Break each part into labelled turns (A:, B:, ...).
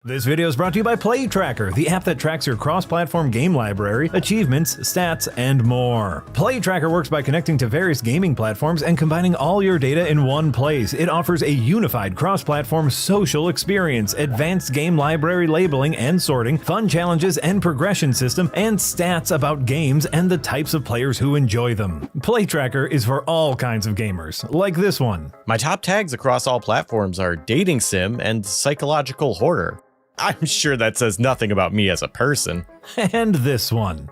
A: This video is brought to you by Play Tracker, the app that tracks your cross-platform game library, achievements, stats, and more. Play Tracker works by connecting to various gaming platforms and combining all your data in one place. It offers a unified cross-platform social experience, advanced game library labeling and sorting, fun challenges and progression system, and stats about games and the types of players who enjoy them. Play Tracker is for all kinds of gamers, like this one.
B: My top tags across all platforms are dating sim and psychological horror. I'm sure that says nothing about me as a person.
A: And this one.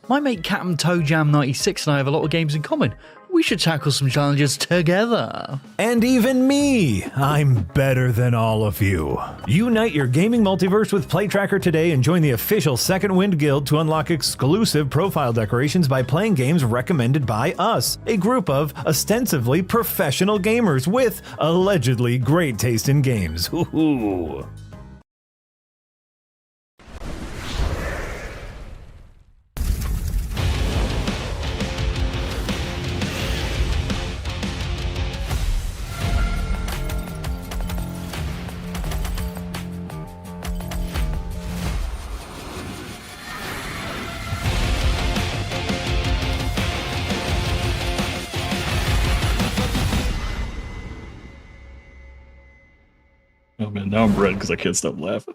C: My mate Captain Toe Jam 96 and I have a lot of games in common. We should tackle some challenges together.
A: And even me! I'm better than all of you. Unite your gaming multiverse with Play Tracker today and join the official Second Wind Guild to unlock exclusive profile decorations by playing games recommended by us, a group of ostensibly professional gamers with allegedly great taste in games. Ooh.
D: Oh man, now I'm red because I can't stop laughing.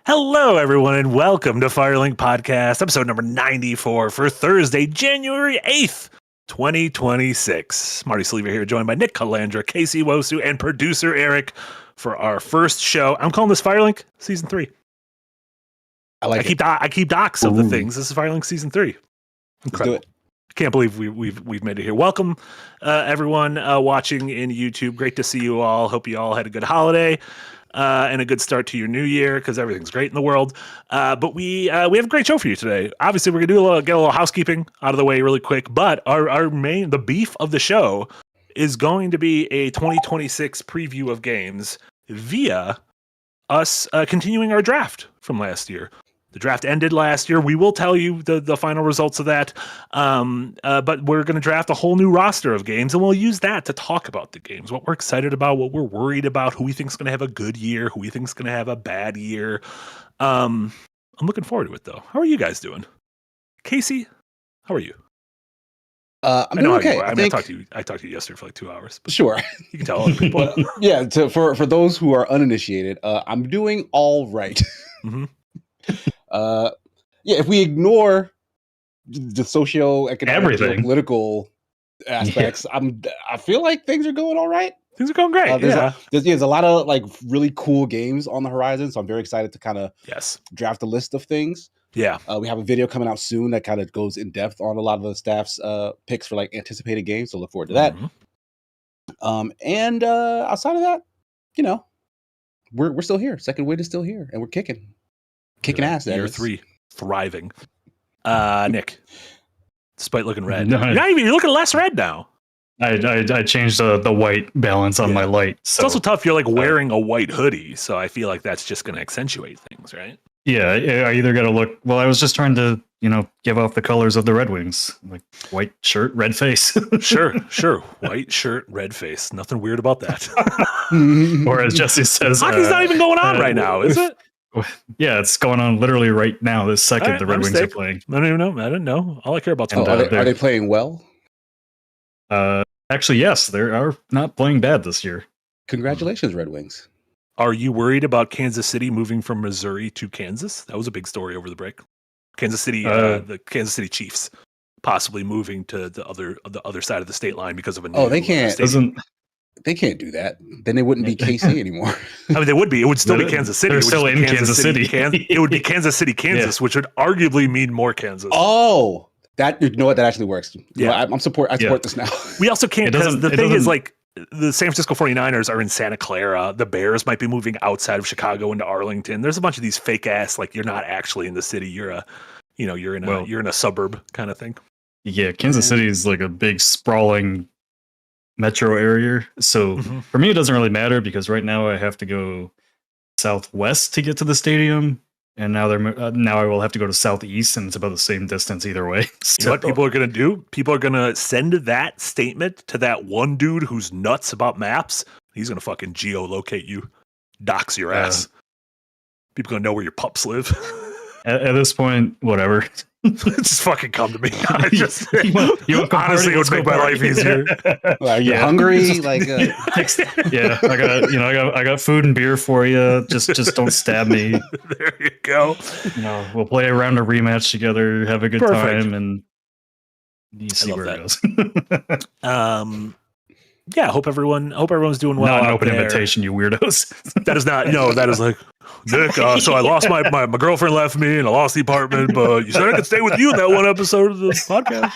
E: Hello, everyone, and welcome to Firelink Podcast, episode number 94 for Thursday, January 8th, 2026. Marty Sleever here, joined by Nick Calandra, Casey Wosu, and producer Eric for our first show. I'm calling this Firelink Season 3. I keep docs of the things. This is Firelink Season 3. Incredible.
F: Let's do it.
E: Can't believe we've made it here. Welcome, everyone watching in YouTube. Great to see you all. Hope you all had a good holiday and a good start to your new year because everything's great in the world. But we have a great show for you today. Obviously, we're gonna get a little housekeeping out of the way really quick. But the beef of the show is going to be a 2026 preview of games via us continuing our draft from last year. The draft ended last year. We will tell you the final results of that. But we're going to draft a whole new roster of games, and we'll use that to talk about the games, what we're excited about, what we're worried about, who we think is going to have a good year, who we think is going to have a bad year. I'm looking forward to it, though. How are you guys doing? Casey, how are you?
F: I'm doing okay.
E: I talked to you yesterday for like 2 hours.
F: Sure.
E: You can tell other people.
F: Yeah, for those who are uninitiated, I'm doing all right.
E: Mm-hmm.
F: If we ignore the socio-economic, political aspects, I feel like things are going all right.
E: Things are going great.
F: There's a lot of like really cool games on the horizon, so I'm very excited to kind of draft a list of things.
E: Yeah,
F: we have a video coming out soon that kind of goes in depth on a lot of the staff's picks for like anticipated games. So look forward to that. Mm-hmm. And outside of that, you know, we're still here. Second Wind is still here, and we're kicking ass.
E: Year 3, thriving. Nick, despite looking red,
D: No,
E: you're looking less red now.
D: I changed the white balance on my light. So,
E: it's also tough. You're like wearing a white hoodie, so I feel like that's just going to accentuate things, right?
D: Yeah, I either got to look. Well, I was just trying to, give off the colors of the Red Wings, like white shirt, red face.
E: Sure. White shirt, red face. Nothing weird about that.
D: Or as Jesse says,
E: hockey's not even going on right now, is it?
D: Yeah, it's going on literally right now. This second, the Red Wings are playing.
E: I don't even know. I didn't know. All I care about is
F: are they playing well?
D: Actually, yes, they are not playing bad this year.
F: Congratulations, Red Wings.
E: Are you worried about Kansas City moving from Missouri to Kansas? That was a big story over the break. Kansas City, the Kansas City Chiefs, possibly moving to the other side of the state line because of a new
F: they can't. They can't do that. Then they wouldn't be KC anymore.
E: I mean, they would be. It would still be Kansas City.
D: They're still in Kansas City.
E: It would be Kansas City, Kansas, which would arguably mean more Kansas.
F: Oh, that that actually works.
E: Yeah,
F: I support this now.
E: We also can't because the thing is like the San Francisco 49ers are in Santa Clara. The Bears might be moving outside of Chicago into Arlington. There's a bunch of these fake ass like you're not actually in the city. You're in a suburb kind of thing.
D: Yeah, Kansas City is like a big sprawling metro area. So for me, it doesn't really matter because right now I have to go southwest to get to the stadium. And now I will have to go to southeast, and it's about the same distance either way. So.
E: You know what people are going to do? People are going to send that statement to that one dude who's nuts about maps. He's going to fucking geolocate you. dox your ass. People gonna know where your pups live.
D: At this point, whatever.
E: Just fucking come to me. I just,
D: you want
E: honestly, it would make my life easier.
F: Are you hungry? Like,
D: yeah, I got food and beer for you. Just don't stab me.
E: There you go.
D: We'll play around a rematch together, have a good time, and you see where it goes.
E: Yeah, hope everyone's doing well.
D: Not an
E: out
D: open
E: there.
D: invitation, you weirdos.
E: That is not. No, that is like, Nick. So I lost my girlfriend left me, and I lost the apartment. But you said I could stay with you in that one episode of the podcast.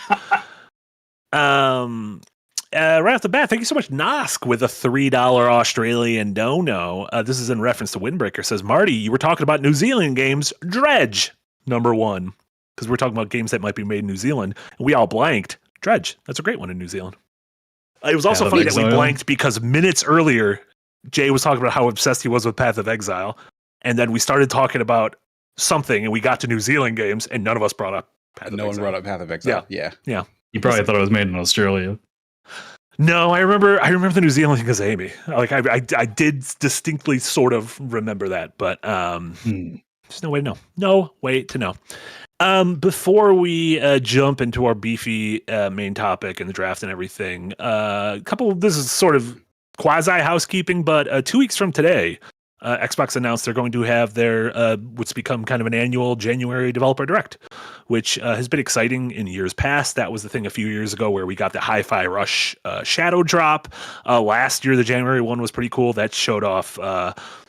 E: Right off the bat, thank you so much, Nosk, with a $3 Australian dono. This is in reference to Windbreaker. Says, Marty, you were talking about New Zealand games. Dredge, number one, because we're talking about games that might be made in New Zealand, and we all blanked. Dredge, that's a great one in New Zealand. It was also funny that we blanked because minutes earlier, Jay was talking about how obsessed he was with Path of Exile. And then we started talking about something and we got to New Zealand games and none of us brought up Path of Exile.
F: No one brought up Path of Exile. Yeah.
D: You probably thought it was made in Australia.
E: No, I remember the New Zealand thing because Amy. Like I did distinctly sort of remember that, but there's no way to know. No way to know. Before we jump into our beefy main topic and the draft and everything, this is sort of quasi housekeeping, but 2 weeks from today, Xbox announced they're going to have their what's become kind of an annual January Developer Direct, which has been exciting in years past. That was the thing a few years ago where we got the Hi-Fi Rush Shadow drop. Last year, the January one was pretty cool. That showed off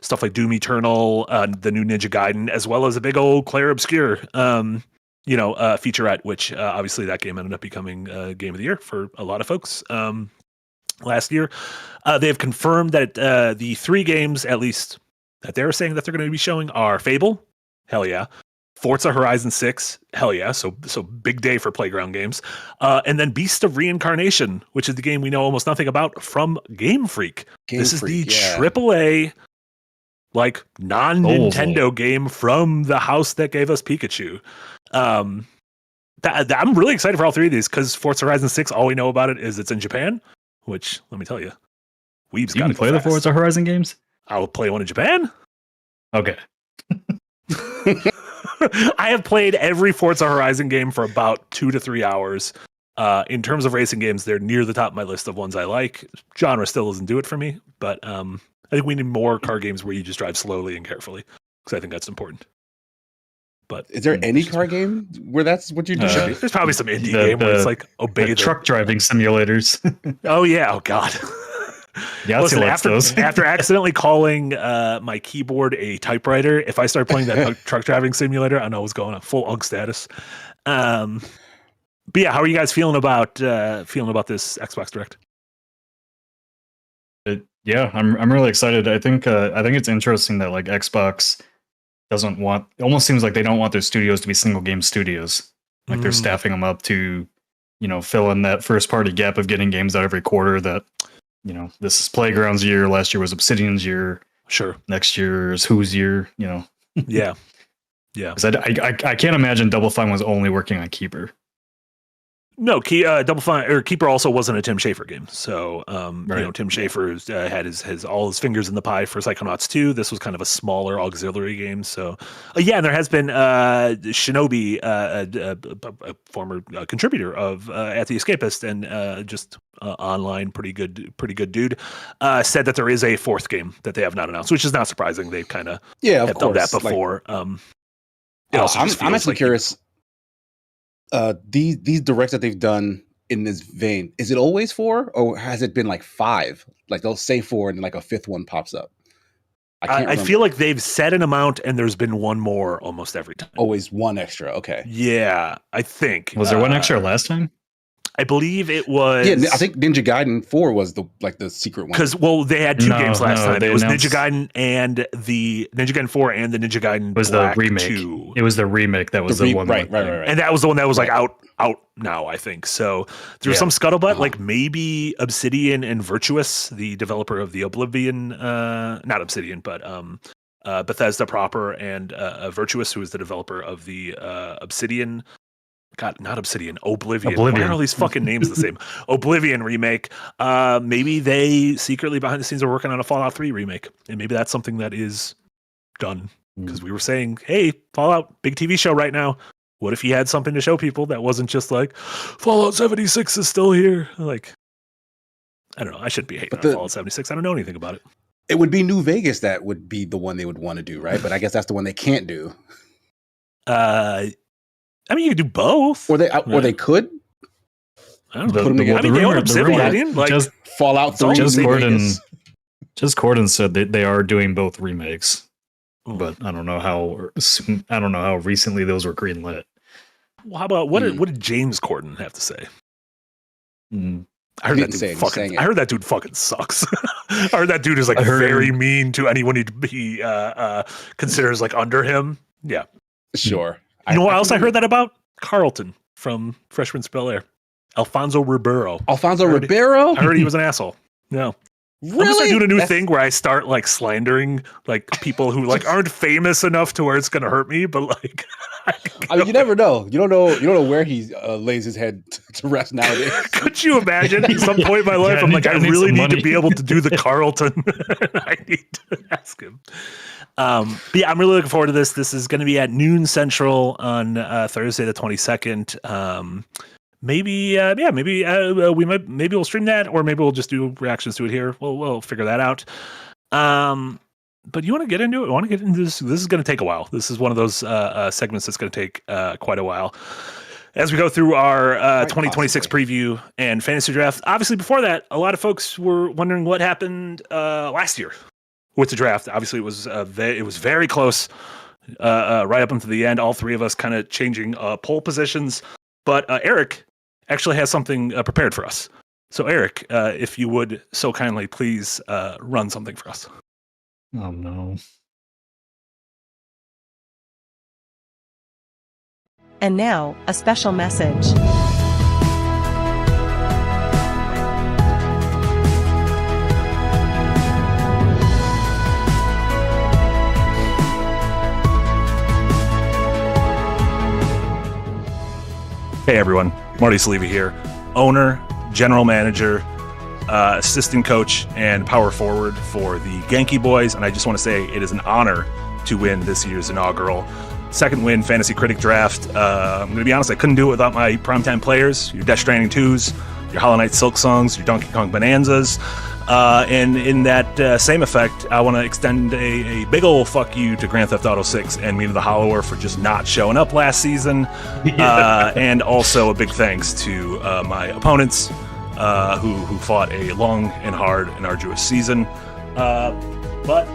E: stuff like Doom Eternal, the new Ninja Gaiden, as well as a big old Claire Obscure featurette, which obviously that game ended up becoming Game of the Year for a lot of folks last year. They have confirmed that the 3 games, at least, that they're saying that they're going to be showing are Fable, hell yeah, Forza Horizon 6, hell yeah, so big day for Playground Games, and then Beast of Reincarnation, which is the game we know almost nothing about from Game Freak. This is the AAA, like, non-Nintendo game from the house that gave us Pikachu. I'm really excited for all 3 of these because Forza Horizon 6, all we know about it is it's in Japan, which, let me tell you, weebs got to
D: play the Forza Horizon games?
E: I'll play one in Japan.
D: Okay.
E: I have played every Forza Horizon game for about 2 to 3 hours. In terms of racing games, they're near the top of my list of ones I like. Genre still doesn't do it for me, but I think we need more car games where you just drive slowly and carefully because I think that's important. But
F: is there any car game where that's what you do?
E: There's probably some indie game where it's like obey the
D: truck driving simulators.
E: Oh yeah, oh god.
D: Yeah,
E: listen, after accidentally calling my keyboard a typewriter, if I start playing that truck driving simulator, I know what's going on. Full UNC status. But yeah, how are you guys feeling about this Xbox Direct?
D: Yeah, I'm really excited. I think it's interesting that like Xbox almost seems like they don't want their studios to be single game studios. Like they're staffing them up to, fill in that first party gap of getting games out every quarter that, this is Playground's year. Last year was Obsidian's year.
E: Sure.
D: Next year is Who's year,
E: Yeah. Yeah.
D: Because I can't imagine Double Fine was only working on Keeper.
E: No, Double Fine or Keeper also wasn't a Tim Schafer game. So,
D: right.
E: Tim Schafer had his all his fingers in the pie for Psychonauts 2. This was kind of a smaller auxiliary game. So, and there has been Shinobi, a former contributor of at the Escapist and just online pretty good dude, said that there is a 4th game that they have not announced, which is not surprising. They've kind of done that before.
F: I'm actually curious. These directs that they've done in this vein, is it always 4 or has it been like 5? Like they'll say 4 and then like a 5th one pops up.
E: I feel like they've set an amount and there's been one more almost every time.
F: Always one extra. Okay.
E: Yeah, I think.
D: Was there one extra last time?
E: I believe it was.
F: Yeah, I think Ninja Gaiden 4 was the secret one.
E: Because they had 2 games last time. It was Ninja Gaiden and the Ninja Gaiden 4 and the Ninja Gaiden
D: was
E: Black
D: the remake.
E: 2.
D: It was the remake that was the one.
F: Right.
E: And that was the one that was like out now, I think. So there's some scuttlebutt, like maybe Obsidian and Virtuous, the developer of the Oblivion, not Obsidian, but Bethesda proper, and Virtuous, who is the developer of the Obsidian God, not Obsidian, Oblivion. Why are all these fucking names the same? Oblivion remake. Maybe they secretly behind the scenes are working on a Fallout 3 remake, and maybe that's something that is done. Because we were saying, hey, Fallout, big TV show right now. What if he had something to show people that wasn't just like Fallout 76 is still here? Like, I don't know. I shouldn't be hating on Fallout 76. I don't know anything about it.
F: It would be New Vegas that would be the one they would want to do, right? But I guess that's the one they can't do.
E: I mean, you could do both,
F: or they could.
E: I don't know. Put them together. I mean, they own Obsidian. Like
D: just
F: Fallout 3.
D: Just Gordon said that they are doing both remakes, but I don't know how soon. I don't know how recently those were greenlit.
E: Well, how about what did James Corden have to say? I heard that dude fucking sucks. I heard that dude is like very mean to anyone he considers like under him. Yeah,
F: sure.
E: You know what else I heard that about? Carlton from Fresh Prince of Bel-Air. Alfonso Ribeiro.
F: I heard
E: he was an asshole. No.
F: Really?
E: I'm gonna start doing a new thing where I start like slandering like people who like aren't famous enough to where it's gonna hurt me, but like
F: I mean, you never know. You don't know where he lays his head to rest nowadays.
E: Could you imagine at some point in my life I'm like, I really need to be able to do the Carlton. I need to ask him. But yeah, I'm really looking forward to this. This is going to be at noon Central on Thursday the 22nd. Maybe we'll stream that, or maybe we'll just do reactions to it here. We'll figure that out. But you want to get into it? I want to get into this. This is going to take a while. This is one of those segments that's going to take quite a while. As we go through our 2026 preview and fantasy draft. Obviously, before that, a lot of folks were wondering what happened last year with the draft. Obviously, it was very close right up until the end. All three of us kind of changing pole positions. But Eric actually has something prepared for us. So Eric, if you would so kindly please run something for us.
D: Oh, no.
G: And now, a special message.
E: Hey everyone, Marty Saliva here, owner, general manager, assistant coach, and power forward for the Genki Boys, and I just want to say it is an honor to win this year's inaugural second win Fantasy Critic Draft. I'm going to be honest, I couldn't do it without my primetime players, your Death Stranding 2s, your Hollow Knight Silk Songs, your Donkey Kong Bonanzas, and in that same effect, I want to extend a big ol' fuck you to Grand Theft Auto 6 and Meat of the Hollower for just not showing up last season, and also a big thanks to my opponents who fought a long and hard and arduous season. But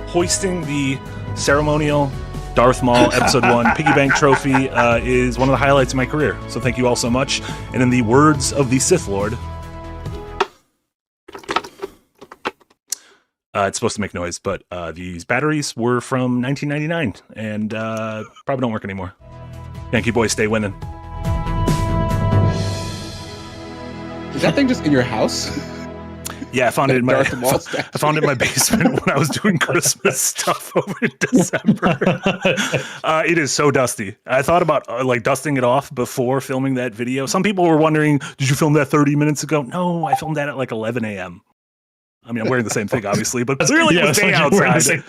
E: hoisting the ceremonial Darth Maul Episode 1 Piggy Bank Trophy is one of the highlights of my career. So thank you all so much. And in the words of the Sith Lord, it's supposed to make noise, but these batteries were from 1999 and probably don't work anymore. Yankee boys stay winning.
F: Is that thing just in your house?
E: Yeah, I found it in my basement when I was doing Christmas stuff over in December. It is so dusty. I thought about dusting it off before filming that video. Some people were wondering, did you film that 30 minutes ago? No, I filmed that at like 11 a.m. I mean, I'm wearing the same thing, obviously, but clearly it was day outside.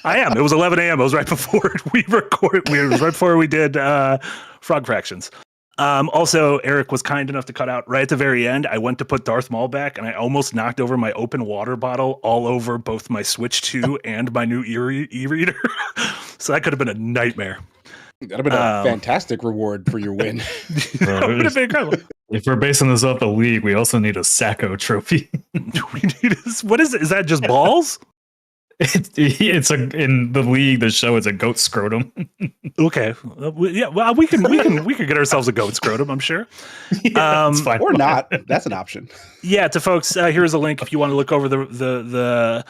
E: I am. It was 11 a.m. It was right before we recorded. It was right before we did Frog Fractions. Also, Eric was kind enough to cut out right at the very end. I went to put Darth Maul back, and I almost knocked over my open water bottle all over both my Switch 2 and my new e-reader. So that could have been a nightmare.
F: That would have been a fantastic reward for your win.
E: That would have been incredible.
D: If we're basing this off a league, we also need a Sacco trophy.
E: What is it? Is that just balls?
D: It's in the league. The show is a goat scrotum.
E: Okay, yeah. Well, we can get ourselves a goat scrotum. I'm sure.
D: It's fine.
F: Or not. That's an option.
E: Yeah, to folks, here's a link if you want to look over the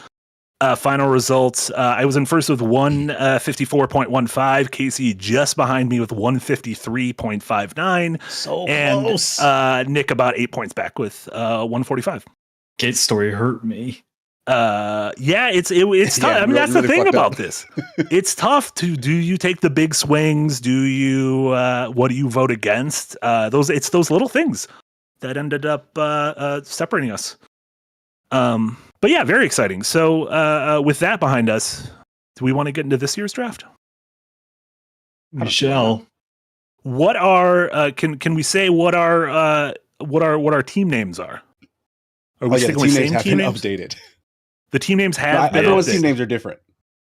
E: final results. I was in first with 154.15. Casey just behind me with 153.59.
D: So
E: close. And Nick about 8 points back with 145.
D: Gate's story hurt me.
E: Yeah, it's tough.
F: Yeah,
E: I mean, that's the
F: really
E: thing
F: fucked up.
E: about this. It's tough to do you take the big swings? Do you what do you vote against? It's those little things that ended up separating us. But yeah, very exciting. So with that behind us, do we want to get into this year's draft?
D: Michelle.
E: What are can we say what our team names are? Are we
F: Oh yeah, the
E: sticking with
F: team names
E: same
F: have
E: team
F: been
E: names?
F: updated.
E: The team names have been
F: Everyone's
E: updated.
F: team names are different.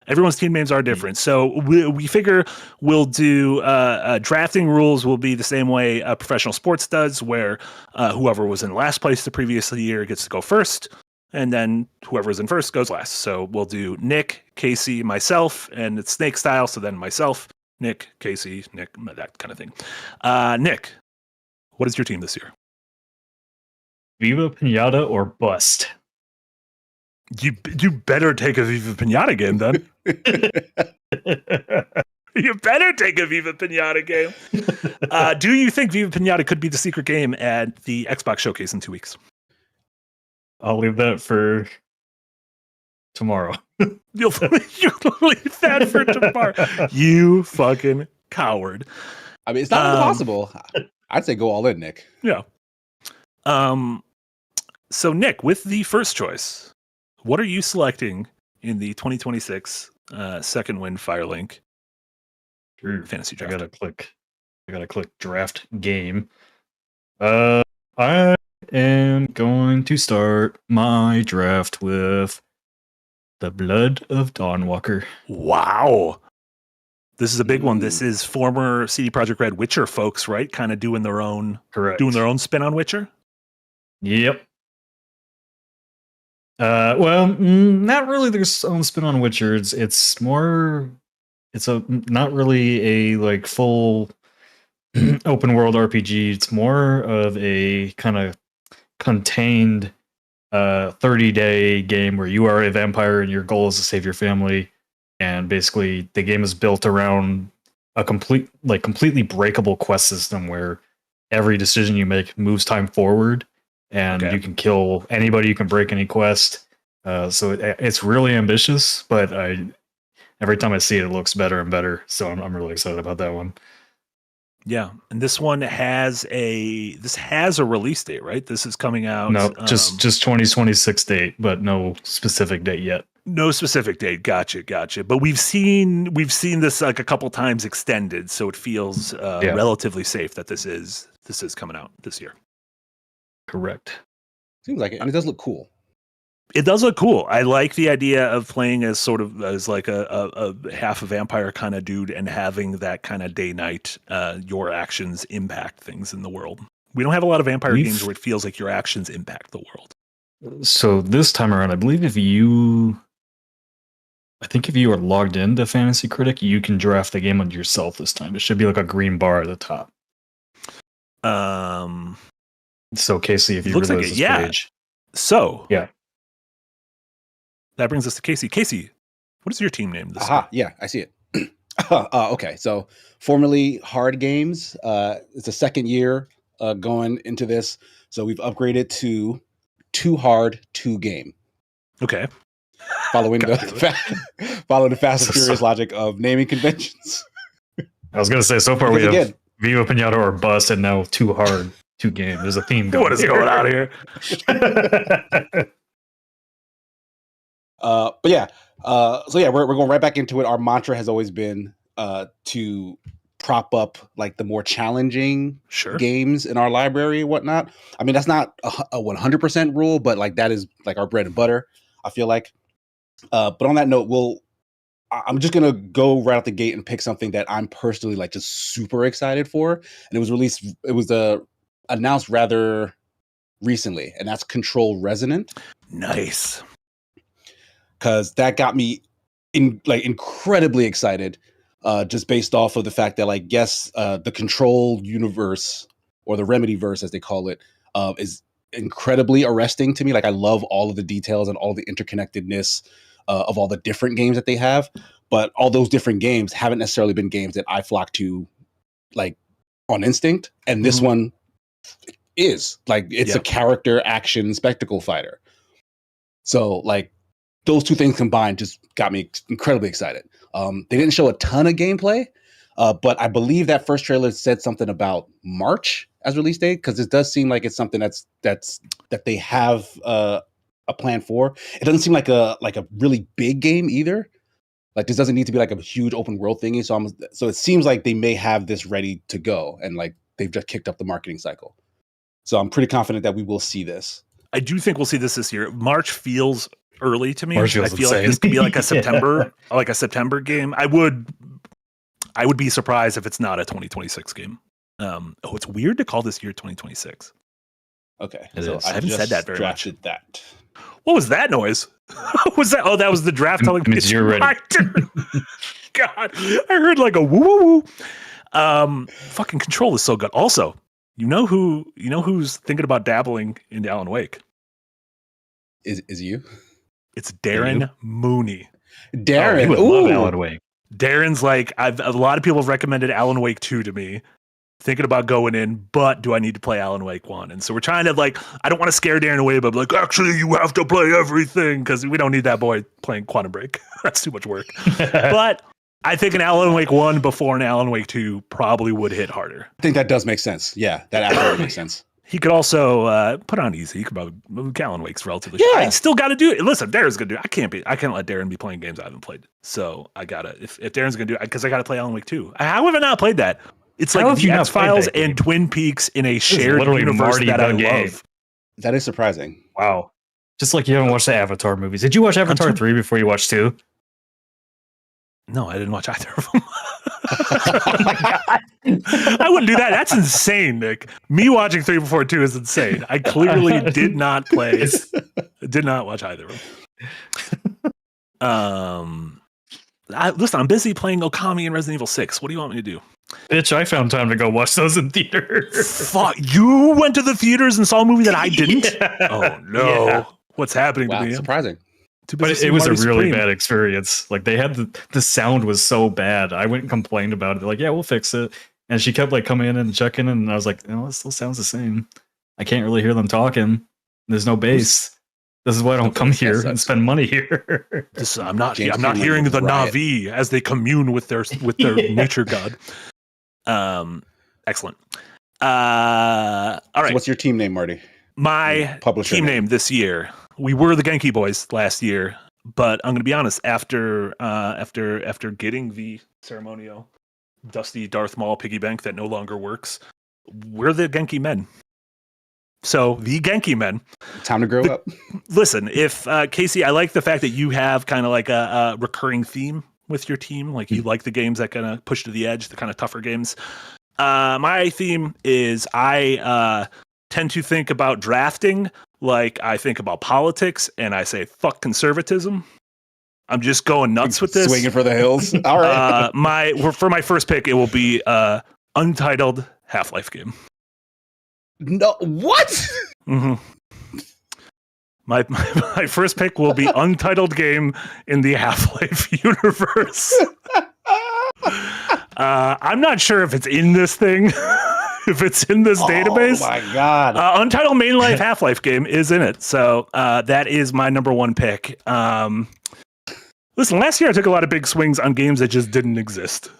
E: Everyone's team names are different. So we figure we'll do drafting rules will be the same way professional sports does, where whoever was in last place the previous year gets to go first, and then whoever's in first goes last. So we'll do Nick, Casey, myself, and it's snake style. So then myself, Nick, Casey, Nick, that kind of thing. Nick, what is your team this year?
D: Viva Pinata or bust?
E: You better take a Viva Pinata game then. You better take a Viva Pinata game. Do you think Viva Pinata could be the secret game at the Xbox Showcase in 2 weeks?
D: I'll leave that for tomorrow.
E: You'll leave that for tomorrow. You fucking coward.
F: I mean, it's not impossible. I'd say go all in, Nick.
E: Yeah. So Nick, with the first choice, what are you selecting in the 2026 second win Firelink fantasy draft?
D: I gotta click draft game. I am going to start my draft with the Blood of Dawnwalker.
E: Wow. This is a big one. This is former CD Projekt Red Witcher folks, right? Kind of doing their own spin on Witcher.
D: Yep. Well, not really their own spin on Witcher. It's not really a like full open world RPG. It's more of a kind of contained 30-day game where you are a vampire and your goal is to save your family. And basically the game is built around a completely breakable quest system where every decision you make moves time forward. And you can kill anybody, you can break any quest. So it's really ambitious, but every time I see it, it looks better and better. So I'm really excited about that one.
E: Yeah, and this one has a release date, right? This is coming out.
D: No, just 2026 date, but no specific date yet.
E: No specific date. Gotcha. But we've seen this like a couple times extended, so it feels relatively safe that this is coming out this year.
D: Correct.
F: Seems like it, and it does look cool.
E: It does look cool. I like the idea of playing as like a half a vampire kind of dude and having that kind of day night. Your actions impact things in the world. We don't have a lot of vampire games where it feels like your actions impact the world.
D: So this time around, I believe if you are logged into Fantasy Critic, you can draft the game on yourself this time. It should be like a green bar at the top. So Casey, if you
E: looks
D: realize
E: like it,
D: this page.
E: So
D: yeah.
E: That brings us to Casey. Casey, what is your team name this
F: Aha, yeah, I see it. Okay, so formerly Hard Games. It's the second year going into this. So we've upgraded to Too Hard, Too Game.
E: Okay.
F: Following the Fast and Furious logic of naming conventions.
D: I was going to say, so far we have Viva Pinata or Bust, and now Too Hard, Too Game. There's a theme going.
E: What is going on here?
F: But yeah, we're going right back into it. Our mantra has always been to prop up like the more challenging games in our library and whatnot. I mean, that's not a 100% rule, but like that is like our bread and butter, I feel like. But on that note, I'm just gonna go right out the gate and pick something that I'm personally like just super excited for. And it was announced rather recently, and that's Control Resonant.
E: Nice.
F: Because that got me incredibly excited, just based off of the fact that the Control universe, or the Remedy verse as they call it, is incredibly arresting to me. Like I love all of the details and all the interconnectedness of all the different games that they have, but all those different games haven't necessarily been games that I flock to like on instinct, and this one is like it's a character action spectacle fighter. So like those two things combined just got me incredibly excited. They didn't show a ton of gameplay, but I believe that first trailer said something about March as release date, because it does seem like it's something that they have a plan for. It doesn't seem like a really big game either. Like, this doesn't need to be like a huge open world thingy. So it seems like they may have this ready to go, and like they've just kicked up the marketing cycle. So I'm pretty confident that we will see this.
E: I do think we'll see this year. March feels early to me. I
D: March feels
E: feel like
D: insane.
E: this could be like a September, like a September game. I would be surprised if it's not a 2026 game. It's weird to call this year 2026.
F: Okay,
D: It
F: so
D: is.
F: I
E: I haven't
F: just
E: said that very much.
F: drafted that.
E: What was that noise? What was that? Oh, that was the draft telling
D: It means
E: it's
D: you're ready.
E: my turn. God, I heard like a woo woo woo. Fucking Control is so good. Also, you know who's thinking about dabbling into Alan Wake?
F: Is you
E: It's Darren Mooney.
F: Darren?
D: He would love Alan Wake.
E: Darren's like, a lot of people have recommended Alan Wake 2 to me. Thinking about going in, but do I need to play Alan Wake 1? And so we're trying to like, I don't want to scare Darren away, but like, actually, you have to play everything, because we don't need that boy playing Quantum Break. That's too much work. But I think an Alan Wake 1 before an Alan Wake 2 probably would hit harder.
F: I think that does make sense. Yeah, that absolutely makes sense.
E: He could also put on easy. He could probably Alan Wake's relatively.
F: Yeah.
E: I still got to do it. Listen, Darren's gonna do it. I can't let Darren be playing games I haven't played. So I gotta. If Darren's gonna do it, because I gotta play Alan Wake 2. How have I not played that? It's
D: How
E: like
D: have
E: the
D: you not
E: X-Files
D: played that game?
E: and Twin Peaks in a
D: is
E: shared
D: literally
E: universe
D: Marty
E: that I
D: the game.
E: love.
F: That is surprising.
D: Wow. Just like you haven't watched the Avatar movies. Did you watch Avatar 3 before you watched 2?
E: No, I didn't watch either of them. I wouldn't do that. That's insane, Nick. Me watching 3 before 2 is insane. I clearly did not play. Did not watch either of them. Listen, I'm busy playing Okami and Resident Evil 6. What do you want me to do?
D: Bitch, I found time to go watch those in theaters.
E: Fuck, you went to the theaters and saw a movie that I didn't?
D: Yeah.
E: Oh, no.
D: Yeah.
E: What's happening
F: Wow,
E: to me?
F: surprising.
E: Too
D: But
E: busy
D: it was a
E: seeing
D: really
E: Marty
D: bad experience. Like, they had the sound was so bad. I went and complained about it. They're like, yeah, we'll fix it. And she kept like coming in and checking in, and I was like, no, it still sounds the same. I can't really hear them talking. There's no bass. This is why I don't come here and spend money here.
E: I'm not
F: James Cameron
E: hearing
F: would
E: the
F: riot.
E: Navi as they commune with their nature god. Excellent. All right.
F: So what's your team name, Marty?
E: My
F: Publisher
E: team
F: name.
E: name this year. We were the Genki Boys last year, but I'm going to be honest. After getting the ceremonial dusty Darth Maul piggy bank that no longer works, we're the Genki Men. So the Genki Men.
F: Time to grow up.
E: Listen, if Casey, I like the fact that you have kind of like a recurring theme with your team. Like you like the games that kind of push to the edge, the kind of tougher games. My theme is I tend to think about drafting like I think about politics, and I say fuck conservatism. I'm just going nuts with this.
F: Swinging for the hills. All right.
E: For my first pick, it will be Untitled Half-Life game.
F: No, what?
E: Mm-hmm. My first pick will be Untitled game in the Half-Life universe. I'm not sure if it's in this thing, if it's in this database.
F: Oh my god!
E: Untitled Main Life Half-Life game is in it, so that is my number one pick. Listen, last year I took a lot of big swings on games that just didn't exist.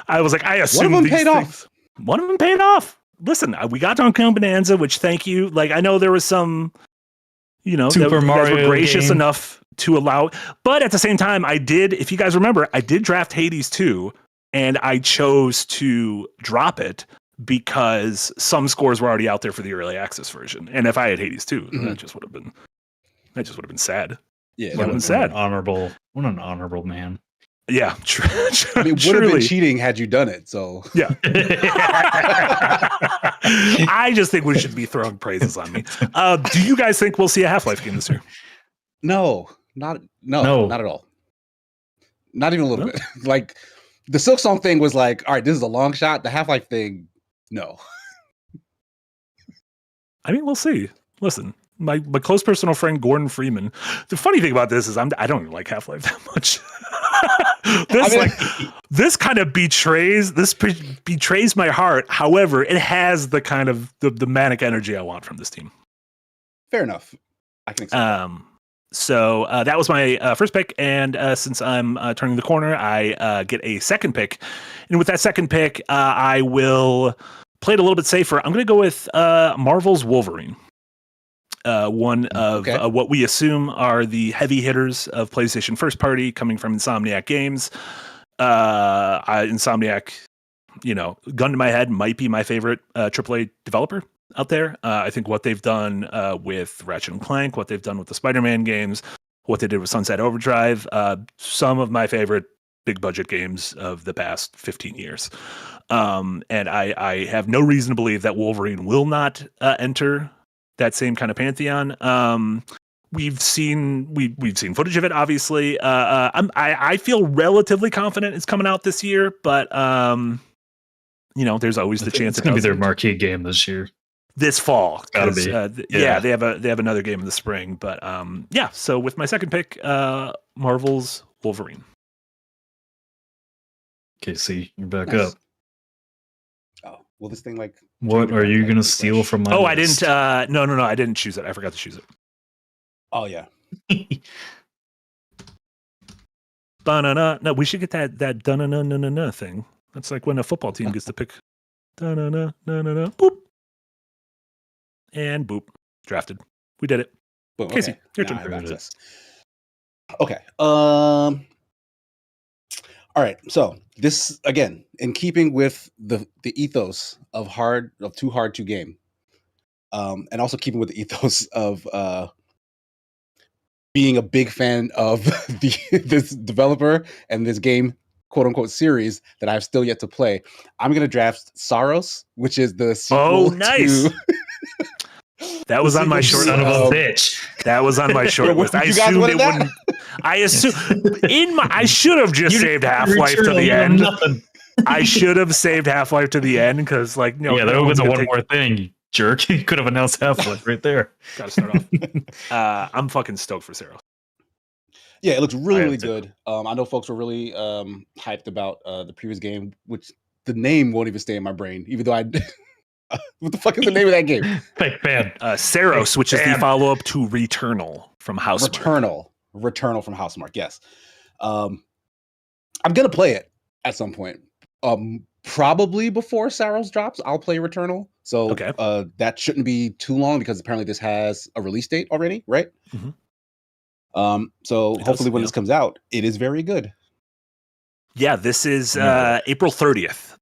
E: I was like, I assume
F: one of them paid off.
E: One of them paid off. Listen, we got Donkey Kong Bonanza, which thank you. Like, I know there was some,
D: Super
E: you guys were
D: Mario
E: gracious
D: game.
E: enough to allow. But at the same time, I did, if you guys remember, I did draft Hades 2, and I chose to drop it because some scores were already out there for the early access version. And if I had Hades 2, that just would have been sad.
F: Yeah,
E: Would have been sad.
D: What an honorable man.
E: Yeah,
F: I mean, would have been cheating had you done it. So
E: yeah. I just think we should be throwing praises on me. Do you guys think we'll see a Half-Life game this year?
F: No, not at all. Not even a little bit. Like the Silk Song thing was like, all right, this is a long shot. The Half-Life thing, no.
E: I mean, we'll see. Listen, my close personal friend Gordon Freeman. The funny thing about this is I don't even like Half-Life that much. This kind of betrays my heart. However, it has the kind of the manic energy I want from this team.
F: Fair enough. I can accept that.
E: So that was my first pick, and since I'm turning the corner, I get a second pick. And with that second pick, I will play it a little bit safer. I'm going to go with Marvel's Wolverine, one of what we assume are the heavy hitters of PlayStation first party, coming from Insomniac Games. Insomniac, gun to my head, might be my favorite AAA developer out there. I think what they've done with Ratchet and Clank, what they've done with the Spider-Man games, what they did with Sunset Overdrive, some of my favorite big budget games of the past 15 years. And I have no reason to believe that Wolverine will not enter that same kind of pantheon. We've seen footage of it, obviously. I feel relatively confident it's coming out this year, but there's always the chance
D: it's going to be their marquee game this year.
E: This fall,
D: gotta be.
E: They have another game in the spring, but So with my second pick, Marvel's Wolverine.
D: KC, you're back
F: Nice.
D: up.
F: Oh, will this thing
D: What are you gonna steal from my?
E: I
D: list?
E: didn't. No, I didn't choose it. I forgot to choose it.
F: Oh yeah.
E: Banana. No, we should get that da-na-na-na-na-na thing. That's like when a football team gets to pick da-na-na-na-na-na. Boop. And boop. Drafted. We did it.
F: Boom,
E: Casey,
F: okay.
E: your
F: Now
E: turn.
F: I have access. Okay. All right. So this again, in keeping with the ethos of too hard to game, and also keeping with the ethos of being a big fan of this developer and this game, quote unquote, series that I've still yet to play. I'm gonna draft Saros, which is the sequel.
E: Oh, nice.
F: To
E: That was on my short
D: Son of
E: list.
D: a bitch.
E: That was on my short list. I assumed it wouldn't. I assume I should have just saved Half-Life to the end. I should have saved Half-Life to the end because, that
D: was a one more thing, you jerk. You could have announced Half-Life right there.
E: Gotta start off. I'm fucking stoked for Saros.
F: Yeah, it looks really good. I know folks were really hyped about the previous game, which the name won't even stay in my brain, even though I. What the fuck is the name of that game?
D: Big fan.
E: Saros, which is the follow-up to Returnal from Housemarque.
F: Returnal from Housemarque. Yes. I'm gonna play it at some point. Probably before Saros drops, I'll play Returnal. So that shouldn't be too long because apparently this has a release date already, right?
E: Mm-hmm.
F: So hopefully when this comes out, it is very good. Yeah,
E: this is April 30th.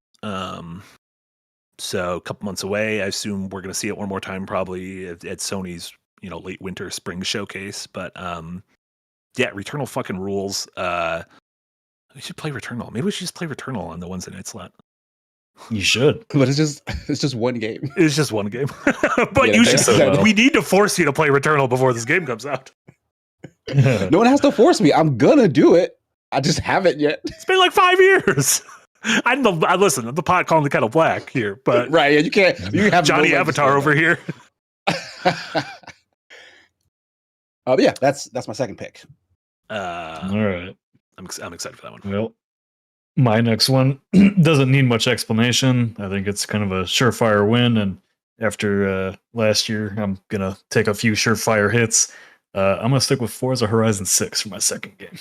E: So a couple months away. I assume we're going to see it one more time, probably at Sony's, late winter, spring showcase. But Returnal fucking rules. We should play Returnal. Maybe we should just play Returnal on the Wednesday night slot.
D: You should,
F: but it's just one game.
E: It's just one game. But you should. We need to force you to play Returnal before this game comes out.
F: No one has to force me. I'm gonna do it. I just haven't yet.
E: It's been like 5 years. I'm the pot calling the kettle black here, but
F: right, yeah, you can't. You have
E: Johnny Avatar over here.
F: Yeah, that's my second pick.
D: All right,
E: I'm excited for that one.
D: Well, my next one doesn't need much explanation. I think it's kind of a surefire win, and after last year, I'm gonna take a few surefire hits. I'm gonna stick with Forza Horizon 6 for my second game.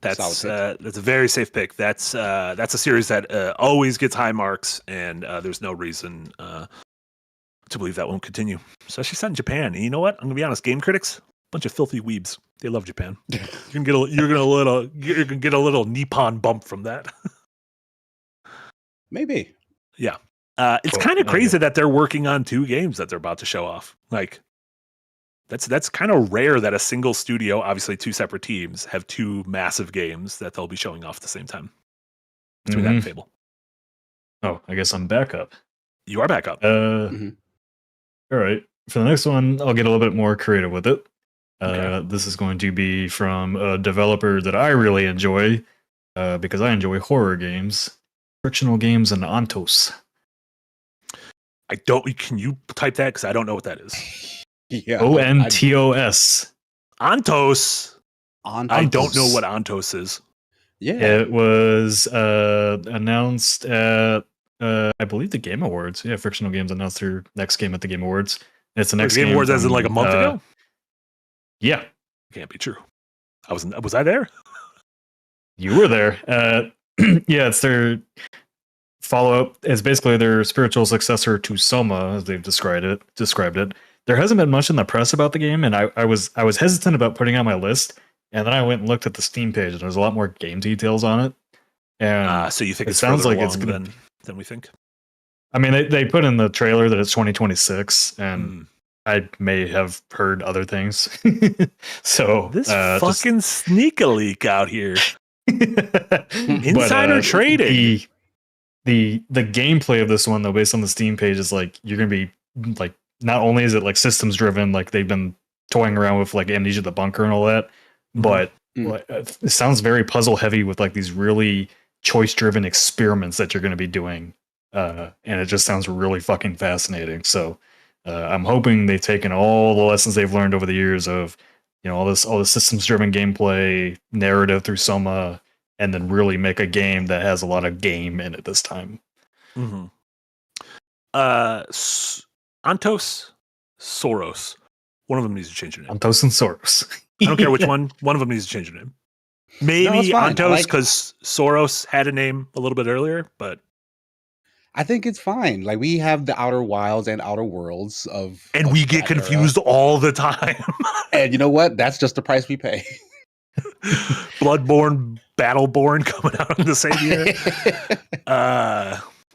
E: That's a very safe pick. That's a series that always gets high marks, and there's no reason to believe that won't continue. Especially set in Japan. And you know what? I'm gonna be honest. Game critics, bunch of filthy weebs. They love Japan. You're gonna get a little Nippon bump from that.
F: Maybe.
E: Yeah. It's kind of crazy that they're working on 2 games that they're about to show off. That's kind of rare that a single studio, obviously 2 separate teams, have 2 massive games that they'll be showing off at the same time. Between that and Fable.
D: Oh, I guess I'm back up.
E: You are back up.
D: All right. For the next one, I'll get a little bit more creative with it. This is going to be from a developer that I really enjoy because I enjoy horror games, frictional games, and Ontos.
E: Can you type that? Because I don't know what that is.
F: Yeah,
D: Ontos.
E: Ontos. I don't know what Ontos is.
F: Yeah,
D: it was announced at I believe the Game Awards. Yeah, Frictional Games announced their next game at the Game Awards. It's the next
E: Game Awards, as in like a month ago.
D: Yeah,
E: Can't be true. Was I there?
D: You were there. Yeah, it's their follow-up. It's basically their spiritual successor to Soma, as they've described it. There hasn't been much in the press about the game, and I was hesitant about putting it on my list. And then I went and looked at the Steam page, and there's a lot more game details on it. And
E: So you think
D: it
E: it
D: sounds like it's
E: gonna
D: gonna
E: than we think?
D: I mean, they put in the trailer that it's 2026, and I may have heard other things. So
E: This fucking sneak a leak out here. Insider trading.
D: The gameplay of this one, though, based on the Steam page, is like you're gonna be like, not only is it like systems driven, like they've been toying around with like Amnesia the Bunker and all that, but it sounds very puzzle heavy with like these really choice driven experiments that you're going to be doing, and it just sounds really fucking fascinating. So I'm hoping they've taken all the lessons they've learned over the years of, you know, all the systems driven gameplay narrative through Soma, and then really make a game that has a lot of game in it this time.
E: Antos, Soros. One of them needs to change their name.
D: Antos and Soros.
E: I don't care which one. One of them needs to change their name. Maybe Antos, because Soros had a name a little bit earlier, but
F: I think it's fine. Like, we have the Outer Wilds and Outer Worlds
E: and we get confused all the time.
F: And you know what? That's just the price we pay.
E: Bloodborne, Battleborn coming out in the same year.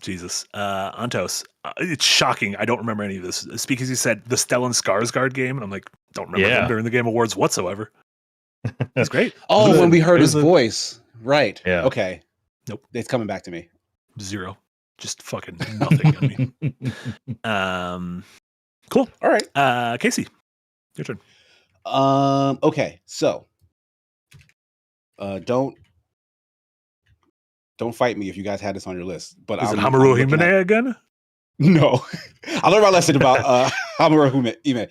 E: Jesus. Antos. It's shocking. I don't remember any of this. Speakeasy said the Stellan Skarsgård game, and I'm like, don't remember him during the Game Awards whatsoever. He's great.
F: Oh, when we heard his voice. Right.
D: Yeah.
F: Okay.
E: Nope.
F: It's coming back to me.
E: Zero. Just fucking nothing on me. Cool.
F: All right.
E: Casey, your turn.
F: Okay. So, don't fight me if you guys had this on your list. But
E: is it Hamaru Himene again?
F: No. I learned my lesson about Hamaru Himene.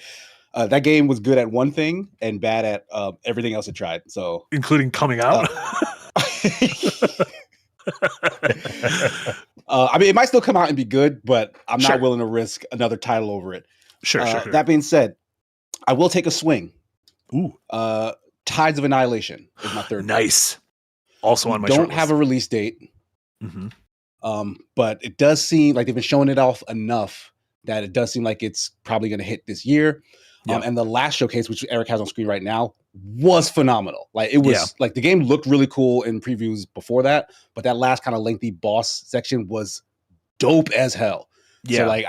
F: That game was good at one thing and bad at everything else it tried. So,
E: including coming out.
F: I mean, it might still come out and be good, but I'm not willing to risk another title over it.
E: Sure.
F: That being said, I will take a swing.
E: Ooh.
F: Tides of Annihilation is my third.
E: Nice. Also on my
F: don't have a release date. But it does seem like they've been showing it off enough that it does seem like it's probably going to hit this year. And the last showcase, which Eric has on screen right now, was phenomenal. Like, it was like the game looked really cool in previews before that, but that last kind of lengthy boss section was dope as hell. Yeah. So like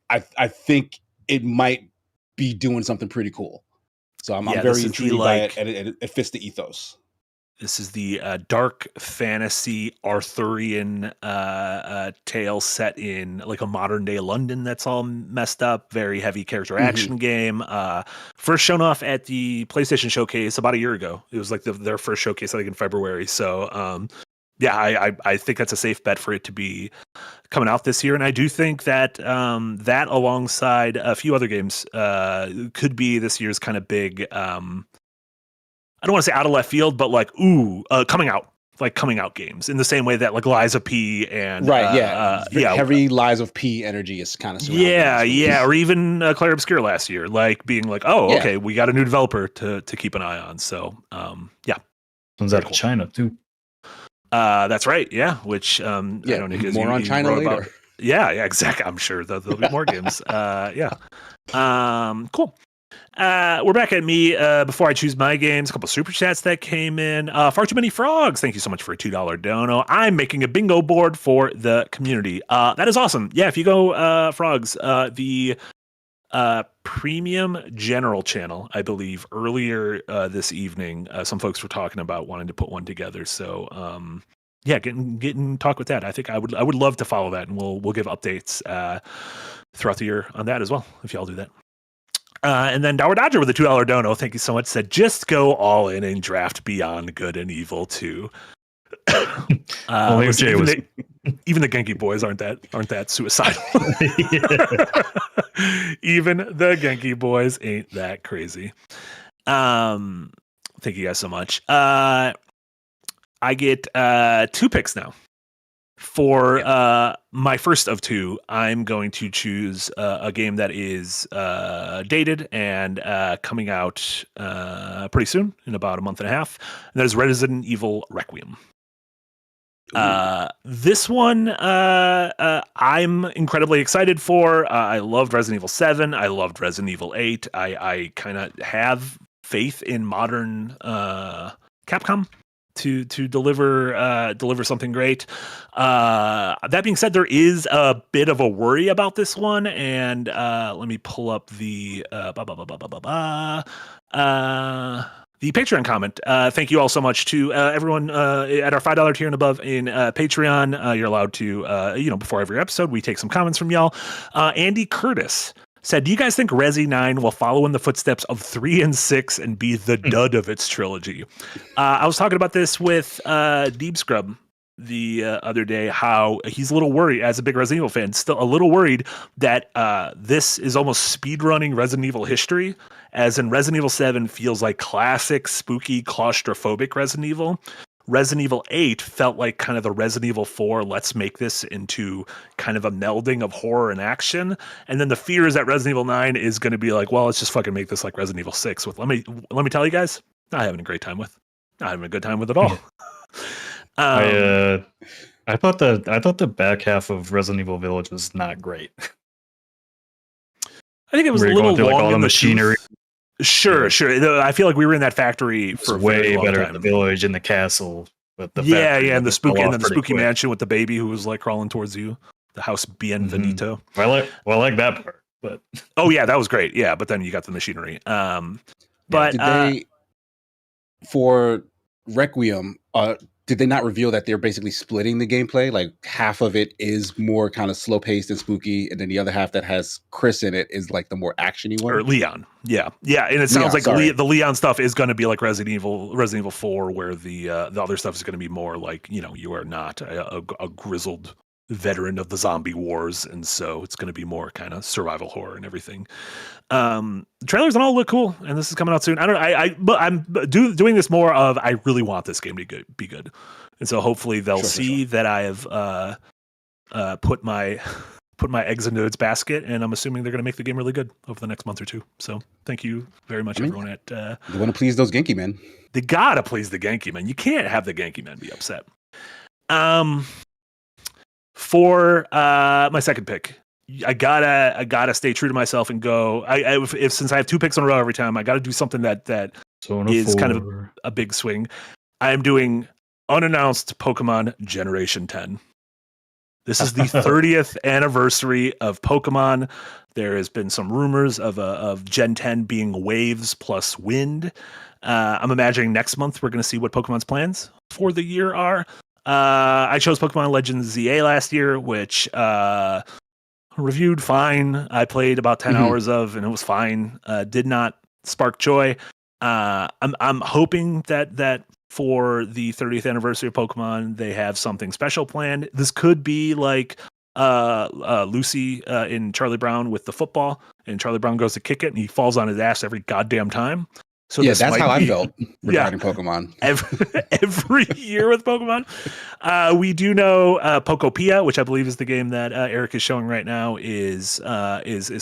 F: I think it might be doing something pretty cool. So I'm very intrigued by it, and it fits the ethos.
E: This is the dark fantasy Arthurian tale set in like a modern day London that's all messed up. Very heavy character action game. First shown off at the PlayStation Showcase about a year ago. It was like their first showcase, I think, in February. So I think that's a safe bet for it to be coming out this year. And I do think that that alongside a few other games could be this year's kind of big. I don't want to say out of left field, but like, coming out games in the same way that like Lies of P and
F: heavy Lies of P energy is kind of
E: or even Clair Obscur last year, like being like, okay, we got a new developer to keep an eye on. So
D: comes out of China too.
E: That's right, which I don't know.
F: More on China later.
E: About. Yeah, exactly. I'm sure there'll be more games. Cool. We're back at me. Before I choose my games, a couple super chats that came in. Far Too Many Frogs, thank you so much for a $2 dono. I'm making a bingo board for the community. That is awesome. Yeah, if you go Frogs, the premium general channel, I believe earlier this evening, some folks were talking about wanting to put one together. So get in talk with that. I think I would love to follow that, and we'll give updates throughout the year on that as well, if y'all do that. And then Dower Dodger with a $2 dono, thank you so much, said, just go all in and draft Beyond Good and Evil 2. Even the Genki boys aren't that suicidal. Even the Genki boys ain't that crazy. Thank you guys so much. I get 2 picks now. For my first of two, I'm going to choose a game that is dated and coming out pretty soon, in about a month and a half. And that is Resident Evil Requiem. This one I'm incredibly excited for. I loved Resident Evil 7. I loved Resident Evil 8. I kind of have faith in modern Capcom to deliver something great. That being said, there is a bit of a worry about this one, and let me pull up the Patreon comment. Thank you all so much to everyone at our $5 tier and above in Patreon. You're allowed to, before every episode, we take some comments from y'all. Andy Curtis said, do you guys think Resi 9 will follow in the footsteps of 3 and 6 and be the dud of its trilogy? I was talking about this with Deep Scrub the other day, how he's a little worried, as a big Resident Evil fan, still a little worried that this is almost speedrunning Resident Evil history, as in Resident Evil 7 feels like classic, spooky, claustrophobic Resident Evil. Resident Evil 8 felt like kind of the Resident Evil 4, let's make this into kind of a melding of horror and action. And then the fear is that Resident Evil 9 is going to be like, well, let's just fucking make this like Resident Evil 6 with, let me tell you guys, not having a great time with. Not having a good time with it all.
D: I thought the back half of Resident Evil Village was not great.
E: I think it was a little long in the machinery. Sure. I feel like we were in that factory for
D: way better than the village and the castle. But the
E: and the spooky mansion with the baby who was like crawling towards you. The house Bienvenido.
D: I like that part. But
E: oh yeah, that was great. Yeah, but then you got the machinery. But
F: did they, for Requiem, did they not reveal that they're basically splitting the gameplay? Like half of it is more kind of slow paced and spooky, and then the other half that has Chris in it is like the more actiony one.
E: Or Leon, yeah, and it sounds like the Leon stuff is going to be like Resident Evil 4, where the other stuff is going to be more like, you are not a grizzled veteran of the zombie wars, and so it's going to be more kind of survival horror and everything. The trailers all look cool, and this is coming out soon. But I'm doing this more of, I really want this game to be good, and so hopefully they'll see that I have put my eggs into its basket, and I'm assuming they're going to make the game really good over the next month or two. So thank you very much, everyone.
F: You want to please those Genki men?
E: They gotta please the Genki men. You can't have the Genki men be upset. For my second pick, I gotta stay true to myself and go. If since I have two picks in a row every time, I got to do something that is kind of a big swing. I am doing unannounced Pokemon Generation 10. This is the 30th anniversary of Pokemon. There has been some rumors of Gen 10 being waves plus wind. I'm imagining next month we're going to see what Pokemon's plans for the year are. I chose Pokemon Legends ZA last year, which reviewed fine. I played about 10 hours of, and it was fine. Did not spark joy. I'm hoping that for the 30th anniversary of Pokemon, they have something special planned. This could be like Lucy in Charlie Brown with the football, and Charlie Brown goes to kick it, and he falls on his ass every goddamn time. So
F: yeah, that's how I felt regarding Pokemon.
E: Every year with Pokemon. We do know Pokopia, which I believe is the game that Eric is showing right now, is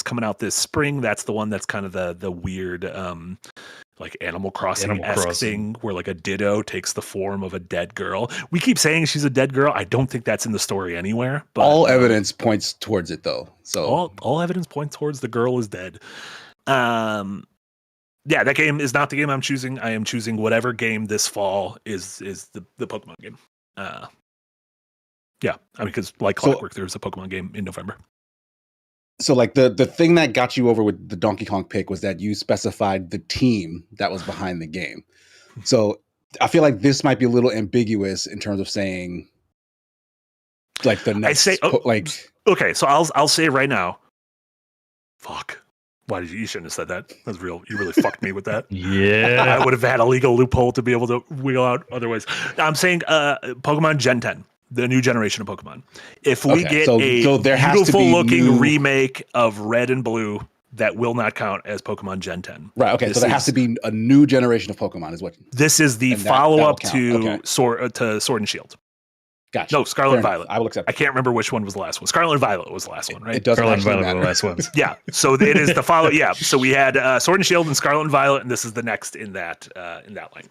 E: coming out this spring. That's the one that's kind of the weird like Animal Crossing-esque thing where like a Ditto takes the form of a dead girl. We keep saying she's a dead girl. I don't think that's in the story anywhere. But
F: all evidence points towards it, though. So
E: all evidence points towards the girl is dead. Yeah, that game is not the game I'm choosing. I am choosing whatever game this fall is the Pokemon game. Yeah, I mean, because like clockwork, there's a Pokemon game in November.
F: So like the thing that got you over with the Donkey Kong pick was that you specified the team that was behind the game. So I feel like this might be a little ambiguous in terms of saying like the next.
E: Okay, so I'll say right now. Fuck. Why did you shouldn't have said that? That's real. You really fucked me with that.
D: Yeah.
E: I would have had a legal loophole to be able to wheel out otherwise. I'm saying Pokemon Gen 10, the new generation of Pokemon. If we get a beautiful looking remake of Red and Blue, that will not count as Pokemon Gen 10.
F: Right. Okay. So there has to be a new generation of Pokemon is what
E: this is the follow up to Sword and Shield.
F: Gotcha.
E: No, Scarlet and
F: Fair
E: Violet.
F: enough. I will accept
E: I
F: it.
E: can't remember which one was the last one. Scarlet and Violet was the last one, right?
F: It doesn't
D: Scarlet and
F: actually
D: Violet were
F: matter.
D: the last ones.
E: Yeah. So it is the follow. Yeah. So we had Sword and Shield and Scarlet and Violet, and this is the next in that line.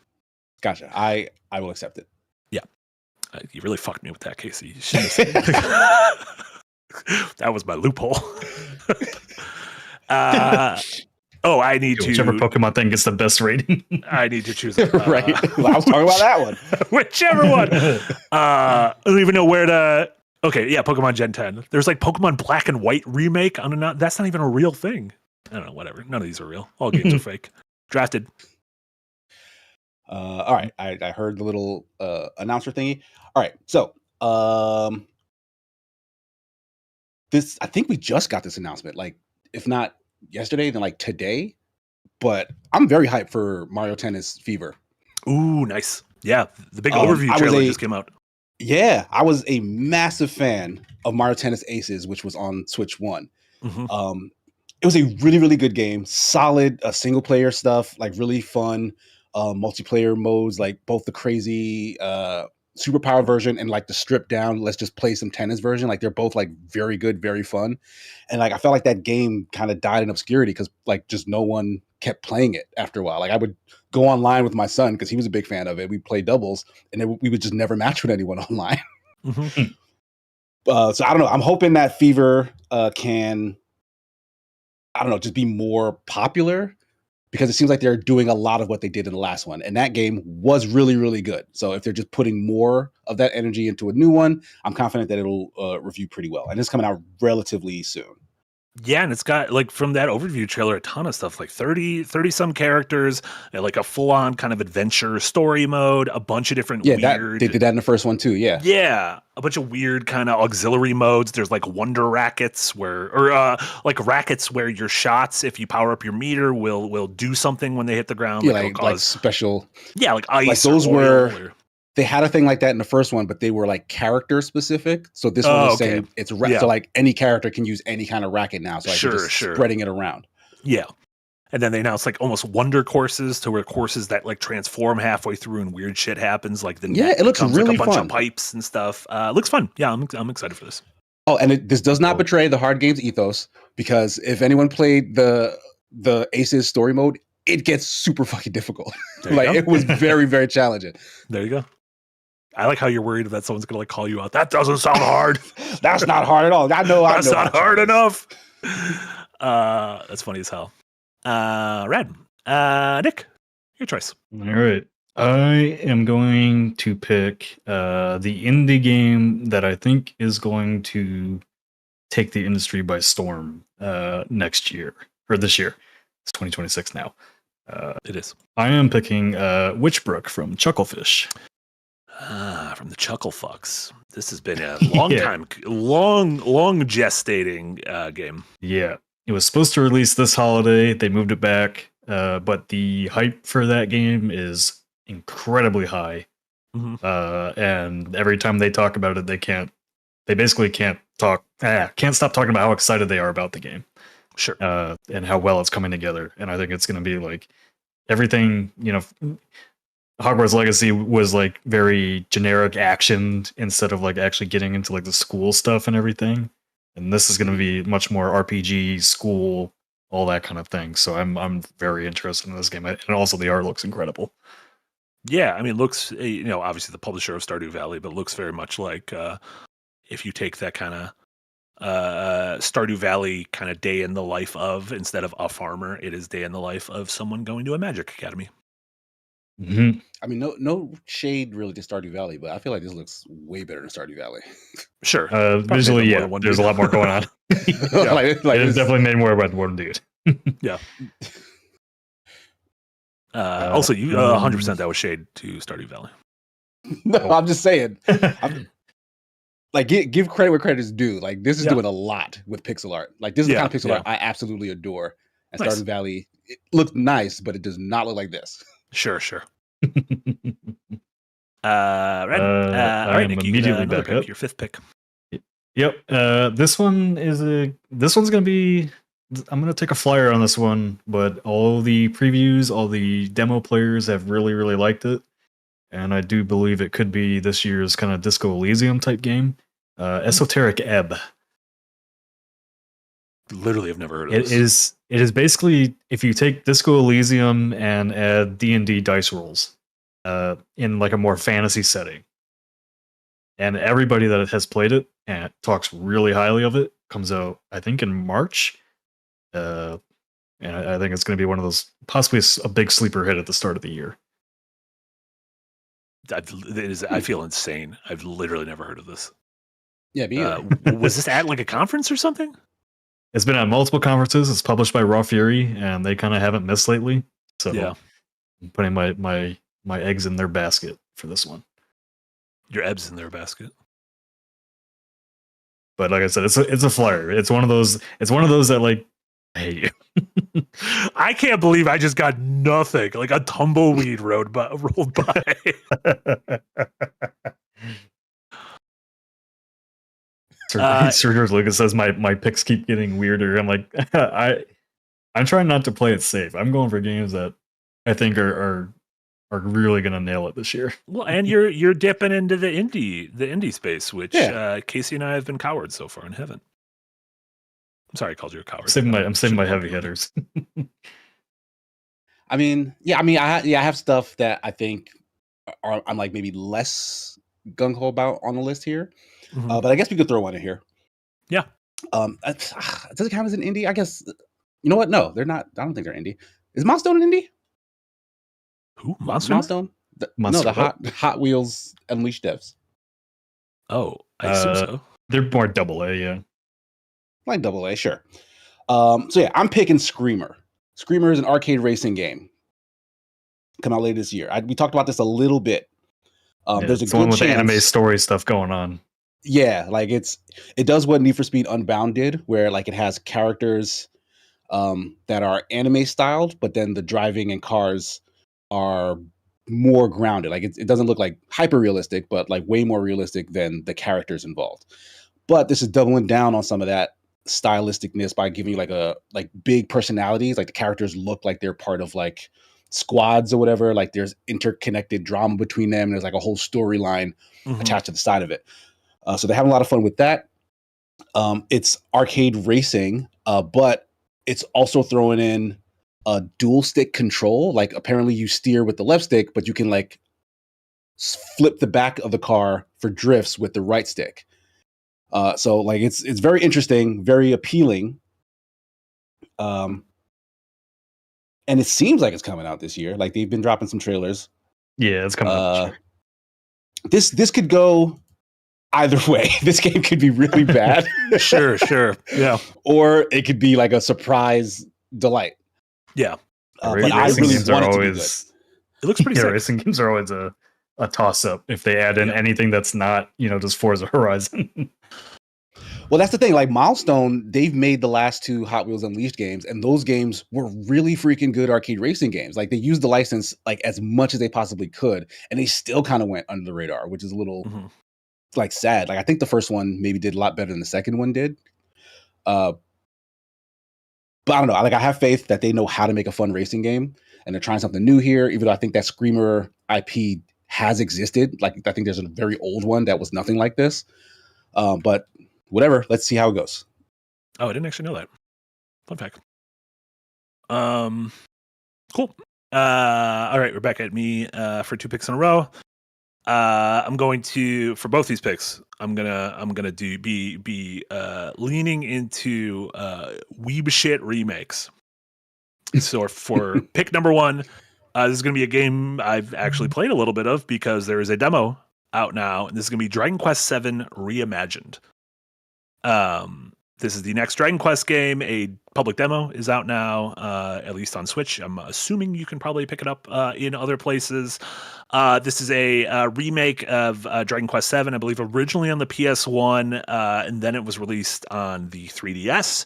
F: Gotcha. I will accept it.
E: You really fucked me with that, Casey. You shouldn't have said that. That was my loophole. I need to.
D: Whichever Pokemon thing gets the best rating.
E: I need to choose.
F: Right. Well, I was talking about that one.
E: Whichever one. I don't even know where to. Okay, yeah, Pokemon Gen 10. There's like Pokemon Black and White remake on that's not even a real thing. I don't know, whatever. None of these are real. All games are fake. Drafted.
F: All right. I heard the little announcer thingy. All right. So this, I think we just got this announcement, like if not yesterday, then like today. But I'm very hyped for Mario Tennis Fever.
E: Ooh, nice. Yeah, the big overview trailer just came out.
F: Yeah, I was a massive fan of Mario Tennis Aces, which was on Switch 1.
E: Mm-hmm.
F: It was a really, really good game. Solid single player stuff, like really fun multiplayer modes, like both the crazy superpower version and like the stripped down, let's just play some tennis version. Like they're both like very good, very fun. And like I felt like that game kind of died in obscurity because like just no one kept playing it after a while. Like I would go online with my son because he was a big fan of it. We'd play doubles and then we would just never match with anyone online.
E: Mm-hmm.
F: So I don't know. I'm hoping that Fever can, I don't know, just be more popular because it seems like they're doing a lot of what they did in the last one. And that game was really, really good. So if they're just putting more of that energy into a new one, I'm confident that it'll review pretty well. And it's coming out relatively soon.
E: Yeah, and it's got, like, from that overview trailer, a ton of stuff, like 30 some characters, and like a full-on kind of adventure story mode, a bunch of different weird...
F: they did that in the first one too, yeah.
E: Yeah, a bunch of weird kind of auxiliary modes. There's like wonder rackets like rackets where your shots, if you power up your meter, will do something when they hit the ground.
F: Yeah, like special...
E: Yeah, like ice.
F: Like those were... They had a thing like that in the first one, but they were like character specific. So this one is saying it's so like any character can use any kind of racket now. So like spreading it around. Yeah.
E: And then they announced like almost wonder courses to where courses that like transform halfway through and weird shit happens. Like
F: it looks really
E: like a bunch
F: fun.
E: of pipes and stuff. Looks fun. Yeah, I'm excited for this.
F: Oh, and this does not betray the hard games ethos because if anyone played the Aces story mode, it gets super fucking difficult. Like it was very, very challenging.
E: There you go. I like how you're worried that someone's gonna like call you out. That doesn't sound hard.
F: That's not hard at all. That's
E: not hard enough. That's funny as hell. Rad. Nick, your choice.
D: All right. I am going to pick the indie game that I think is going to take the industry by storm next year or this year. It's 2026 now.
E: It is.
D: I am picking Witchbrook from Chucklefish.
E: From the Chuckle Fucks. This has been a long time, long gestating game.
D: Yeah. It was supposed to release this holiday. They moved it back. But the hype for that game is incredibly high.
E: Mm-hmm.
D: And every time they talk about it, they basically can't stop talking about how excited they are about the game.
E: Sure.
D: And how well it's coming together. And I think it's going to be like everything, Hogwarts Legacy was like very generic action instead of like actually getting into like the school stuff and everything. And this is going to be much more RPG, school, all that kind of thing. So I'm very interested in this game. And also the art looks incredible.
E: Yeah, I mean, looks, obviously the publisher of Stardew Valley, but looks very much like if you take that kind of Stardew Valley kind of day in the life of, instead of a farmer, it is day in the life of someone going to a magic academy.
D: Mm-hmm.
F: I mean, no shade really to Stardew Valley, but I feel like this looks way better than Stardew Valley.
E: Sure.
D: Visually, yeah, there's a lot more going on. It's definitely made more about one dude.
E: Yeah. Also, you 100% that was shade to Stardew Valley.
F: No, I'm just saying. Like, give credit where credit is due. Like, this is doing a lot with pixel art. Like, this is the kind of pixel art I absolutely adore. And Stardew Valley, it looks nice, but it does not look like this.
E: Sure. All right, Nick,
D: immediately back
E: pick,
D: up.
E: your fifth pick.
D: Yep. This one's gonna be. I'm gonna take a flyer on this one, but all the previews, all the demo players have really, really liked it, and I do believe it could be this year's kind of Disco Elysium type game. Esoteric Ebb.
E: Literally, I've never heard of this.
D: It is basically if you take Disco Elysium and add D&D dice rolls in like a more fantasy setting, and everybody that has played it and talks really highly of it. Comes out, I think, in March, and I think it's going to be one of those possibly a big sleeper hit at the start of the year.
E: I feel insane. I've literally never heard of this.
F: Yeah, me either.
E: Was this at like a conference or something?
D: It's been at multiple conferences. It's published by Raw Fury, and they kind of haven't missed lately. So
E: yeah,
D: I'm putting my eggs in their basket for this one.
E: Your ebs in their basket.
D: But like I said, it's a flyer. It's one of those that like I hate you.
E: I can't believe I just got nothing. Like a tumbleweed rolled by.
D: Sir George Lucas says my picks keep getting weirder. I'm like I'm trying not to play it safe. I'm going for games that I think are really gonna nail it this year.
E: Well, and you're dipping into the indie space, which Casey and I have been cowards so far and haven't. I'm sorry I called you a coward.
D: I'm saving my heavy hitters.
F: I have stuff that I think I'm like maybe less gung ho about on the list here.
E: Mm-hmm.
F: But I guess we could throw one in here.
E: Yeah.
F: Does it count as an indie? I guess. You know what? No, they're not. I don't think they're indie. Is Milestone an indie?
E: Who? Monster?
F: Milestone? The Hot Wheels Unleashed devs.
E: Oh, I assume so.
D: They're more AA, yeah.
F: Like AA, sure. So yeah, I'm picking Screamer. Screamer is an arcade racing game. Come out later this year. We talked about this a little bit. There's a good
D: one with
F: chance,
D: anime story stuff going on.
F: Yeah, like it does what Need for Speed Unbound did, where like it has characters that are anime styled, but then the driving and cars are more grounded. Like it doesn't look like hyper realistic, but like way more realistic than the characters involved. But this is doubling down on some of that stylisticness by giving you like big personalities. Like the characters look like they're part of like squads or whatever. Like there's interconnected drama between them. There's like a whole storyline attached to the side of it. So they're having a lot of fun with that. It's arcade racing, but it's also throwing in a dual stick control. Like apparently you steer with the left stick, but you can like flip the back of the car for drifts with the right stick. So like it's very interesting, very appealing. And it seems like it's coming out this year. Like they've been dropping some trailers.
D: Yeah, it's coming out
F: this year. This could go either way. This game could be really bad.
E: Sure. Yeah.
F: Or it could be like a surprise delight.
E: Yeah.
F: But I really want it to be good.
E: It looks pretty sick.
D: Racing games are always a toss up if they add in anything that's not, just Forza Horizon.
F: Well, that's the thing. Like Milestone, they've made the last two Hot Wheels Unleashed games, and those games were really freaking good arcade racing games. Like they used the license like as much as they possibly could, and they still kind of went under the radar, which is a little like sad. Like I think the first one maybe did a lot better than the second one did. But I don't know. Like I have faith that they know how to make a fun racing game, and they're trying something new here. Even though I think that Screamer IP has existed. Like I think there's a very old one that was nothing like this. But whatever. Let's see how it goes.
E: Oh, I didn't actually know that. Fun fact. Cool. All right, we're back at me for 2 picks in a row. I'm going to, for both these picks, I'm gonna be leaning into weeb shit remakes. So for pick number 1, this is gonna be a game I've actually played a little bit of because there is a demo out now, and this is gonna be Dragon Quest VII Reimagined. This is the next Dragon Quest game. A public demo is out now, at least on Switch. I'm assuming you can probably pick it up in other places. This is a remake of Dragon Quest VII, I believe originally on the PS1, and then it was released on the 3DS.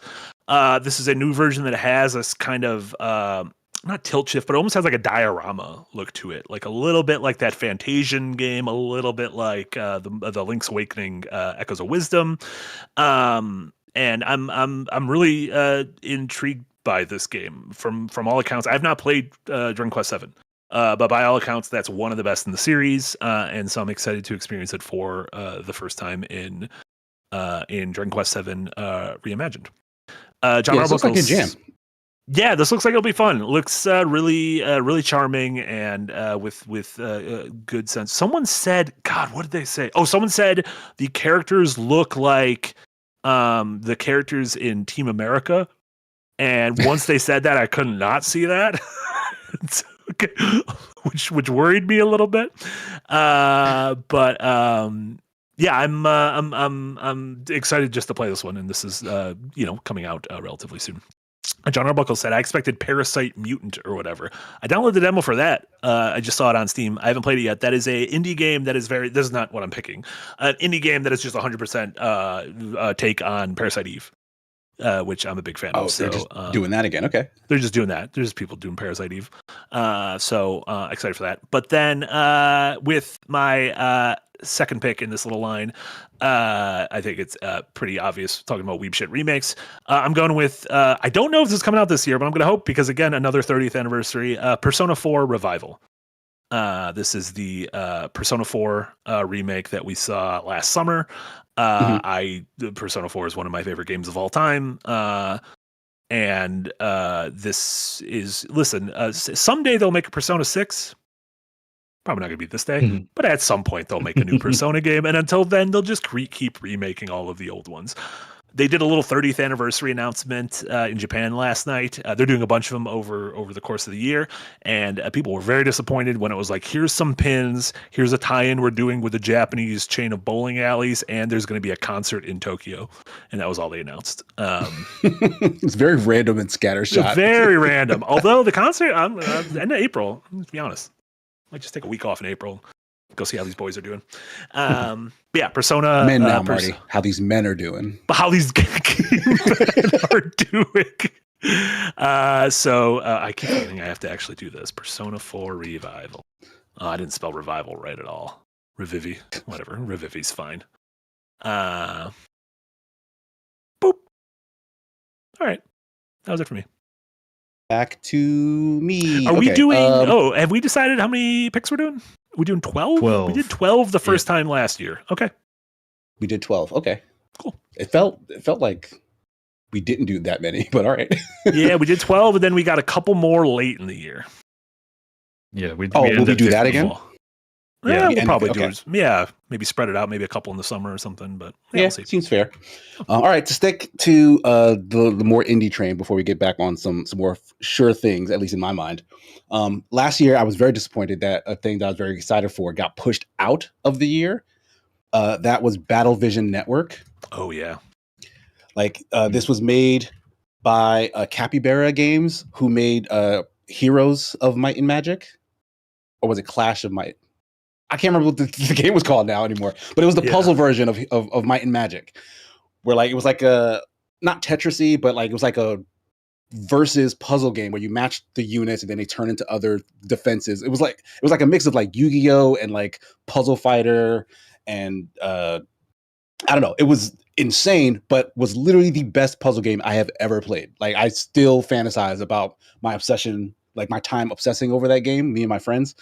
E: This is a new version that has this kind of not tilt shift, but it almost has like a diorama look to it, like a little bit like that Fantasian game, a little bit like the Link's Awakening Echoes of Wisdom. And I'm really intrigued by this game from all accounts. I've not played Dragon Quest VII, But by all accounts, that's one of the best in the series, and so I'm excited to experience it for the first time in Dragon Quest VII Reimagined. John
F: this looks like a jam.
E: Yeah, this looks like it'll be fun. It looks really charming and with good sense. Someone said, God, what did they say? Oh, someone said the characters look like the characters in Team America. And once they said that, I could not see that, which worried me a little bit. But yeah, I'm excited just to play this one, and this is coming out relatively soon. John Arbuckle said, I expected Parasite Mutant or whatever. I downloaded the demo for that. I just saw it on Steam. I haven't played it yet. That is a indie game that is this is not what I'm picking. An indie game that is just 100% take on Parasite Eve, which I'm a big fan of.
F: So they're just doing that again. Okay.
E: They're just doing that. There's people doing Parasite Eve. So excited for that. But then with my second pick in this little line, I think it's pretty obvious talking about Weeb Shit remakes. I'm going with, I don't know if this is coming out this year, but I'm going to hope, because again, another 30th anniversary, Persona 4 Revival. This is the Persona 4 remake that we saw last summer. Persona 4 is one of my favorite games of all time. And this is, someday they'll make a Persona 6. Probably not going to be this day, but at some point they'll make a new Persona game. And until then, they'll just keep remaking all of the old ones. They did a little 30th anniversary announcement in Japan last night. They're doing a bunch of them over the course of the year. And people were very disappointed when it was like, here's some pins, here's a tie-in we're doing with a Japanese chain of bowling alleys, and there's going to be a concert in Tokyo. And that was all they announced.
F: It's very random and scattershot.
E: Very random. Although the concert, end of April, to be honest. Might just take a week off in April. Go see how these boys are doing. But yeah, Persona.
F: Men now, Marty. How these men are doing.
E: How these men are doing. So I keep thinking I have to actually do this. Persona 4 Revival. Oh, I didn't spell revival right at all. Revivi. Whatever. Revivi's fine. Boop. All right. That was it for me.
F: Back to me.
E: Are we doing... have we decided how many picks we're doing? We're doing 12?
D: 12.
E: We did 12 the first time last year. Okay.
F: We did 12. Okay.
E: Cool.
F: It felt like we didn't do that many, but all right.
E: Yeah, we did 12, and then we got a couple more late in the year.
D: Yeah, we
F: will we do that again?
E: Yeah, we'll probably
F: okay.
E: do it. Yeah, maybe spread it out, maybe a couple in the summer or something, but
F: we'll see. Seems fair. All right, to stick to the more indie train before we get back on some more sure things, at least in my mind. Last year, I was very disappointed that a thing that I was very excited for got pushed out of the year. That was Battle Vision Network.
E: Oh, yeah.
F: This was made by Capybara Games, who made Heroes of Might and Magic. Or was it Clash of Might? I can't remember what the game was called now anymore, but it was the puzzle version of Might and Magic, where it was like a, not Tetris-y, but it was like a versus puzzle game where you match the units and then they turn into other defenses. It was like a mix of Yu-Gi-Oh and Puzzle Fighter, and I don't know. It was insane, but was literally the best puzzle game I have ever played. I still fantasize about my obsession, my time obsessing over that game, me and my friends.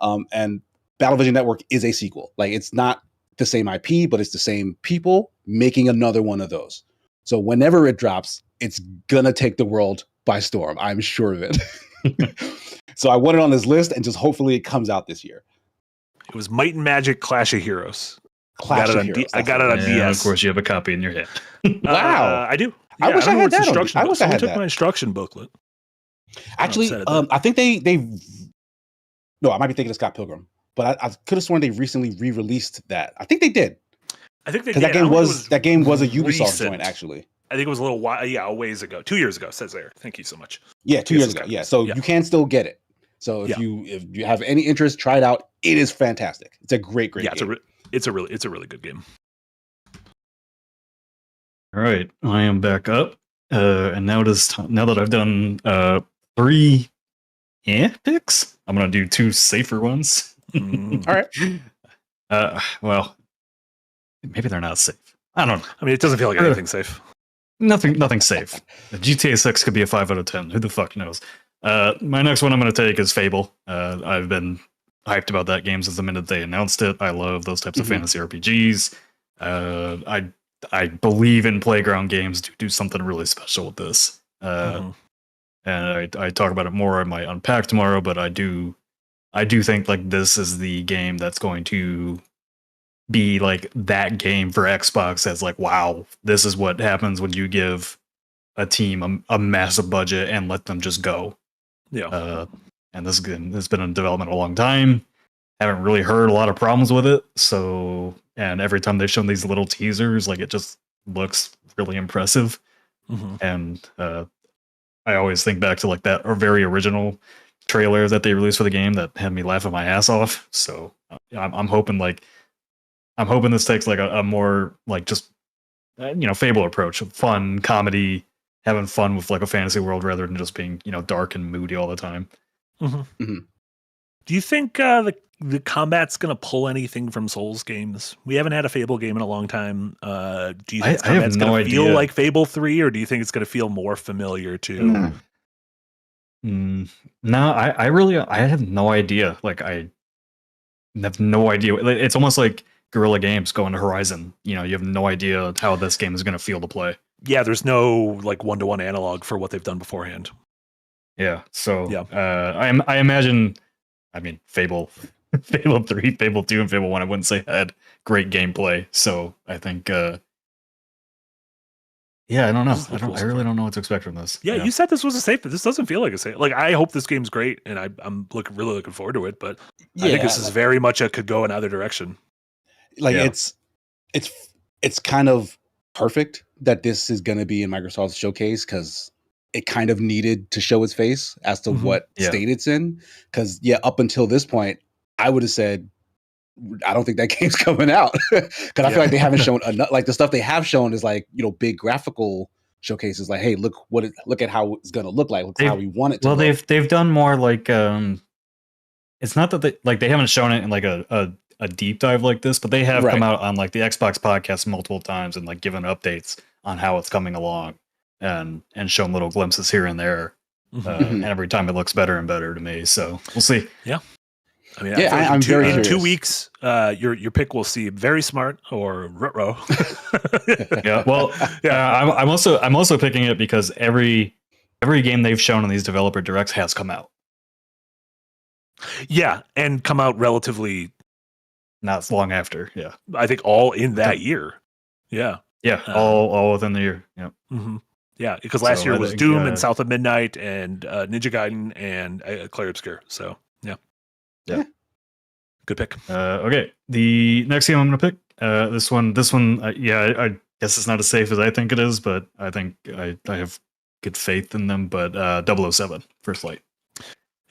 F: And Battle Vision Network is a sequel. It's not the same IP, but it's the same people making another one of those. So whenever it drops, it's gonna take the world by storm. I'm sure of it. So I want it on this list, and just hopefully it comes out this year.
E: It was Might and Magic Clash of Heroes.
F: I got it on
E: DS.
D: Of course, you have a copy in your hand.
F: Wow,
E: I do.
F: Yeah, I wish I had that. I wish I had
E: took
F: that.
E: my instruction booklet.
F: Actually, I think they. No, I might be thinking of Scott Pilgrim, but I could have sworn they recently re-released that. I think they did.
E: I think they did.
F: That game was a Ubisoft joint, actually.
E: I think it was a little while, a ways ago. 2 years ago, says there. Thank you so much.
F: Yeah, 2 years ago. Yeah, so you can still get it. So if you have any interest, try it out. It is fantastic. It's a great game.
E: It's a really good game.
D: All right, I am back up, and now that I've done 3 picks, I'm gonna do 2 safer ones.
F: All right.
D: Well, maybe they're not safe. I don't know.
E: I mean, it doesn't feel like anything's safe.
D: Nothing safe. GTA 6 could be a 5 out of 10. Who the fuck knows? My next one I'm going to take is Fable. I've been hyped about that game since the minute they announced it. I love those types of fantasy RPGs. I believe in playground games to do something really special with this. And I talk about it more in my Unpack tomorrow, but I do think like this is the game that's going to be like that game for Xbox as like, wow, this is what happens when you give a team a massive budget and let them just go.
E: Yeah.
D: And this game has been in development a long time. Haven't really heard a lot of problems with it. So, and every time they've shown these little teasers, like it just looks really impressive. And I always think back to like that very original trailer that they released for the game that had me laughing my ass off. So I'm hoping this takes like a more like just Fable approach of fun comedy, having fun with like a fantasy world rather than just being dark and moody all the time.
E: Do you think the combat's going to pull anything from Souls games? We haven't had a Fable game in a long time. Do you think combat's going to feel like Fable 3, or do you think it's going to feel more familiar to?
D: No, I have no idea. Like I have no idea. It's almost like Guerrilla Games going to Horizon. You have no idea how this game is going to feel to play.
E: Yeah, there's no like one-to-one analog for what they've done beforehand.
D: Yeah, so I imagine. I mean, Fable 3, Fable 2, and Fable 1, I wouldn't say had great gameplay. So I think, I don't know. I really don't know what to expect from this.
E: Yeah, you said this was a safe, but this doesn't feel like a safe. Like, I hope this game's great, and I'm really looking forward to it. But I think this is very much could go in either direction.
F: Like it's kind of perfect that this is going to be in Microsoft's showcase because it kind of needed to show its face as to what state it's in. Because up until this point, I would have said, I don't think that game's coming out because I feel like they haven't shown enough. Like the stuff they have shown is like big graphical showcases. Like, hey, look at how it's going to look like. Look how we want it to.
D: Well,
F: look.
D: they've done more like it's not that they haven't shown it in like a deep dive like this, but they have come out on like the Xbox podcast multiple times and like given updates on how it's coming along. And shown little glimpses here and there, and every time it looks better and better to me. So we'll see.
E: Yeah, I mean,
F: I'm very
E: in
F: curious.
E: 2 weeks, your pick will see very smart or ruh-roh.
D: Yeah, well, I'm also picking it because every game they've shown in these developer directs has come out.
E: Yeah, and come out relatively
D: not long after. Yeah,
E: I think all in that year. Yeah,
D: all within the year. Yeah.
E: Yeah, because last year was Doom and South of Midnight and Ninja Gaiden and Clair Obscur. So, yeah. Good pick.
D: Okay, the next game I'm going to pick, this one, I guess it's not as safe as I think it is, but I think I have good faith in them, but 007, First Light.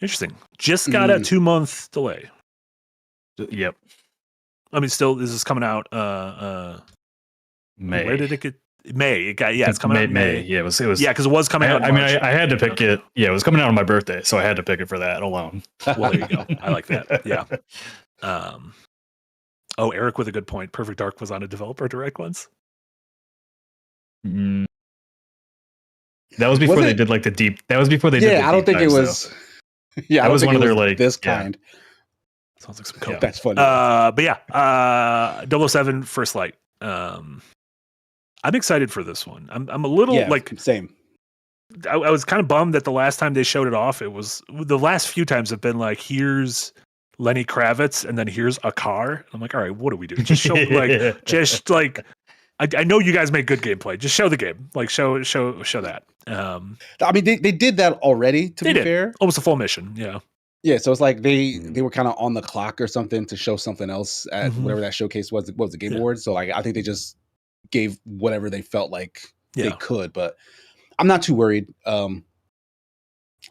E: Interesting. Just got a 2-month delay.
D: Yep.
E: I mean, still, this is coming out
D: May.
E: Where did it get? May. It's coming out in May.
D: Yeah, it was.
E: Yeah, because it was coming out in March.
D: I had to pick it. Yeah, it was coming out on my birthday, so I had to pick it for that alone.
E: Well, there you go. I like that. Yeah. Eric with a good point. Perfect Dark was on a developer direct once.
D: That was before they did like the deep. That was before they did.
F: I don't think it was. Yeah,
D: that was one of their like
F: this kind.
E: Sounds like some code.
F: That's funny.
E: But yeah, 007 First Light. I'm excited for this one. I'm a little
F: same.
E: I was kind of bummed that the last time they showed it off, it was the last few times have been like, here's Lenny Kravitz and then here's a car. I'm like, all right, what do we do? Just show I know you guys make good gameplay. Just show the game. Like show that.
F: I mean, they did that already. To be fair,
E: almost a full mission. Yeah.
F: Yeah, so it's like they were kind of on the clock or something to show something else at whatever that showcase was. What was the Game Awards? So like, I think they just gave whatever they felt like they could, but I'm not too worried. I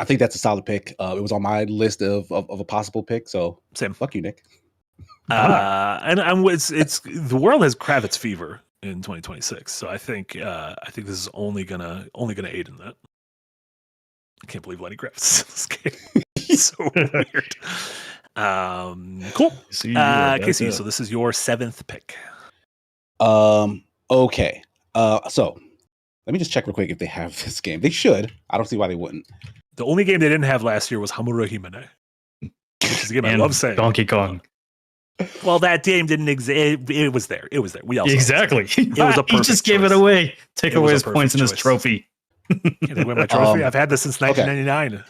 F: think that's a solid pick. It was on my list of a possible pick. So
E: same.
F: Fuck you, Nick.
E: And it's the world has Kravitz fever in 2026. So I think this is only gonna aid in that. I can't believe Lenny Kravitz is in this game. He's so weird. Cool. Casey, so this is your 7th pick.
F: Okay. So let me just check real quick if they have this game. They should. I don't see why they wouldn't.
E: The only game they didn't have last year was Hamura Himene, which is a game I
D: And
E: love saying.
D: Donkey Kong.
E: Well, that game didn't exist. It was there. It was there. We all saw
D: Exactly.
E: It was a
D: He just
E: perfect
D: gave it
E: choice.
D: away. Take
E: It was
D: away
E: a
D: his points
E: perfect
D: in his
E: choice.
D: trophy.
E: Yeah, they win my trophy. I've had this since 1999.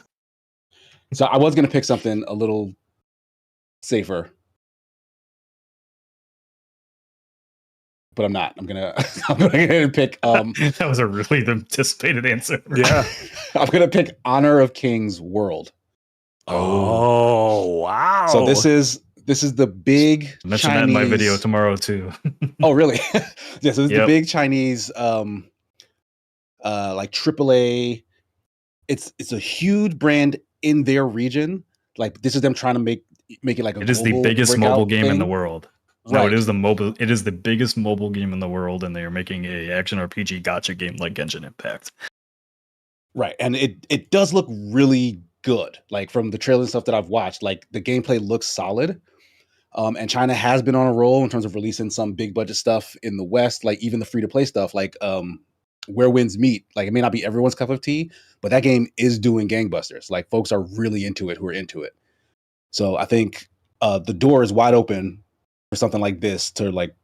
F: So I was going to pick something a little safer, but I'm not. I'm gonna pick.
D: That was a really anticipated answer.
E: Yeah.
F: I'm gonna pick Honor of Kings World.
E: Oh, wow.
F: So this is the big
D: Mention
F: Chinese.
D: that in my video tomorrow too.
F: Oh, really? Yeah. So this is the
D: Yep.
F: big Chinese, like AAA. It's a huge brand in their region. Like this is them trying to make it like a.
D: It is the
F: global
D: biggest
F: breakout
D: mobile game in the
F: thing.
D: world. No,
F: Right.
D: it is the biggest mobile game in the world, and they are making a action RPG gacha game like Genshin Impact.
F: Right, and it does look really good. Like from the trailer and stuff that I've watched, like the gameplay looks solid. And China has been on a roll in terms of releasing some big budget stuff in the West, like even the free to play stuff, like Where Winds Meet. Like it may not be everyone's cup of tea, but that game is doing gangbusters. Like folks are really into it who are into it. So I think the door is wide open for something like this to like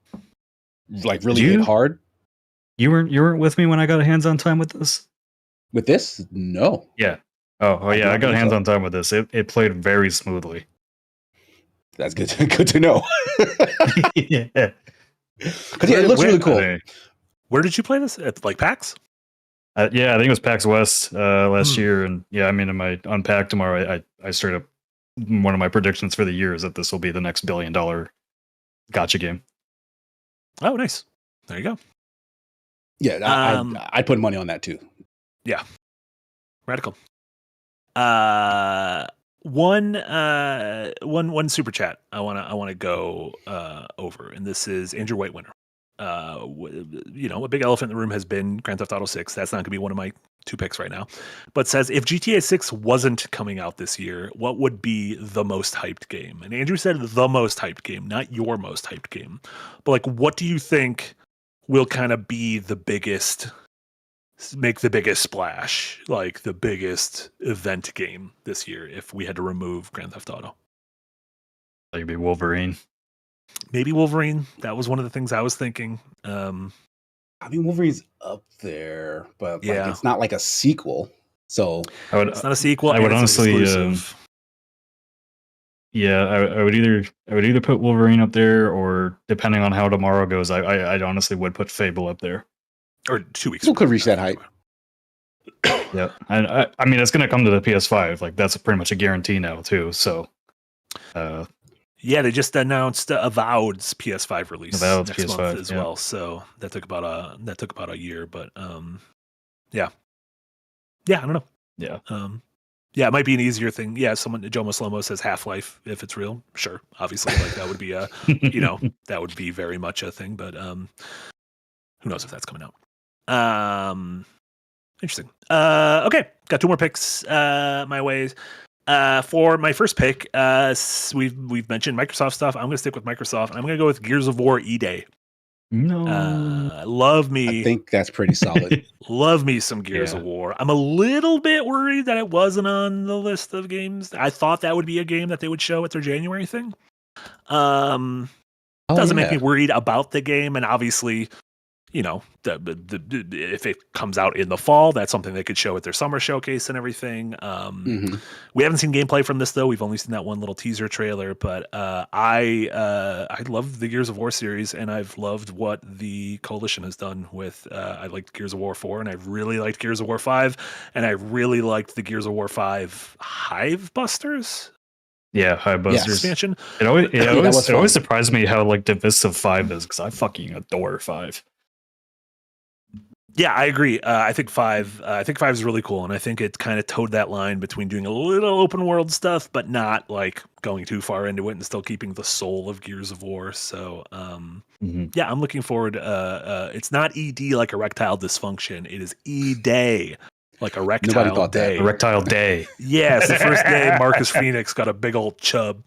F: really hit hard.
D: You weren't with me when I got hands on time with this?
F: With this, no.
D: Yeah. Oh yeah, I got hands on time with this. It played very smoothly.
F: That's good. Good to know.
D: Yeah.
F: Because it looks really cool.
E: Where did you play this? At like PAX?
D: Yeah, I think it was PAX West last year, and yeah, I mean, in my unpack tomorrow, I straight up one of my predictions for the year is that this will be the next $1 billion gacha game.
E: Oh, nice. There you go.
F: Yeah, I put money on that too.
E: Yeah. Radical. One super chat I want to go over, and this is Andrew Whitewinter. A big elephant in the room has been Grand Theft Auto 6. That's not going to be one of my 2 picks right now. But says, if GTA 6 wasn't coming out this year, what would be the most hyped game? And Andrew said the most hyped game, not your most hyped game. But like, what do you think will kind of be the biggest, make the biggest splash, like the biggest event game this year if we had to remove Grand Theft Auto?
D: That could be Wolverine.
E: Maybe Wolverine. That was one of the things I was thinking.
F: I mean, Wolverine's up there, but
E: Yeah.
F: it's not like a sequel. So
E: It's not a sequel.
D: I would
E: and it's
D: honestly,
E: exclusive.
D: yeah, I would either put Wolverine up there, or depending on how tomorrow goes, I'd honestly would put Fable up there.
E: Or 2 weeks.
F: people could reach that height.
D: Yeah, and I mean, it's going to come to the PS5. Like that's pretty much a guarantee now too. So,
E: Yeah, they just announced Avowed's PS5 release
D: Avowed's
E: next
D: PS5,
E: month as
D: yeah.
E: well. So that took about a year, but yeah, I don't know.
D: yeah,
E: Yeah, it might be an easier thing. Yeah, Joe Muslomo says Half-Life if it's real. Sure, obviously, like that would be a that would be very much a thing. But who knows if that's coming out? Interesting. Okay, got 2 more picks my ways. For my first pick, we've mentioned Microsoft stuff. I'm going to stick with Microsoft, and I'm going to go with Gears of War E-Day.
D: no,
E: Love me.
F: I think that's pretty solid.
E: Love me some Gears of War. I'm a little bit worried that it wasn't on the list of games. I thought that would be a game that they would show at their January thing. Doesn't make me worried about the game, and obviously, if it comes out in the fall, that's something they could show at their summer showcase and everything. We haven't seen gameplay from this though. We've only seen that one little teaser trailer, but I love the Gears of War series, and I've loved what the Coalition has done with. I liked Gears of War 4, and I really liked Gears of War 5, and I really liked the Gears of War 5 Hive Busters.
D: yeah, Hive Busters
E: expansion.
D: It always
F: fun.
D: surprised me how like divisive 5 is, because I fucking adore 5.
E: Yeah, I agree. I think 5 is really cool, and I think it kind of towed that line between doing a little open world stuff, but not like going too far into it and still keeping the soul of Gears of War. So, yeah, I'm looking forward. It's not ED like erectile dysfunction. It is E-Day like erectile day.
D: Erectile day.
E: Yes, the first day Marcus Phoenix got a big old chub.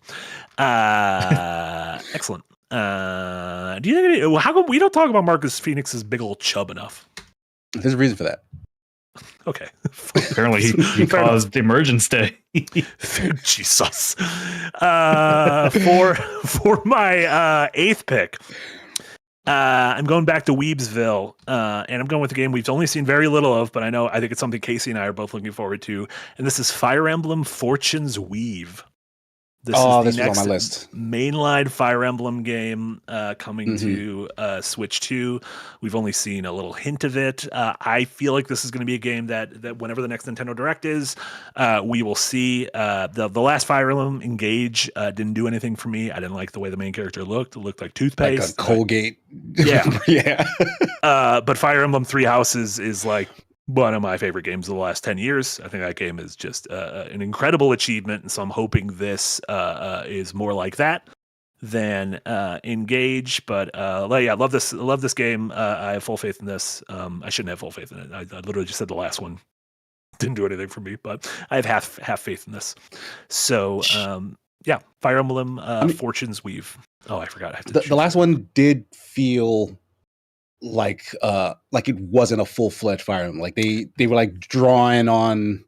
E: Excellent. Do you think? How come we don't talk about Marcus Phoenix's big old chub enough?
F: There's a reason for that.
E: Okay.
D: Apparently, he
E: Fair enough.
D: caused Emergence Day.
E: Jesus. For my eighth pick, I'm going back to Weebsville, and I'm going with a game we've only seen very little of, but I think it's something Casey and I are both looking forward to, and this is Fire Emblem Fortune's Weave. This
F: was on my list.
E: Mainline Fire Emblem game coming to Switch 2. We've only seen a little hint of it. I feel like this is going to be a game that whenever the next Nintendo Direct is, we will see. The last Fire Emblem Engage didn't do anything for me. I didn't like the way the main character looked. It looked like toothpaste.
F: Like a Colgate.
E: Yeah.
F: Yeah.
E: But Fire Emblem Three Houses is like one of my favorite games of the last 10 years. I think that game is just an incredible achievement. And so I'm hoping this is more like that than Engage. But yeah, love this game. I have full faith in this. I shouldn't have full faith in it. I literally just said the last one didn't do anything for me, but I have half faith in this. So yeah, Fire Emblem Fortune's Weave. Oh, I forgot. I have to
F: The last one did feel like it wasn't a full-fledged Fire Emblem. Like they were like drawing on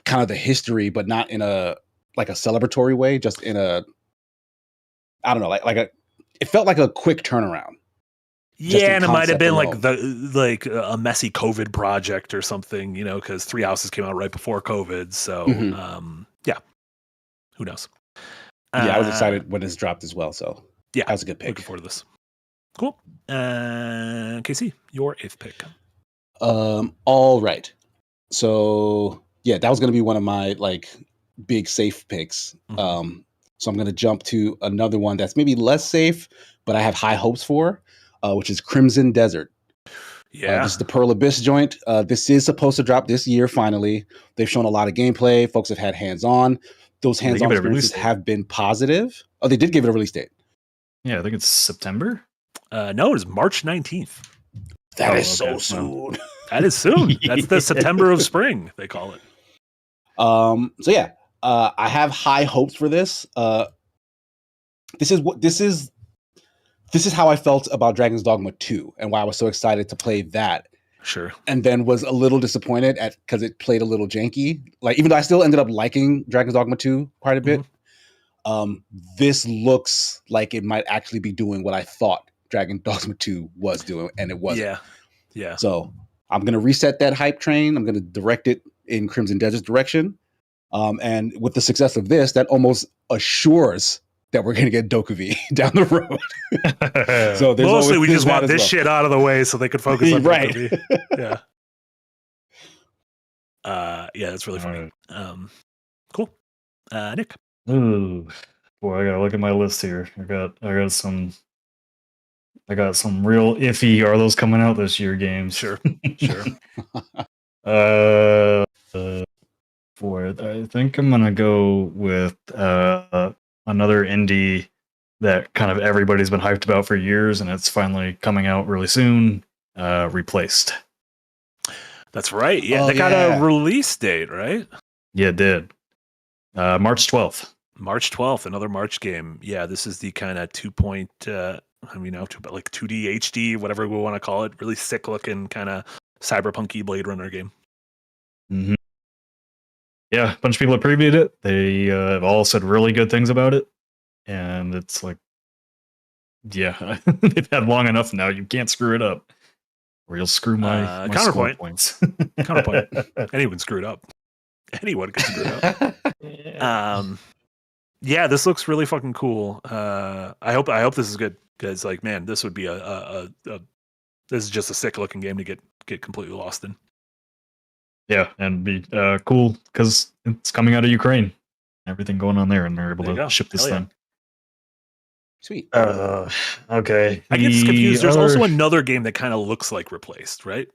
F: kind of the history, but not in a celebratory way, just in a, I don't know, it felt like a quick turnaround.
E: Yeah, and it might have been like a messy COVID project or something, because Three Houses came out right before COVID. So yeah, who knows?
F: Yeah, I was excited when this dropped as well. So
E: yeah,
F: that was a good pick.
E: Looking forward to this. Cool. Casey, your eighth pick.
F: All right. So yeah, that was going to be one of my big safe picks. So I'm going to jump to another one that's maybe less safe, but I have high hopes for, which is Crimson Desert.
E: Yeah.
F: This is the Pearl Abyss joint. This is supposed to drop this year. Finally, they've shown a lot of gameplay. Folks have had hands-on. Those hands-on experiences have been positive. Oh, they did give it a release date.
D: Yeah, I think it's September.
E: No, it is March 19th.
F: That is so soon.
E: That is soon. That's the September of spring, they call it.
F: So yeah, I have high hopes for this. This is how I felt about Dragon's Dogma 2 and why I was so excited to play that.
E: Sure.
F: And then was a little disappointed because it played a little janky. Even though I still ended up liking Dragon's Dogma 2 quite a bit, this looks like it might actually be doing what I thought Dragon Dogma 2 was doing, and it wasn't.
E: Yeah.
F: So I'm going to reset that hype train. I'm going to direct it in Crimson Desert's direction. And with the success of this, that almost assures that we're going to get Dokuvi down the road. So
E: mostly we just want this shit out of the way so they could focus on Dokuvi. Yeah. Yeah, that's really funny. Cool. Nick.
D: Ooh, boy, I gotta look at my list here. I got some real iffy are those coming out this year games.
E: Sure.
D: Boy, I think I'm gonna go with another indie that kind of everybody's been hyped about for years, and it's finally coming out really soon. Replaced.
E: That's right. Yeah, they got a release date, right?
D: Yeah, it did. March 12th.
E: March 12th, another March game. Yeah, this is the kind of 2D HD, whatever we want to call it. Really sick looking kind of cyberpunky Blade Runner game.
D: Mm-hmm. Yeah, a bunch of people have previewed it. They have all said really good things about it. And it's like, yeah, they've had long enough now. You can't screw it up. Or you'll screw my
E: counterpoint
D: points.
E: Counterpoint. Anyone screw it up. Anyone can screw it up. Yeah, this looks really fucking cool. I hope this is good because, man, this would be this is just a sick looking game to get completely lost in.
D: Yeah, and be cool because it's coming out of Ukraine. Everything going on there, and they're able to ship this thing.
F: Sweet.
D: Okay.
E: I get confused. There's also another game that kind of looks like Replaced, right?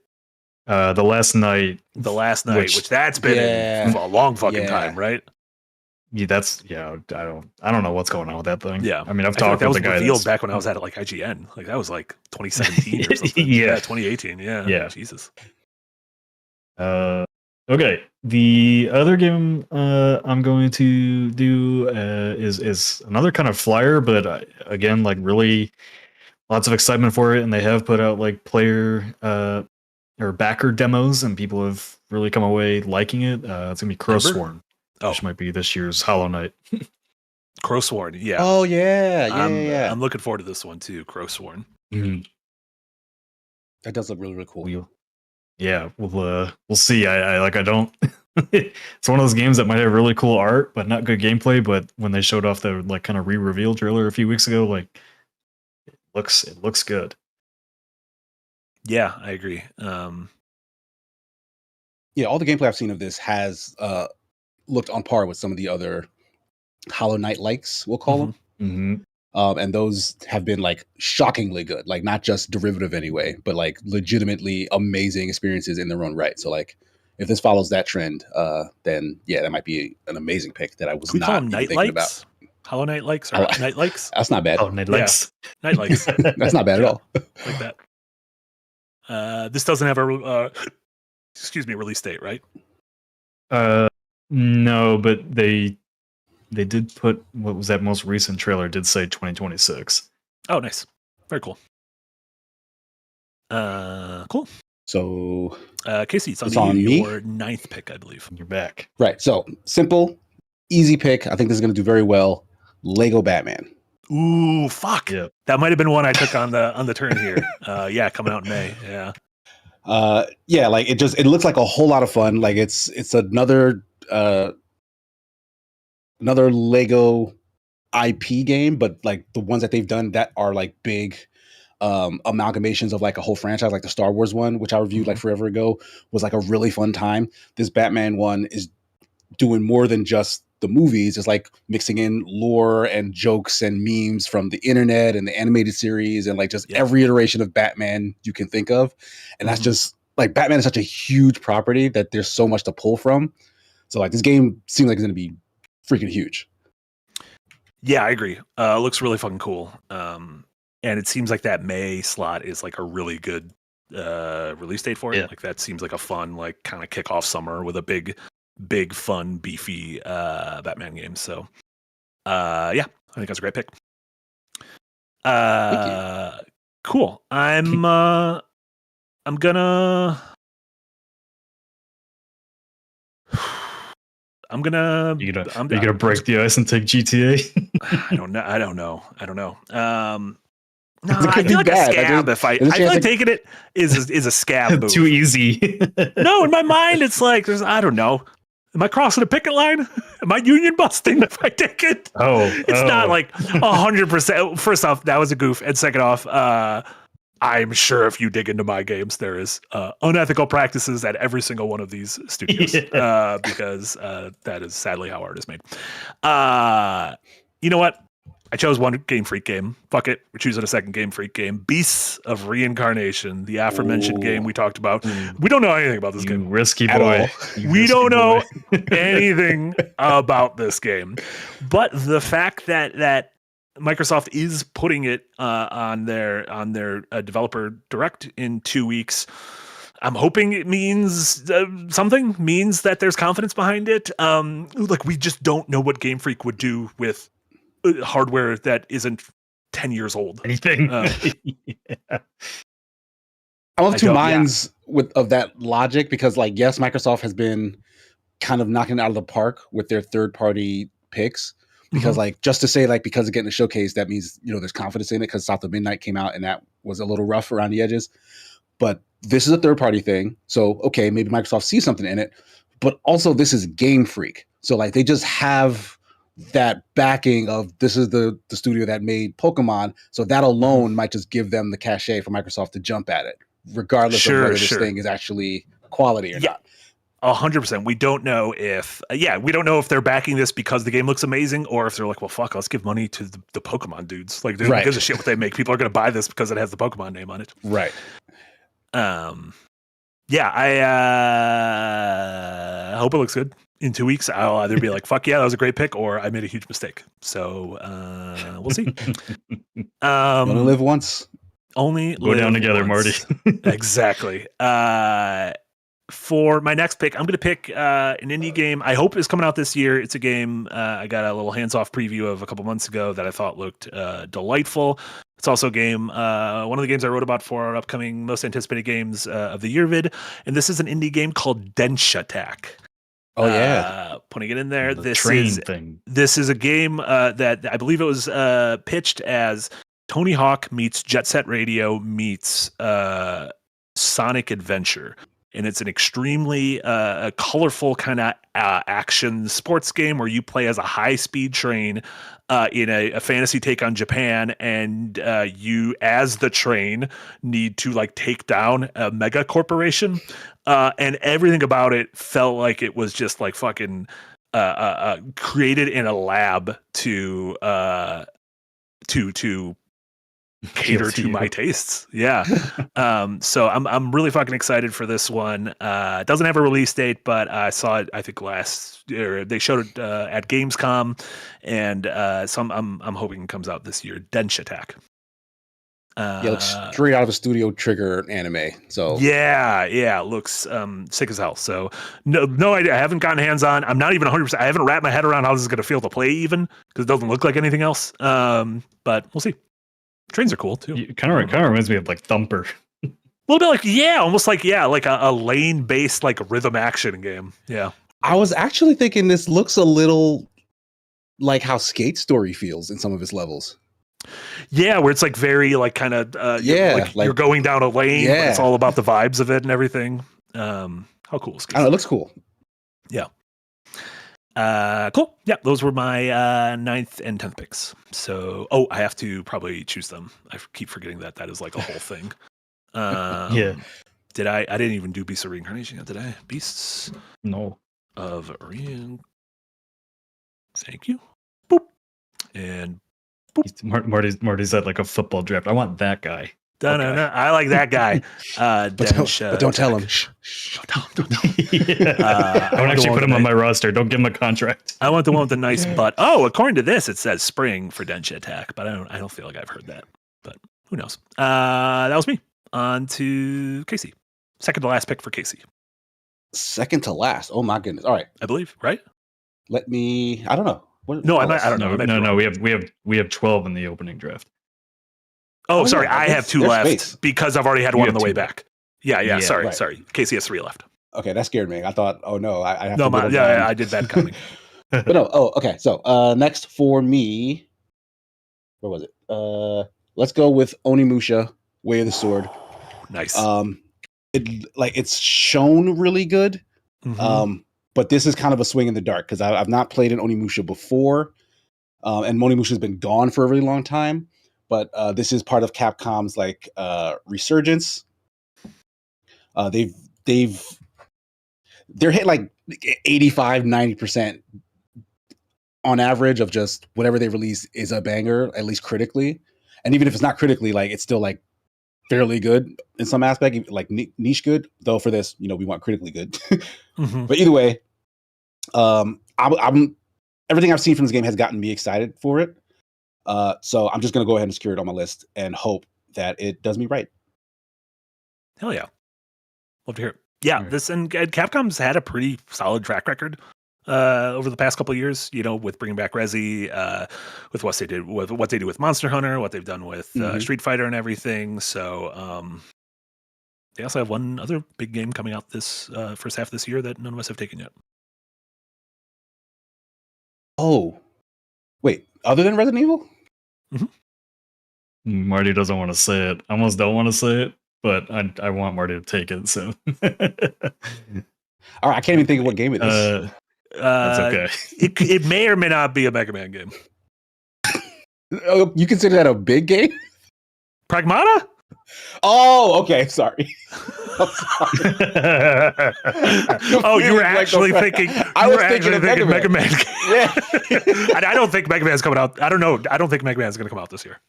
D: The Last Night.
E: The Last Night, which that's been in for a long fucking time, right?
D: Yeah, I don't know what's going on with that thing.
E: Yeah,
D: I mean, I've talked with the guy.
E: That was revealed back when I was at IGN. That was 2017 or something.
D: Yeah,
E: 2018. Yeah. Jesus.
D: Okay. The other game I'm going to do is another kind of flyer, but again, really lots of excitement for it, and they have put out player or backer demos, and people have really come away liking it. It's gonna be Crowsworn, which might be this year's Hollow Knight.
E: Crowsworn, yeah.
F: Oh yeah.
E: I'm looking forward to this one too. Crowsworn.
D: Mm-hmm.
F: That does look really, really cool.
D: We'll see. I don't. It's one of those games that might have really cool art, but not good gameplay. But when they showed off the like kind of re-reveal trailer a few weeks ago, like it looks good.
E: Yeah, I agree.
F: Yeah, all the gameplay I've seen of this has looked on par with some of the other Hollow Knight likes, we'll call them.
D: Mm-hmm.
F: And those have been like shockingly good, like not just derivative anyway, but like legitimately amazing experiences in their own right. So like if this follows that trend, then yeah, that might be an amazing pick that I was not even thinking about.
E: Hollow Knight likes or Night likes?
F: That's not bad.
D: Oh, Night likes.
E: Yeah. Night likes.
F: That's not bad at all.
E: Like that. This doesn't have a release date, right?
D: No, but they did put, what was that most recent trailer did say 2026.
E: Oh, nice. Very cool. Cool.
F: So
E: Casey, it's
F: on me?
E: Your 9th pick, I believe.
D: You're back.
F: Right. So simple, easy pick. I think this is going to do very well. Lego Batman.
E: Ooh, fuck.
D: Yeah.
E: That might have been one I took on the turn here. Yeah, coming out in May. Yeah.
F: Yeah, like it looks like a whole lot of fun. Like it's another Lego IP game, but like the ones that they've done that are like big amalgamations of like a whole franchise, like the Star Wars one, which I reviewed like forever ago, was like a really fun time. This Batman one is doing more than just the movies. It's like mixing in lore and jokes and memes from the internet and the animated series and like just every iteration of Batman you can think of. And that's just like Batman is such a huge property that there's so much to pull from. So like this game seems like it's going to be freaking huge.
E: Yeah, I agree. Looks really fucking cool. And it seems like that May slot is like a really good release date for it.
D: Yeah.
E: Like that seems like a fun, like kind of kick off summer with a big, fun, beefy Batman game. So yeah, I think that's a great pick. Cool. I'm gonna
D: You're gonna break the ice and take GTA?
E: I don't know. No,
F: It
E: I
F: could
E: feel
F: be
E: like
F: bad.
E: a scab. I feel like taking it is a scab move.
D: Too easy.
E: No, in my mind, it's like I don't know. Am I crossing a picket line? Am I union busting if I take it? It's not like 100%. First off, that was a goof, and second off, I'm sure if you dig into my games, there is unethical practices at every single one of these studios because that is sadly how art is made. You know what? I chose one Game Freak game. Fuck it. We're choosing a second Game Freak game. Beasts of Reincarnation, the aforementioned game we talked about. We don't know anything about this game.
D: Risky
F: At
D: boy.
F: all.
E: We don't know anything about this game. But the fact that Microsoft is putting it on their developer direct in 2 weeks, I'm hoping it means something. Means that there's confidence behind it. Like we just don't know what Game Freak would do with hardware that isn't 10 years old.
D: Anything.
F: I'm of two minds of that logic because, like, yes, Microsoft has been kind of knocking it out of the park with their third-party picks. Because, like, just to say, like, because it's getting a showcase, that means, you know, there's confidence in it because South of Midnight came out and that was a little rough around the edges. But this is a third-party thing. So, okay, maybe Microsoft sees something in it. But also, this is Game Freak. So, like, they just have that backing of this is the studio that made Pokemon. So that alone might just give them the cachet for Microsoft to jump at it, regardless of whether this thing is actually quality or not.
E: 100%. We don't know if they're backing this because the game looks amazing or if they're like, well, fuck, let's give money to the Pokemon dudes. Like, who gives a shit what they make? People are going to buy this because it has the Pokemon name on it.
F: Right.
E: Yeah, I hope it looks good. In 2 weeks, I'll either be like, fuck yeah, that was a great pick, or I made a huge mistake. So we'll see.
F: Only live once.
E: Only
D: go down together,
E: once.
D: Marty.
E: Exactly. for my next pick, I'm going to pick an indie game I hope is coming out this year. It's a game I got a little hands-off preview of a couple months ago that I thought looked delightful. It's also a game, one of the games I wrote about for our upcoming most anticipated games of the year vid. And this is an indie game called Dench Attack.
F: Oh yeah,
E: putting it in there.
D: The
E: This
D: train
E: is
D: thing.
E: This is a game that I believe it was pitched as Tony Hawk meets Jet Set Radio meets Sonic Adventure. And it's an extremely colorful kind of action sports game where you play as a high-speed train in a fantasy take on Japan, and you, as the train, need to like take down a mega corporation. And everything about it felt like it was just like fucking created in a lab to cater to my tastes. Yeah. So I'm really fucking excited for this one. It doesn't have a release date, but I saw it, I think last year. They showed it at Gamescom, and so I'm hoping it comes out this year. Dench Attack.
F: yeah, it looks straight out of a Studio Trigger anime. So
E: Yeah, it looks sick as hell. So no idea. I haven't gotten hands on. I'm not even 100%. I haven't wrapped my head around how this is going to feel to play even, because it doesn't look like anything else. But we'll see. Trains are cool too.
D: It kind of reminds me of like Thumper.
E: A little bit like, almost like, like a lane-based like rhythm action game. Yeah.
F: I was actually thinking this looks a little like how Skate Story feels in some of its levels.
E: Yeah, where it's like very like kind of like you're going down a lane, but it's all about the vibes of it and everything. How cool is
F: I don't know, it looks cool.
E: Yeah. Cool. Yeah, those were my 9th and 10th picks. So, I have to probably choose them. I keep forgetting that is like a whole thing.
D: Yeah.
E: I didn't even do Beasts of Reincarnation yet, did I? Beasts
D: No.
E: of Thank you. Boop. And
D: Marty's at like a football draft. I want that guy.
E: no. I like that guy.
F: But don't tell him.
E: Don't tell him.
D: I don't actually put him on my roster. Don't give him a contract.
E: I want the one with the nice butt. Oh, according to this, it says spring for Dench Attack, but I don't feel like I've heard that. But who knows? That was me. On to Casey. Second to last pick for Casey,
F: Second to last. Oh my goodness. All right.
E: I believe. Right?
F: Let me. I don't know.
E: No, I don't know.
D: No. We have 12 in the opening draft.
E: Oh, sorry. I have 2 left
F: space.
E: because I've already had one on the way
D: left.
E: back. Yeah. Sorry.
F: Right.
E: Sorry. Casey has 3 left.
F: Okay, that scared me. I thought, oh no, I have
E: No,
F: to.
E: I did bad counting.
F: But no. Oh, okay. So next for me, where was it? Let's go with Onimusha, Way of the Sword.
E: Nice.
F: It's shown really good.
E: Mhm.
F: But this is kind of a swing in the dark because I've not played an Onimusha before, and Onimusha has been gone for a really long time. But this is part of Capcom's like resurgence. They're hit like 85-90% on average of just whatever they release is a banger, at least critically. And even if it's not critically, like it's still like fairly good in some aspect, like niche good. Though for this, we want critically good.
E: Mhm.
F: But either way, I'm everything I've seen from this game has gotten me excited for it. So I'm just gonna go ahead and secure it on my list and hope that it does me right.
E: Hell yeah. Love to hear it. Yeah,
D: Right.
E: this and Capcom's had a pretty solid track record over the past couple of years, with bringing back Resi, with what they do with Monster Hunter, what they've done with Street Fighter and everything. So they also have one other big game coming out this first half of this year that none of us have taken yet.
F: Oh, wait, other than Resident Evil?
D: Marty doesn't want to say it. I almost don't want to say it, but I want Marty to take it. So
F: All right, I can't even think of what game it is.
D: that's okay.
E: It may or may not be a Mega Man game.
F: Oh, you consider that a big game?
E: Pragmata?
F: Oh, okay. Sorry. I'm sorry.
E: Oh, you were
F: Confused, like,
E: actually
F: the-
E: thinking.
F: I
E: you
F: was
E: were
F: thinking
E: actually
F: of
E: thinking
F: Mega
E: Mega Man.
F: Yeah.
E: I don't think Mega Man's coming out. I don't know. I don't think Mega Man's going to come out this year.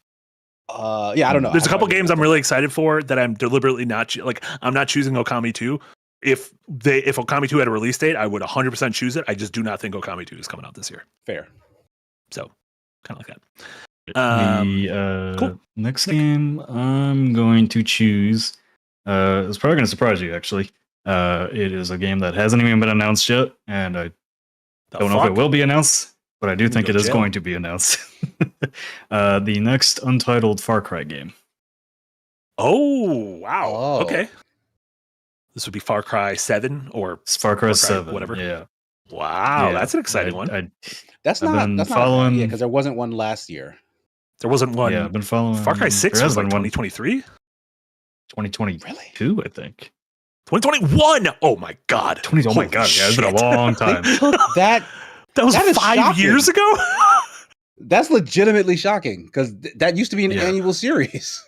F: Yeah, I don't know.
E: There's a
F: I have
E: couple
F: no idea.
E: games I'm really excited for that I'm deliberately not I'm not choosing Okami 2. If Okami 2 had a release date, I would 100% choose it. I just do not think Okami 2 is coming out this year.
F: Fair.
E: So, kind of like that.
D: The
E: cool.
D: next
E: Nick.
D: game I'm going to choose it's probably going to surprise you actually. It is a game that hasn't even been announced yet, and I don't know if it will be announced, but I do think it is going to be announced. The next Untitled Far Cry game.
E: Oh, wow.
F: Oh.
E: Okay. This would be Far Cry 7 or
D: It's Far Cry 7,
E: whatever.
D: Yeah.
E: Wow, that's an exciting one.
F: That's
D: I've
F: not
D: been
F: that's
D: following-
F: not because there wasn't one last year.
E: There wasn't one.
D: Yeah, I've been following.
E: Far Cry 6
D: there
E: was
D: has
E: like
D: been one
E: 2023?
D: 2022, I think.
E: 2021! Oh my god.
D: Oh my god, yeah, it's been a long time.
F: They took that.
E: That was
F: That is
E: 5
F: shocking.
E: years ago?
F: That's legitimately shocking because that used to be an
D: Yeah.
F: annual series.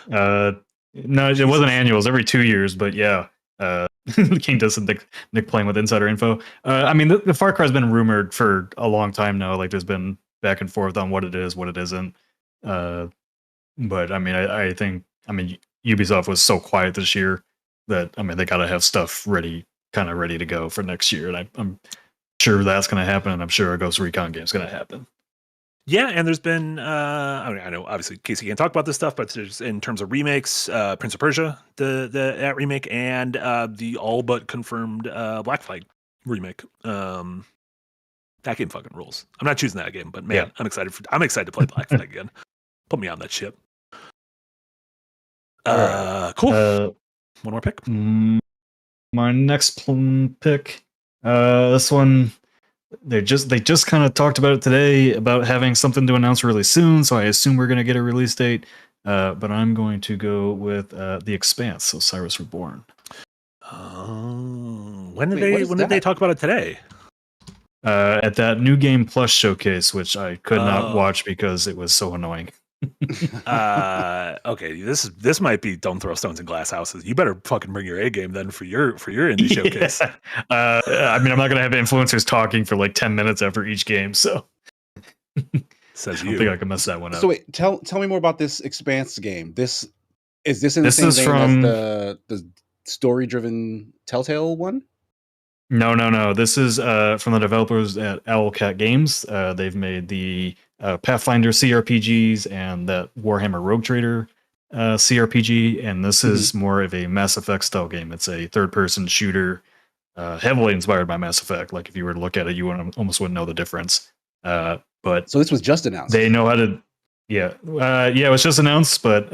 D: No, it wasn't annuals, every 2 years, but yeah. King does some Nick playing with insider info. I mean, the Far Cry's been rumored for a long time now. Like, there's been back and forth on what it is, what it isn't. But I mean, I think, Ubisoft was so quiet this year that they gotta have stuff ready to go for next year, and I'm sure that's gonna happen, and I'm sure a Ghost Recon game's gonna happen.
E: Yeah, and there's been I know obviously Casey can't talk about this stuff, but there's in terms of remakes, Prince of Persia, that remake, and the all but confirmed Black Flag remake. That game fucking rules. I'm not choosing that game, but man,
D: Yeah.
E: I'm excited to play Black Flag again. Put me on that ship. Cool. One more pick.
D: My next pick, this one, they just kind of talked about it today about having something to announce really soon, so I assume we're going to get a release date. But I'm going to go with The Expanse, Osiris Reborn.
E: When did they talk about it today?
D: At that New Game Plus showcase, which I could not watch because it was so annoying.
E: Okay, this might be don't throw stones in glass houses. You better fucking bring your A game then for your indie showcase.
D: I'm not gonna have influencers talking for like 10 minutes after each game, so
E: Says
D: I
E: you.
D: don't think I can mess that one up.
F: So wait, tell me more about this Expanse game. Is this in the
D: This
F: same
D: is
F: vein
D: from-
F: as the story-driven Telltale one?
D: No. This is from the developers at Owlcat Games. They've made the Pathfinder CRPGs and that Warhammer Rogue Trader CRPG, and this is more of a Mass Effect style game. It's a third-person shooter, heavily inspired by Mass Effect. Like, if you were to look at it, you almost wouldn't know the difference. But
F: So this was just announced.
D: they know how to. Yeah, it was just announced, but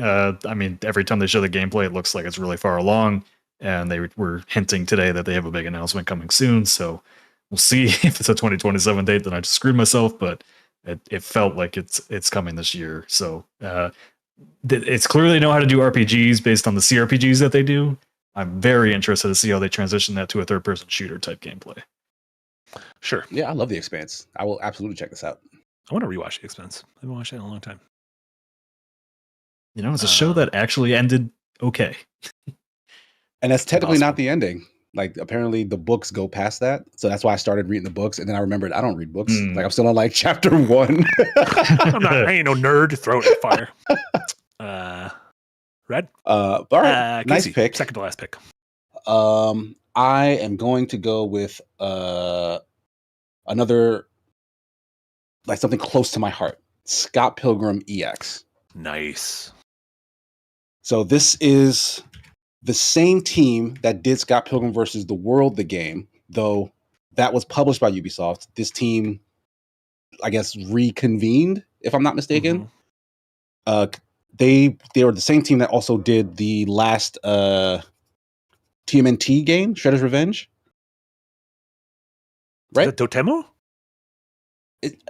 D: every time they show the gameplay, it looks like it's really far along. And they were hinting today that they have a big announcement coming soon. So we'll see if it's a 2027 date. Then I just screwed myself, but it felt like it's coming this year. So it's clearly they know how to do RPGs based on the CRPGs that they do. I'm very interested to see how they transition that to a third-person shooter type gameplay.
E: Sure.
F: Yeah, I love The Expanse. I will absolutely check this out.
E: I want to rewatch The Expanse. I haven't watched it in a long time.
D: It's a show that actually ended okay.
F: And that's technically
E: Awesome.
F: not the ending. Like, apparently the books go past that. So that's why I started reading the books. And then I remembered I don't read books. Like, I'm still on like chapter 1.
E: I ain't no nerd. Throw it in the fire. Red?
F: All right. Nice
E: Casey,
F: pick.
E: Second to last pick.
F: I am going to go with another, like, something close to my heart. Scott Pilgrim EX.
E: Nice.
F: So this is the same team that did Scott Pilgrim versus the World, the game, though that was published by Ubisoft. This team, I guess, reconvened, if I'm not mistaken. They were the same team that also did the last TMNT game, Shredder's Revenge. Right?
E: Is that Dotemu?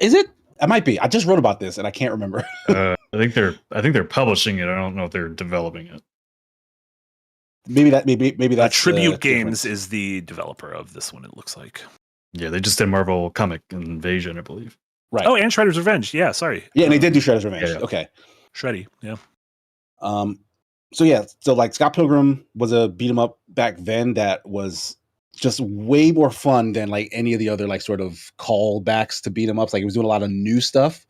F: Is it? I might be. I just wrote about this and I can't remember.
D: I think they're publishing it. I don't know if they're developing it.
F: Maybe that's
E: Tribute
F: the
E: Games
F: difference.
E: is the developer of this one, it looks like.
D: Yeah, they just did Marvel Comic Invasion, I believe.
F: Right.
E: Oh, and Shredder's Revenge. Yeah, sorry.
F: Yeah, and they did do Shredder's Revenge.
D: Yeah.
F: Okay.
E: Shreddy, yeah.
F: So like Scott Pilgrim was a beat 'em up back then that was just way more fun than like any of the other like sort of callbacks to beat 'em ups. Like, it was doing a lot of new stuff.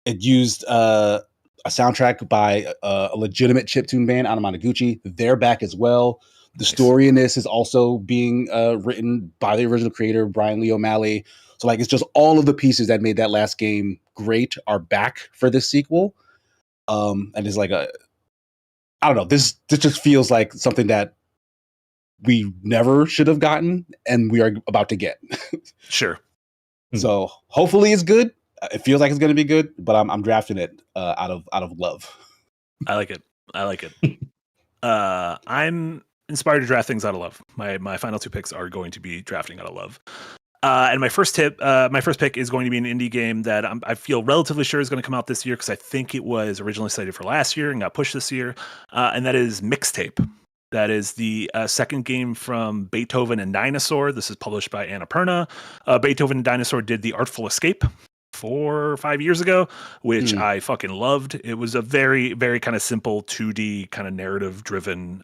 F: It used a soundtrack by a legitimate chiptune band, Anamanaguchi. They're back as well. The
E: Nice.
F: story in this is also being written by the original creator, Brian Lee O'Malley. So like, it's just all of the pieces that made that last game great are back for this sequel. And it's like I don't know. This just feels like something that we never should have gotten, and we are about to get.
E: Sure.
F: So hopefully it's good. It feels like it's going to be good, but I'm drafting it out of love.
E: I like it. I'm inspired to draft things out of love. My final 2 picks are going to be drafting out of love. And my first pick is going to be an indie game that I feel relatively sure is going to come out this year because I think it was originally slated for last year and got pushed this year. And that is Mixtape. That is the second game from Beethoven and Dinosaur. This is published by Annapurna. Beethoven and Dinosaur did The Artful Escape 4 or 5 years ago, which I fucking loved. It was a very, very kind of simple 2D kind of narrative driven,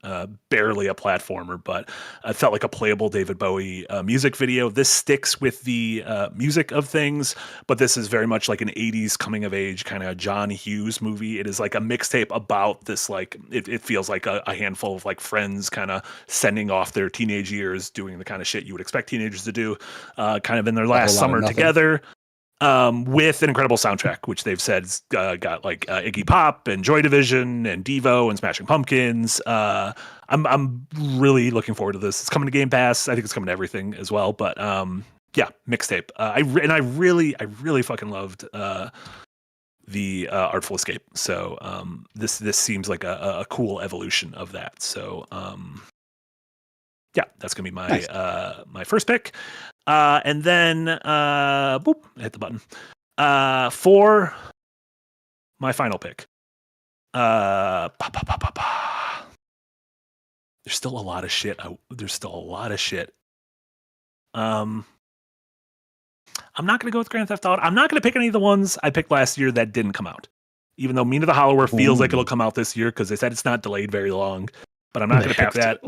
E: barely a platformer, but it felt like a playable David Bowie music video. This sticks with the music of things, but this is very much like an 80s coming of age kind of John Hughes movie. It is like a mixtape about this, like it feels like a handful of like friends kind of sending off their teenage years, doing the kind of shit you would expect teenagers to do, kind of in their last summer together. With an incredible soundtrack, which they've said got like Iggy Pop and Joy Division and Devo and Smashing Pumpkins. I'm really looking forward to this. It's coming to Game Pass. I think it's coming to everything as well. But yeah, Mixtape. I really fucking loved the Artful Escape. So this seems like a cool evolution of that. So yeah, that's gonna be my nice. My first pick. And then boop, I hit the button. For my final pick. There's still a lot of shit. I'm not going to go with Grand Theft Auto. I'm not going to pick any of the ones I picked last year that didn't come out. Even though Mina the Hollower feels like it'll come out this year because they said it's not delayed very long. But I'm not going to pick that.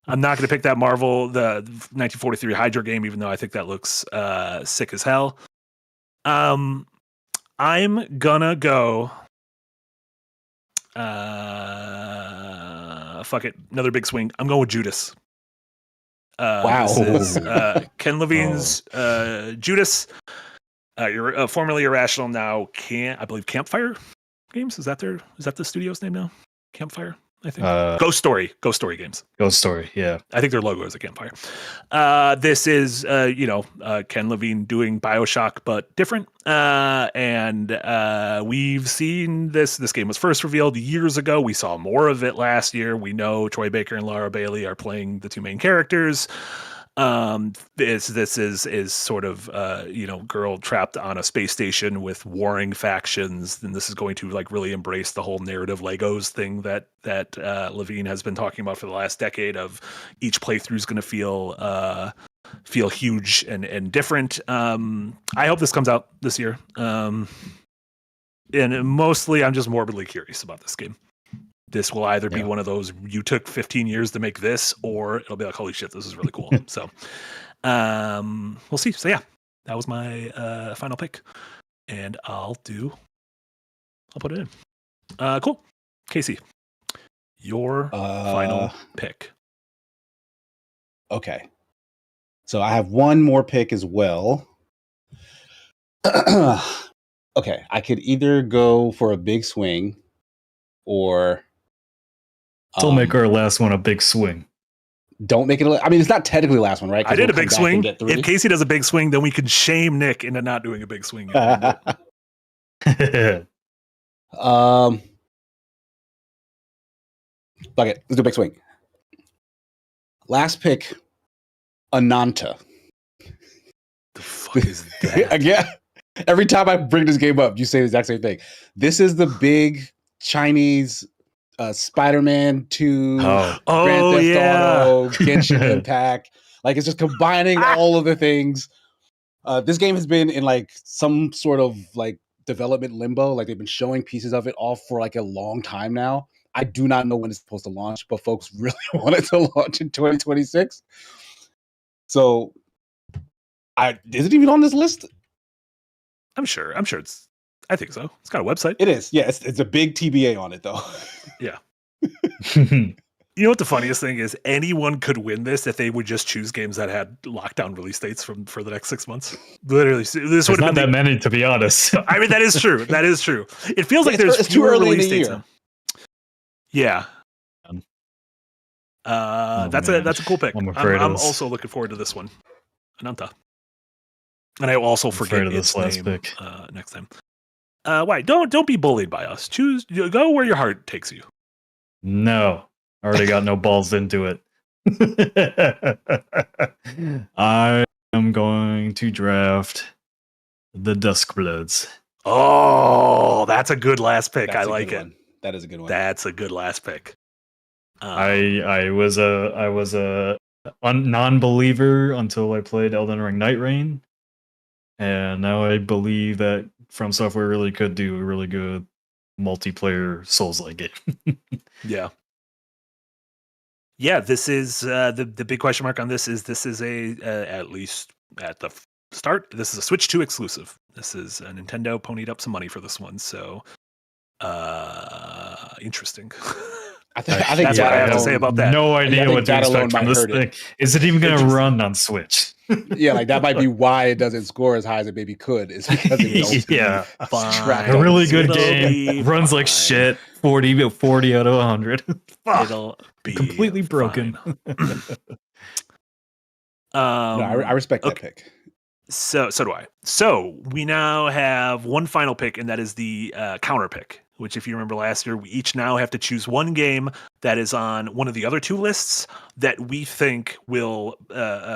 E: I'm not going to pick that Marvel, the 1943 Hydra game, even though I think that looks sick as hell. I'm gonna go. Fuck it, another big swing. I'm going with Judas.
F: Wow.
E: This is Ken Levine's Judas. You're formerly Irrational, now I believe Campfire Games. Is that the studio's name now? Campfire. I think Ghost Story Games.
D: Ghost Story, yeah.
E: I think their logo is a campfire. This is, Ken Levine doing BioShock, but different. And we've seen this. This game was first revealed years ago. We saw more of it last year. We know Troy Baker and Laura Bailey are playing the 2 main characters. This is sort of girl trapped on a space station with warring factions, and this is going to like really embrace the whole narrative Legos thing that Levine has been talking about for the last decade. Of each playthrough is going to feel huge and different. I hope this comes out this year, and mostly I'm just morbidly curious about this game. This will either be one of those, you took 15 years to make this, or it'll be like, holy shit, this is really cool. So we'll see. So yeah, that was my final pick. And I'll put it in. Cool. Casey, your final pick.
F: Okay. So I have one more pick as well. Okay. I could either go for a big swing or
D: don't make our last one a big swing.
F: Don't make it. I mean, it's not technically the last one, right?
E: I did a big swing. If Casey does a big swing, then we can shame Nick into not doing a big swing.
F: Fuck it. Let's do a big swing. Last pick, Ananta.
E: The fuck is that?
F: Again, every time I bring this game up, you say the exact same thing. This is the big Chinese Spider-Man 2, Grand Theft Auto, Genshin Impact. Like, it's just combining all of the things. This game has been in like some sort of like development limbo. Like, they've been showing pieces of it all for like a long time now. I do not know when it's supposed to launch, but folks really want it to launch in 2026. So, is it even on this list?
E: I'm sure it's. I think so. It's got a website.
F: It is. Yeah, it's a big TBA on it, though.
E: Yeah. You know what the funniest thing is? Anyone could win this if they would just choose games that had lockdown release dates for the next 6 months. Literally, this would
D: not that many, to be honest.
E: I mean, that is true. That is true. It feels like there's
F: too early in the year.
E: Yeah. That's
D: man.
E: a cool pick.
D: I'm afraid
E: I'm
D: of this.
E: also looking forward to this one. Ananta. And I will also forget
D: afraid of this
E: its
D: last
E: name
D: pick.
E: next time. Why? Don't be bullied by us. Go where your heart takes you.
D: No, already got no balls into it. I am going to draft the Duskbloods.
E: Oh, that's a good last pick.
F: That's
E: I
F: a
E: like
F: good
E: it.
F: one. That is a good one.
E: That's a good last pick.
D: I was a non-believer until I played Elden Ring Night Rain, and now I believe that From Software really could do a really good multiplayer Souls-like game.
E: Yeah. This is the big question mark on this is a at least at the start. This is a Switch 2 exclusive. This is Nintendo ponied up some money for this one. So interesting.
F: I think
E: That's what I have to say about that.
D: No idea
F: think
D: what to
F: that alone
D: expect from
F: might
D: this
F: hurt it.
D: thing. Is it even going to
E: Interesting.
D: run on Switch?
F: Yeah, like that might be why it doesn't score as high as it maybe could. Is because it
D: Yeah.
F: Fine.
D: A really good
E: It'll be
D: game runs like
E: fine.
D: shit. 40 out of 100. Fuck.
E: It'll be
D: Completely broken.
E: fine.
F: No, I respect that
E: okay.
F: pick.
E: So do I. So we now have one final pick, and that is the counter pick. Which, if you remember last year, we each now have to choose one game that is on one of the other two lists that we think will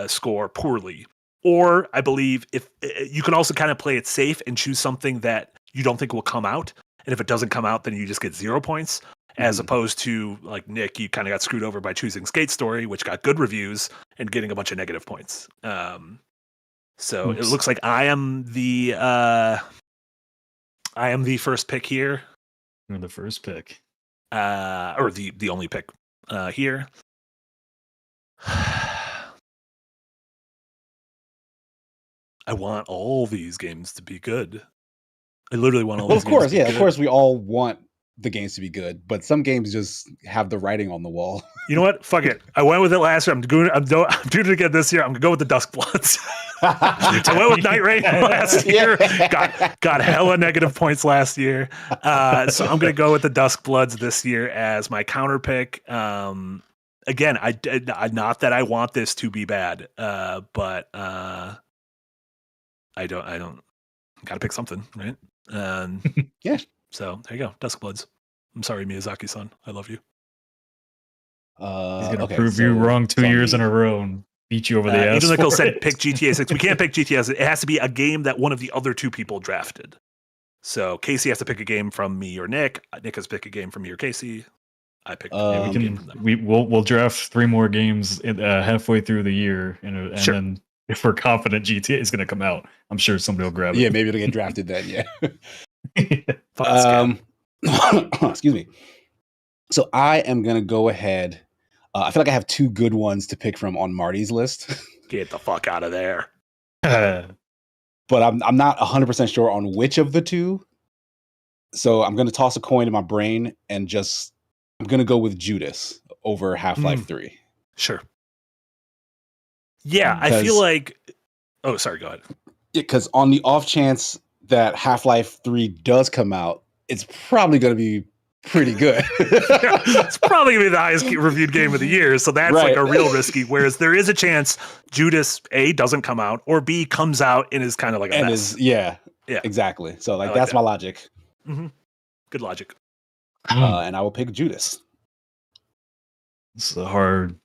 E: score poorly. Or, I believe, if you can also kind of play it safe and choose something that you don't think will come out. And if it doesn't come out, then you just get 0 points. As opposed to, like Nick, you kind of got screwed over by choosing Skate Story, which got good reviews, and getting a bunch of negative points. So
D: Oops.
E: it looks like I am the first pick here.
D: You're the first pick.
E: Or the only pick here. I want all these games to be good. I literally want all
F: Well,
E: these
F: of course,
E: games to be
F: yeah,
E: good.
F: of course, we all want the games to be good, but some games just have the writing on the wall.
E: You know what? Fuck it. I went with it last year. I'm doing it again this year. I'm gonna go with the Duskbloods. I went with Night Rain last year. Got hella negative points last year. So I'm gonna go with the Duskbloods this year as my counter pick. Again, I not that I want this to be bad, but I don't. Gotta pick something, right?
F: Yeah.
E: So there you go, Duskbloods. I'm sorry, Miyazaki-san. I love you.
D: He's going to
F: Okay,
D: prove you
F: so
D: wrong 2
F: it's on
D: years in
F: me.
D: a row and beat you over the ass.
E: Angel Nickel
D: for
E: said
D: it.
E: pick GTA 6. We can't pick GTA 6. It has to be a game that one of the other two people drafted. So Casey has to pick a game from me or Nick. Nick has to pick a game from me or Casey. I picked
D: Yeah,
E: a game from them.
D: we'll draft 3 more games halfway through the year, and
E: Sure.
D: then if we're confident GTA is going to come out, I'm sure somebody will grab it.
F: Yeah, maybe it'll get drafted then. Yeah.
E: Fuck this game.
F: Excuse me. So I am gonna go ahead. I feel like I have 2 good ones to pick from on Marty's list,
E: Get the fuck out of there.
F: but I'm not 100% sure on which of the 2. So I'm gonna toss a coin in my brain and I'm gonna go with Judas over Half-Life 3.
E: Sure. Yeah, I feel like. Oh, sorry. Go ahead.
F: Because on the off chance that Half-Life 3 does come out, it's probably gonna be pretty good.
E: It's probably gonna be the highest reviewed game of the year, so that's like
F: Right.
E: a real risky. Whereas there is a chance Judas A doesn't come out or B comes out and is kind of like a
F: And
E: mess.
F: yeah,
E: Yeah.
F: exactly. So like
E: I like
F: that's
E: that.
F: my logic,
E: Good logic.
F: and I will pick Judas.
D: This is a hard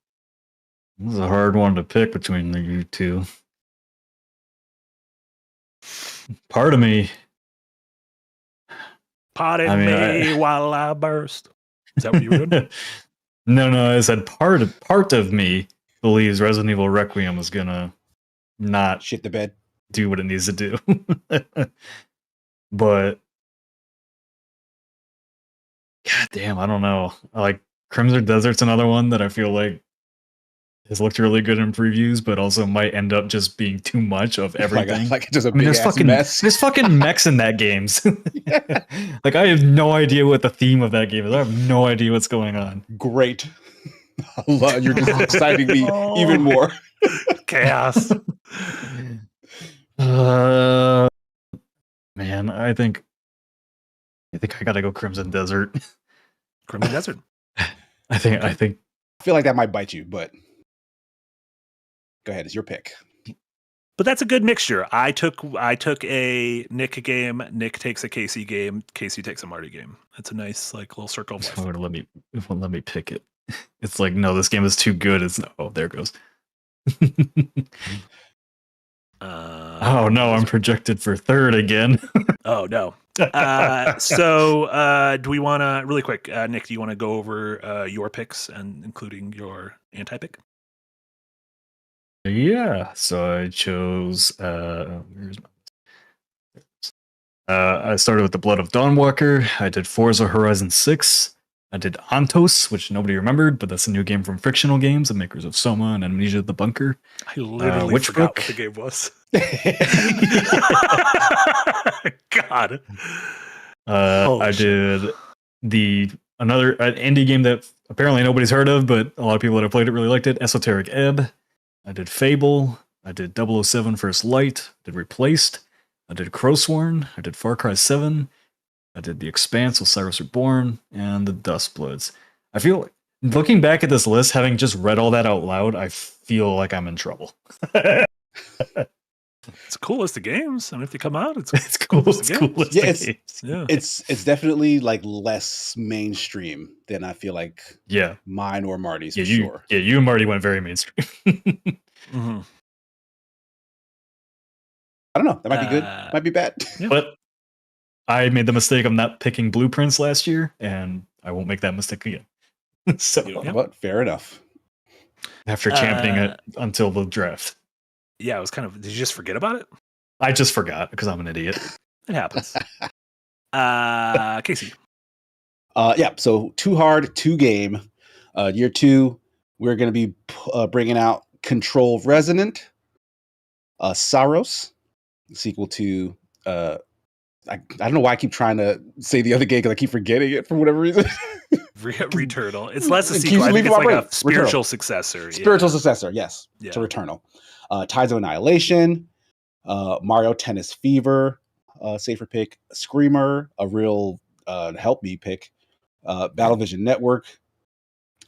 D: one to pick between you two. Part of me,
E: Pardon me while I burst. Is that what you were doing?
D: No, I said part of me believes Resident Evil Requiem is gonna not
F: Shit the bed.
D: do what it needs to do. But god damn, I don't know. Like Crimson Desert's another one that I feel like has looked really good in previews, but also might end up just being too much of everything.
F: Like just a
D: I mean,
F: big ass mess.
D: there's fucking mechs in that games. Like I have no idea what the theme of that game is. I have no idea what's going on.
F: Great. I love, you're just exciting me even more.
E: Chaos.
D: Man, I think I gotta go Crimson Desert.
E: Crimson Desert.
D: I think
F: I feel like that might bite you, but go ahead. It's your pick.
E: But that's a good mixture. I took a Nick game. Nick takes a Casey game. Casey takes a Marty game. It's a nice like little circle of
D: It
E: life.
D: won't let me pick it. It's like, no, this game is too good. There it goes. Oh no, I'm projected for third again.
E: Oh no. So do we want to really quick, Nick? Do you want to go over your picks and including your anti-pick?
D: Yeah, so I chose. I started with the Blood of Dawnwalker. I did Forza Horizon 6. I did Antos, which nobody remembered, but that's a new game from Frictional Games, the makers of Soma and Amnesia the Bunker.
E: I literally forgot what the game was. God.
D: I did another indie game that apparently nobody's heard of, but a lot of people that have played it really liked it, Esoteric Ebb. I did Fable. I did 007 First Light. I did Replaced. I did Crowsworn. I did Far Cry 7. I did The Expanse with Cyrus Reborn and the Dustbloods. I feel like, looking back at this list, having just read all that out loud, I feel like I'm in trouble.
E: It's cool list of games. I mean, if they come out, it's
D: cool. It's cool list of games.
E: Yeah.
F: It's definitely like less mainstream than I feel like mine or Marty's for sure.
D: Yeah, you and Marty went very mainstream.
E: Mm-hmm.
F: I don't know. That might be good. Might be bad.
E: Yeah.
D: But I made the mistake of not picking Blueprints last year, and I won't make that mistake again. So,
F: but fair enough.
D: After championing it until the draft.
E: Yeah, it was kind of. Did you just forget about it?
D: I just forgot because I'm an idiot.
E: It happens. Casey.
F: So Too Hard, 2 game. Year 2, we're going to be bringing out Control Resonant, Saros, sequel to. I don't know why I keep trying to say the other game because I keep forgetting it for whatever reason.
E: Returnal. It's less a sequel. I think it's like a spiritual successor.
F: Spiritual successor, yes, to Returnal. Tides of Annihilation, Mario Tennis Fever, safer pick. Screamer, a real help me pick. Battlevision Network,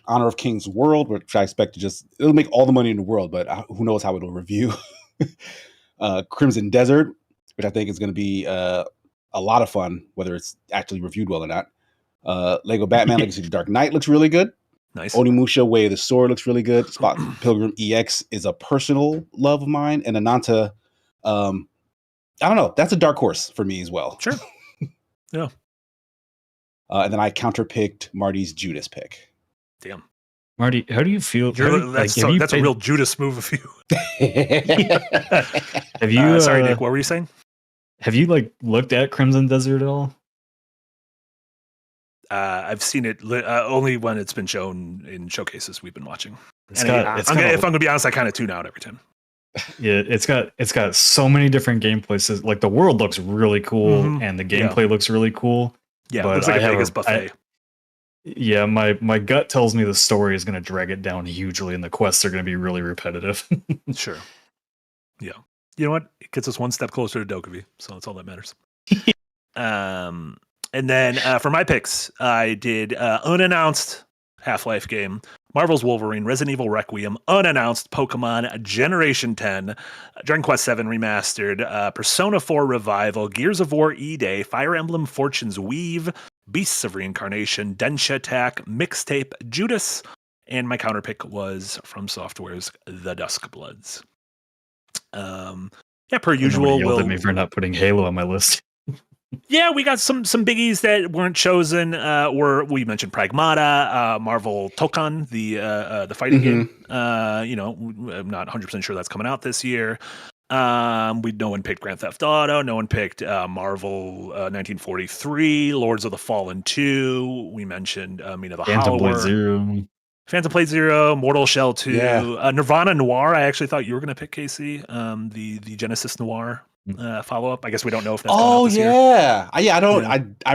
F: Honor of King's World, which I expect to it'll make all the money in the world, but who knows how it'll review. Crimson Desert, which I think is going to be a lot of fun, whether it's actually reviewed well or not. Lego Batman Legacy of the Dark Knight looks really good.
E: Nice.
F: Onimusha Way of the Sword looks really good. Spot Pilgrim EX is a personal love of mine. And Ananta, I don't know. That's a dark horse for me as well.
E: Sure. Yeah.
F: And then I counterpicked Marty's Judas pick.
E: Damn.
D: Marty, how do you feel?
E: That's a real Judas move of you.
D: Have you?
E: Sorry, Nick. What were you saying?
D: Have you looked at Crimson Desert at all?
E: I've seen it only when it's been shown in showcases we've been watching. If I'm gonna be honest, I kind of tune out every time.
D: Yeah, it's got so many different gameplays. Like the world looks really cool, and the gameplay looks really cool.
E: Yeah, but it looks like a biggest buffet.
D: My gut tells me the story is going to drag it down hugely, and the quests are going to be really repetitive.
E: Sure. Yeah. You know what? It gets us one step closer to Dokkaebi, so that's all that matters. And then for my picks, I did unannounced Half-Life game, Marvel's Wolverine, Resident Evil Requiem, unannounced Pokemon Generation 10, Dragon Quest 7 Remastered, Persona 4 Revival, Gears of War E-Day, Fire Emblem Fortune's Weave, Beasts of Reincarnation, Densha Attack, Mixtape, Judas, and my counterpick was From Software's The Duskbloods. Per usual,
D: yelled at me for not putting Halo on my list.
E: Yeah, we got some biggies that weren't chosen. We mentioned Pragmata, Marvel Tokon, the fighting game. I'm not 100% sure that's coming out this year. No one picked Grand Theft Auto. No one picked Marvel 1943, Lords of the Fallen 2. We mentioned the
D: Phantom Blade Zero.
E: Phantom Blade Zero, Mortal Shell 2, Nirvana Noir. I actually thought you were going to pick Casey, the Genesis Noir follow up. I guess we don't know if that's coming out this year.
F: I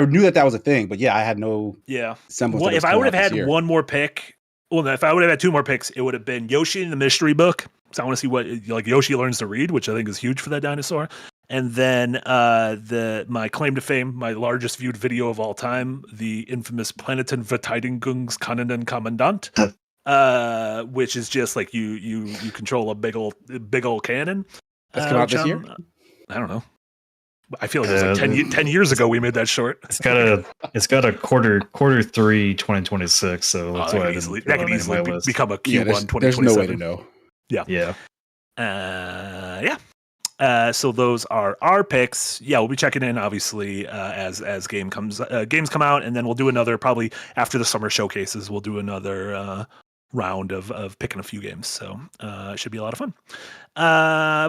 F: knew that was a thing, but I had no semblance.
E: Well, if I would have had one more pick, if I would have had 2 more picks, it would have been Yoshi and the Mystery Book. So I want to see what Yoshi learns to read, which I think is huge for that dinosaur. And then my claim to fame, my largest viewed video of all time, the infamous Planeten Verteidigungskommandant, which is just like you control a big old cannon.
F: That's come out this year?
E: I don't know. I feel like it was like 10 years ago we made that short.
D: It's got a quarter 3 2026. So that's why
E: that can easily become a Q1 2027.
F: There's no way to know.
E: Yeah. So those are our picks. Yeah, we'll be checking in obviously as games come out, and then we'll do another probably after the summer showcases. We'll do another round of picking a few games. So it should be a lot of fun.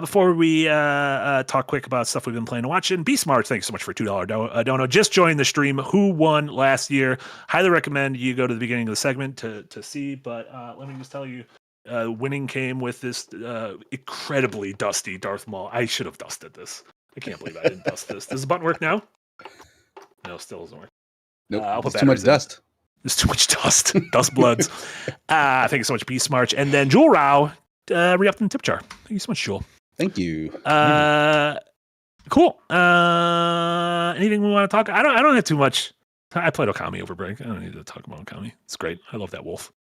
E: Before we talk quick about stuff we've been playing and watching, Be Smart, thanks so much for $2 dono. Just joined the stream. Who won last year? Highly recommend you go to the beginning of the segment to see. But let me just tell you, winning came with this incredibly dusty Darth Maul. I should have dusted this. I can't believe I didn't dust this. Does the button work now? No, still doesn't work.
F: Nope.
E: I'll put
F: too much dust.
E: There's too much dust. Dust bloods. Thank you so much, Be Smart. And then Jewel Rao re-upped in the tip jar. Thank you so much, Jewel.
F: Thank you.
E: Cool. Anything we want to talk? I don't have too much. I played Okami over break. I don't need to talk about Okami. It's great. I love that wolf.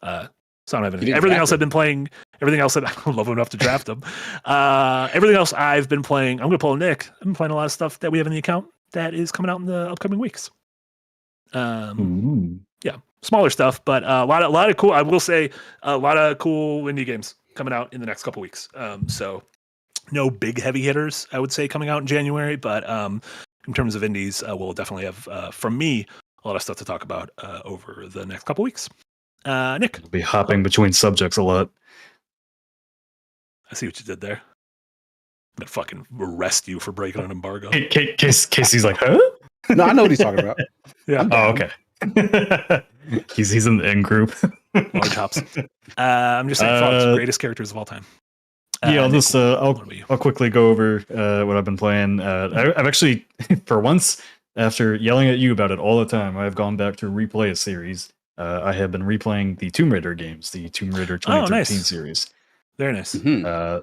E: So I don't have anything. Everything else I've been playing. Everything else I don't love him enough to draft him. Everything else I've been playing. I'm going to pull a Nick. I've been playing a lot of stuff that we have in the account that is coming out in the upcoming weeks. Yeah, smaller stuff, but a lot of cool. I will say a lot of cool indie games coming out in the next couple weeks. So no big heavy hitters, I would say, coming out in January, but in terms of indies, we'll definitely have from me a lot of stuff to talk about over the next couple weeks. Nick,
D: I'll be hopping between subjects a lot.
E: I see what you did there. I'm gonna fucking arrest you for breaking an embargo.
D: Casey's like, huh?
F: No, I know what he's talking about.
E: Yeah.
D: Oh, okay. he's in the in group.
E: Large hops. I'm just saying, Fox, greatest characters of all time.
D: I'll quickly go over what I've been playing. I've actually, for once, after yelling at you about it all the time, I've gone back to replay a series. I have been replaying the Tomb Raider games, the Tomb Raider 2013 series.
E: Very nice.
F: Mm-hmm.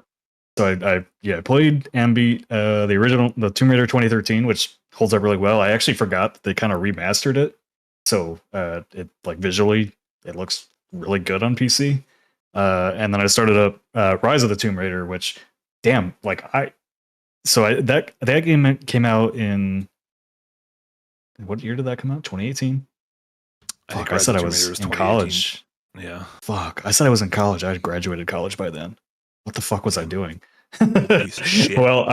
D: So I played and beat the Tomb Raider 2013, which holds up really well. I actually forgot that they kind of remastered it, so it like visually it looks really good on PC. And then I started up Rise of the Tomb Raider, which damn, like that game came out in what year did that come out? 2018. I said I was in college.
E: Yeah.
D: Fuck, I said I was in college. I had graduated college by then. What the fuck was I doing?
E: Piece of shit.
D: Well,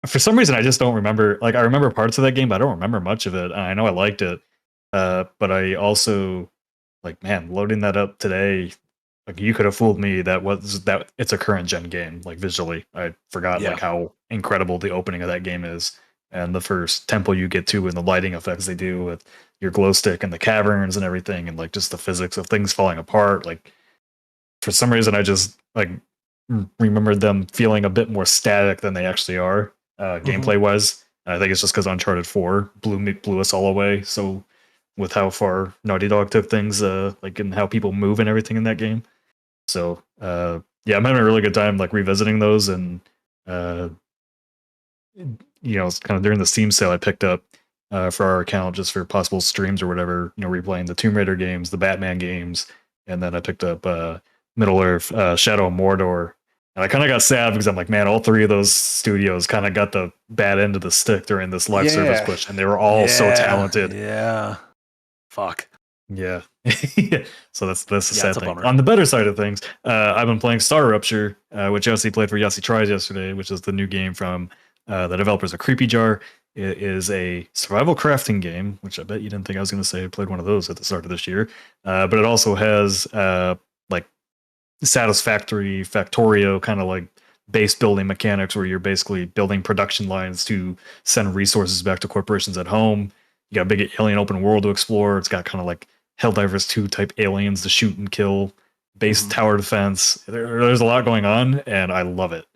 D: for some reason, I just don't remember. Like, I remember parts of that game, but I don't remember much of it. I know I liked it, but I also like, man, loading that up today. Like, you could have fooled me that it's a current gen game. Like, visually, I forgot like how incredible the opening of that game is, and the first temple you get to, and the lighting effects they do with your glow stick and the caverns and everything, and like just the physics of things falling apart. Like, for some reason, I just like remembered them feeling a bit more static than they actually are, gameplay wise. I think it's just because Uncharted 4 blew us all away. So with how far Naughty Dog took things, like and how people move and everything in that game. So yeah, I'm having a really good time like revisiting those, and it's kind of during the Steam sale I picked up for our account just for possible streams or whatever. Replaying the Tomb Raider games, the Batman games, and then I picked up Middle Earth, Shadow of Mordor. And I kind of got sad because I'm like, man, all three of those studios kind of got the bad end of the stick during this live service push, and they were all so talented.
E: Yeah. Fuck.
D: Yeah. So that's the sad thing.
E: Bummer.
D: On the better side of things, I've been playing Star Rupture, which Yossi played for Yossi Tries yesterday, which is the new game from the developers of Creepy Jar. It is a survival crafting game, which I bet you didn't think I was going to say. I played one of those at the start of this year. But it also has like Satisfactory, Factorio kind of like base building mechanics where you're basically building production lines to send resources back to corporations at home. You got a big alien open world to explore. It's got kind of like Helldivers 2 type aliens to shoot and kill, base tower defense. There's a lot going on, and I love it.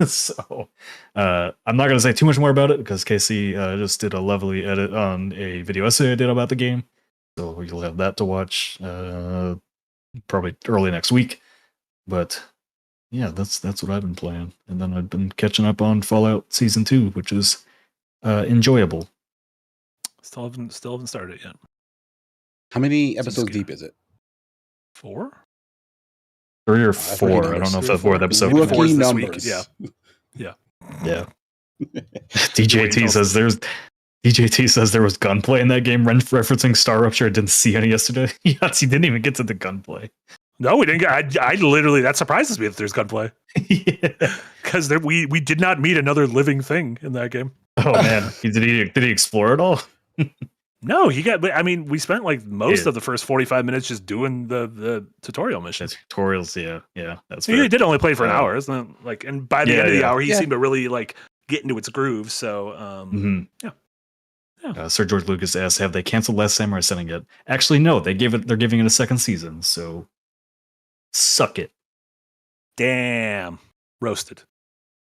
D: So I'm not going to say too much more about it because Casey just did a lovely edit on a video essay I did about the game. So you'll have that to watch probably early next week. But yeah, that's what I've been playing. And then I've been catching up on Fallout Season 2, which is enjoyable.
E: Still haven't started it yet.
F: How many episodes deep is it?
E: 4?
D: 3 or
F: that's
D: 4.
F: rookie
D: I don't
F: numbers.
D: know if
E: 3 or
D: the fourth
E: 4.
D: episode.
F: Rookie
E: Four's this week.
F: numbers.
E: Yeah.
D: Yeah.
E: You're
D: DJT
E: waiting
D: says there was gunplay in that game, referencing Star Rupture. I didn't see any yesterday. Yes, he didn't even get to the gunplay.
E: No, we didn't get. I literally, that surprises me that there's gunplay.
D: Yeah.
E: Because we did not meet another living thing in that game.
D: Oh man, did he explore it all?
E: No, he got. I mean, we spent like most
D: Yeah.
E: of the first 45 minutes just doing the tutorial missions.
D: Tutorials, yeah, that's
E: He
D: fair.
E: did only play for an hour, isn't it? Like, and by the
D: Yeah,
E: end of the
D: yeah.
E: hour, he
F: Yeah.
E: seemed to really like get into its groove. So,
D: Mhm.
E: Yeah.
D: Sir George Lucas asks, "Have they canceled Last Samurai Setting yet?" Actually, no. They're giving it a second season. So, suck it,
E: damn, roasted.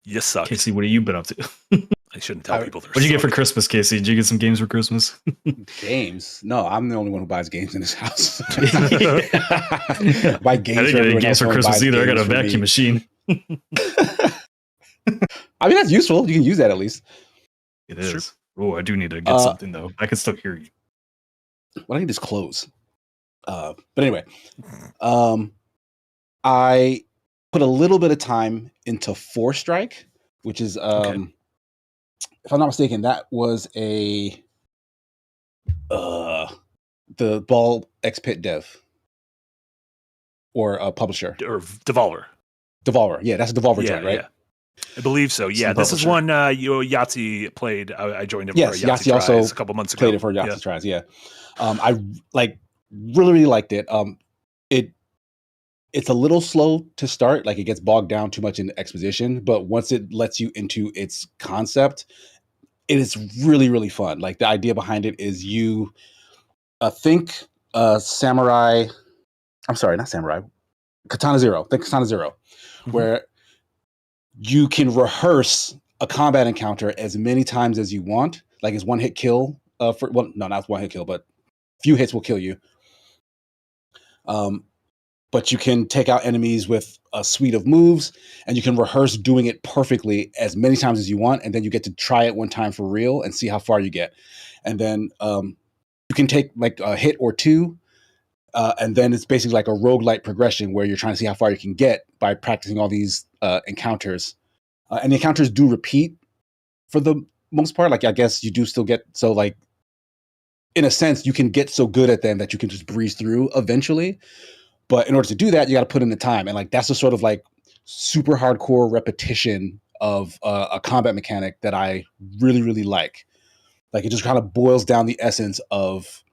E: You suck.
D: Casey. What have you been up to?
E: I shouldn't tell people.
D: What'd you get for Christmas, Casey? Did you get some games for Christmas?
F: Games? No, I'm the only one who buys games in this house. Buy
D: I
F: games.
D: didn't get any games for Christmas either. I got a vacuum machine.
F: I mean, that's useful. You can use that at least.
D: It
E: Sure.
D: is. Oh, I do need to get something though. I can still hear you.
F: What I need is clothes. But anyway, I put a little bit of time into 4 Strike, which is, if I'm not mistaken, that was the Ball X Pit dev or a publisher.
E: or Devolver.
F: Devolver. Yeah, that's a Devolver joint, right?
E: Yeah. I believe so. Yeah, this is
D: publisher.
E: one Yahtzee played. I joined him
F: Yes,
E: for a
F: Yahtzee
E: Yahtzee
F: also
E: tries a couple months ago.
F: Played it for Yahtzee Tries, yeah. I really liked it. It's a little slow to start, like it gets bogged down too much in exposition, but once it lets you into its concept, it is really, really fun. Like the idea behind it is you think Samurai, I'm sorry, not Samurai, Katana Zero, think Katana Zero, where you can rehearse a combat encounter as many times as you want. Like it's one hit kill, not one hit kill, but few hits will kill you. But you can take out enemies with a suite of moves, and you can rehearse doing it perfectly as many times as you want, and then you get to try it one time for real and see how far you get. And then you can take like a hit or two, and then it's basically like a roguelite progression where you're trying to see how far you can get by practicing all these encounters. And the encounters do repeat for the most part. Like I guess you do still get, so like in a sense, you can get so good at them that you can just breeze through eventually. But in order to do that, you got to put in the time. And like, that's the sort of like super hardcore repetition of a combat mechanic that I really, really like. Like it just kind of boils down the essence of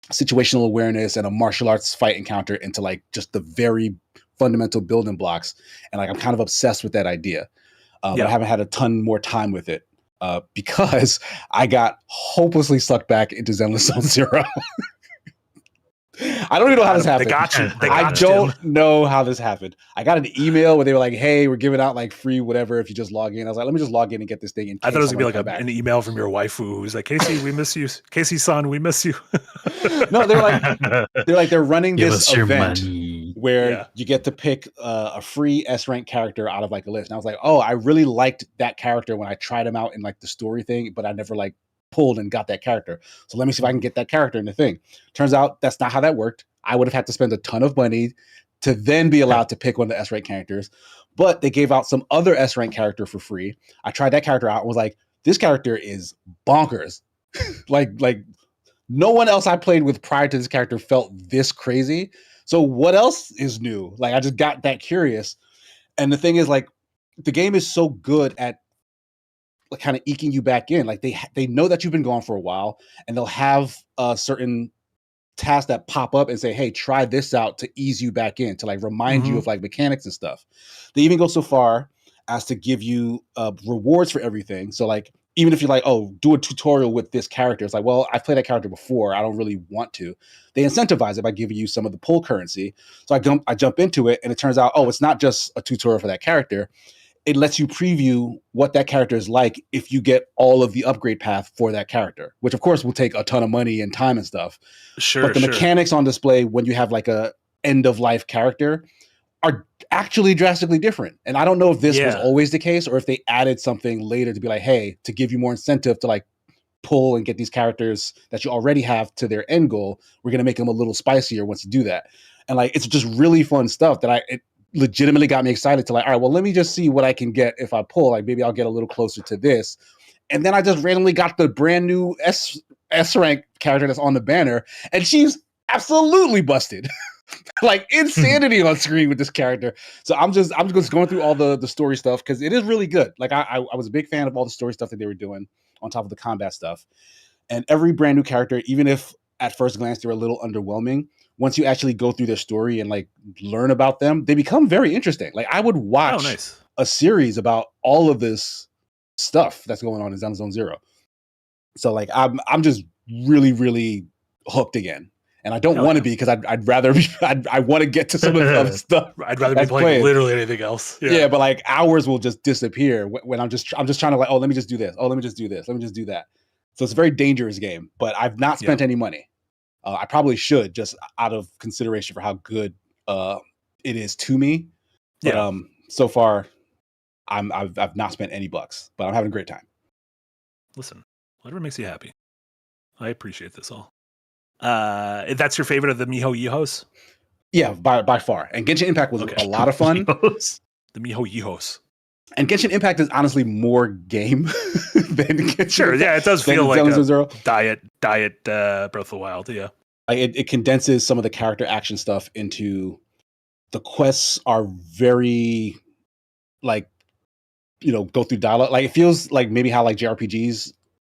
F: situational awareness and a martial arts fight encounter into like just the very fundamental building blocks. And like, I'm kind of obsessed with that idea. But I haven't had a ton more time with it because I got hopelessly sucked back into Zenless Zone Zero. I don't even know how this happened.
E: They got you.
F: I don't know how this happened. I got an email where they were like, "Hey, we're giving out like free whatever if you just log in." I was like, "Let me just log in and get this thing."
E: I thought it was gonna be like an email from your waifu who's like, "Casey, we miss you. Casey-san, we miss you."
F: No, they're running
D: Give
F: this
D: us your
F: event
D: money.
F: where you get to pick a free S rank character out of like a list. And I was like, "Oh, I really liked that character when I tried him out in like the story thing, but I never like pulled and got that character. So let me see if I can get that character in the thing." Turns out that's not how that worked. I would have had to spend a ton of money to then be allowed to pick one of the S rank characters. But they gave out some other S rank character for free. I tried that character out and was like, this character is bonkers. like no one else I played with prior to this character felt this crazy. So what else is new? Like I just got that curious. And the thing is, like, the game is so good at like kind of eking you back in. Like they know that you've been gone for a while, and they'll have certain tasks that pop up and say, "Hey, try this out," to ease you back in, to like remind you of like mechanics and stuff. They even go so far as to give you rewards for everything. So like, even if you're like, "Oh, do a tutorial with this character," it's like, well, I've played that character before, I don't really want to. They incentivize it by giving you some of the pull currency. So I jump into it, and it turns out, oh, it's not just a tutorial for that character. It lets you preview what that character is like if you get all of the upgrade path for that character, which of course will take a ton of money and time and stuff.
E: Sure.
F: But the mechanics on display when you have like a end of life character are actually drastically different. And I don't know if this was always the case or if they added something later to be like, hey, to give you more incentive to like pull and get these characters that you already have to their end goal. We're going to make them a little spicier once you do that. And like, it's just really fun stuff that it legitimately got me excited to like, all right, well, let me just see what I can get if I pull. Like maybe I'll get a little closer to this. And then I just randomly got the brand new S rank character that's on the banner, and she's absolutely busted. Like insanity on screen with this character. So I'm just going through all the story stuff because it is really good. Like I was a big fan of all the story stuff that they were doing on top of the combat stuff. And every brand new character, even if at first glance they're a little underwhelming, once you actually go through their story and like learn about them, they become very interesting. Like I would watch a series about all of this stuff that's going on in Zone Zero. So like I'm just really, really hooked again. And I don't want to be because I'd rather I want to get to some of the other stuff.
E: I'd rather be playing literally anything else.
F: Yeah, but like hours will just disappear when I'm just trying to like, oh, let me just do this. Oh, let me just do this. Let me just do that. So it's a very dangerous game, but I've not spent any money. I probably should, just out of consideration for how good it is to me. But so far, I've not spent any bucks, but I'm having a great time.
E: Listen, whatever makes you happy. I appreciate this all. That's your favorite of the Miho Yihos?
F: Yeah, by far. And Genshin Impact was a lot of fun.
E: The Miho Yihos.
F: And Genshin Impact is honestly more game than Genshin.
E: Sure,
F: Impact,
E: it does feel like
F: a
E: diet Breath of the Wild, yeah.
F: It condenses some of the character action stuff into the quests are very like, go through dialogue. Like it feels like maybe how like JRPGs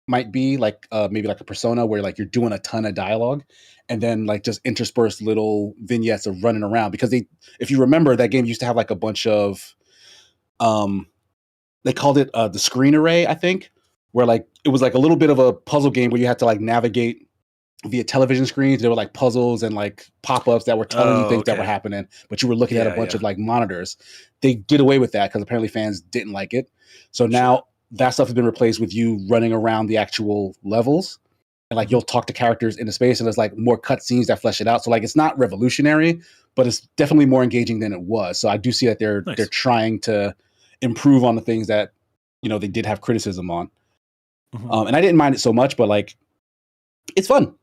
F: might be like maybe like a Persona where like you're doing a ton of dialogue and then like just interspersed little vignettes of running around, because if you remember, that game used to have like a bunch of they called it the screen array, I think, where like it was like a little bit of a puzzle game where you had to like navigate via television screens. There were like puzzles and like pop-ups that were telling you things that were happening, but you were looking at a bunch of like monitors. They did away with that because apparently fans didn't like it. So now that stuff has been replaced with you running around the actual levels, and like you'll talk to characters in the space, and there's like more cutscenes that flesh it out. So like it's not revolutionary, but it's definitely more engaging than it was. So I do see that they're trying to improve on the things that they did have criticism on. And I didn't mind it so much, but like it's fun.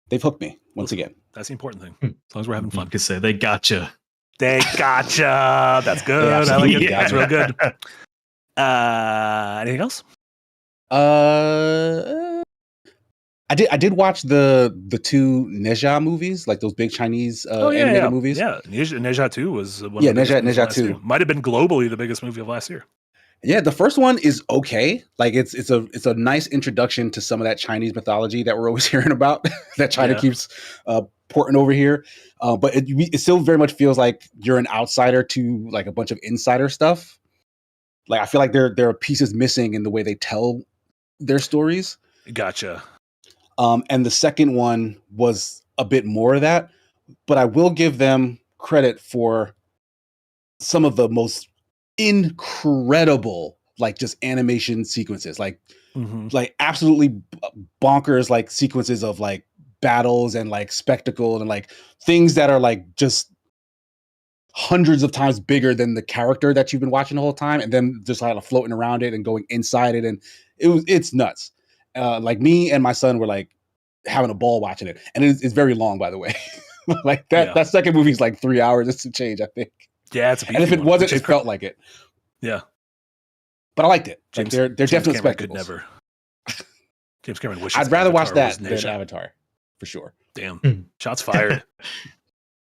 F: They've hooked me once again.
E: That's the important thing. As long as we're having fun.
D: You could say they gotcha.
E: They gotcha. That's good. I like it. That's real good. Anything else?
F: I did watch the two Neja movies, like those big Chinese animated movies.
E: Yeah, Neja 2 was one
F: of
E: the
F: Neja 2
E: might have been globally the biggest movie of last year.
F: Yeah, the first one is okay. Like it's a nice introduction to some of that Chinese mythology that we're always hearing about that China keeps porting over here. But it still very much feels like you're an outsider to like a bunch of insider stuff. Like I feel like there are pieces missing in the way they tell their stories.
E: Gotcha.
F: And the second one was a bit more of that, but I will give them credit for some of the most incredible like just animation sequences, like absolutely bonkers like sequences of like battles and like spectacle and like things that are like just hundreds of times bigger than the character that you've been watching the whole time, and then just like floating around it and going inside it, and it's nuts. Like me and my son were like having a ball watching it, and it's very long, by the way. Like that second movie is like 3 hours. It's a change, I think.
E: Yeah, it's a
F: and if it wasn't, it felt like it.
E: Yeah,
F: but I liked it. Like they're definitely spectacles.
E: Never. James Cameron wishes.
F: I'd rather watch that than Avatar, for sure.
E: Damn, shots fired.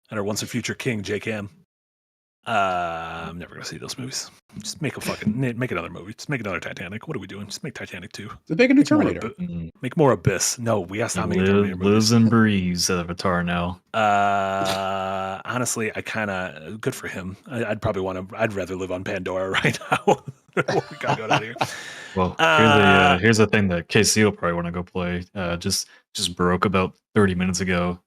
E: And our once and future king, J Cam. I'm never gonna see those movies. Just make another movie. Just make another Titanic. What are we doing? Just make Titanic 2.
F: Just make a new Terminator.
E: Make more Abyss. No, we gotta stop making Terminator movies.
D: Lives and breathes Avatar now.
E: Honestly, I kind of good for him. I'd rather live on Pandora right now. We gotta go out of here.
D: Well, here's the thing that KC will probably want to go play. Just broke about 30 minutes ago.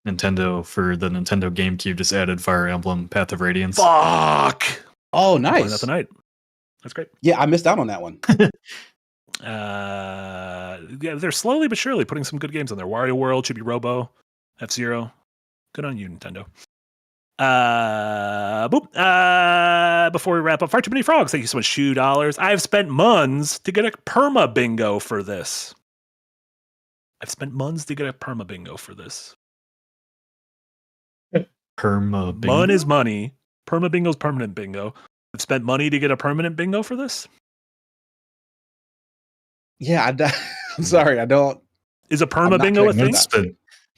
D: Nintendo for the Nintendo GameCube just added Fire Emblem Path of Radiance.
E: Fuck!
F: Oh, nice.
E: That tonight. That's great.
F: Yeah, I missed out on that one.
E: Yeah, they're slowly but surely putting some good games on there. Wario World, Chibi Robo, F-Zero. Good on you, Nintendo. Before we wrap up, Far Too Many Frogs, thank you so much, $2. I've spent months to get a perma bingo for this.
D: Perma bingo.
E: Mun is money. Perma bingo is permanent bingo. I've spent money to get a permanent bingo for this.
F: Yeah, I'm sorry, I don't.
E: Is a perma
F: not
E: bingo a
F: connecting
E: thing?
F: that.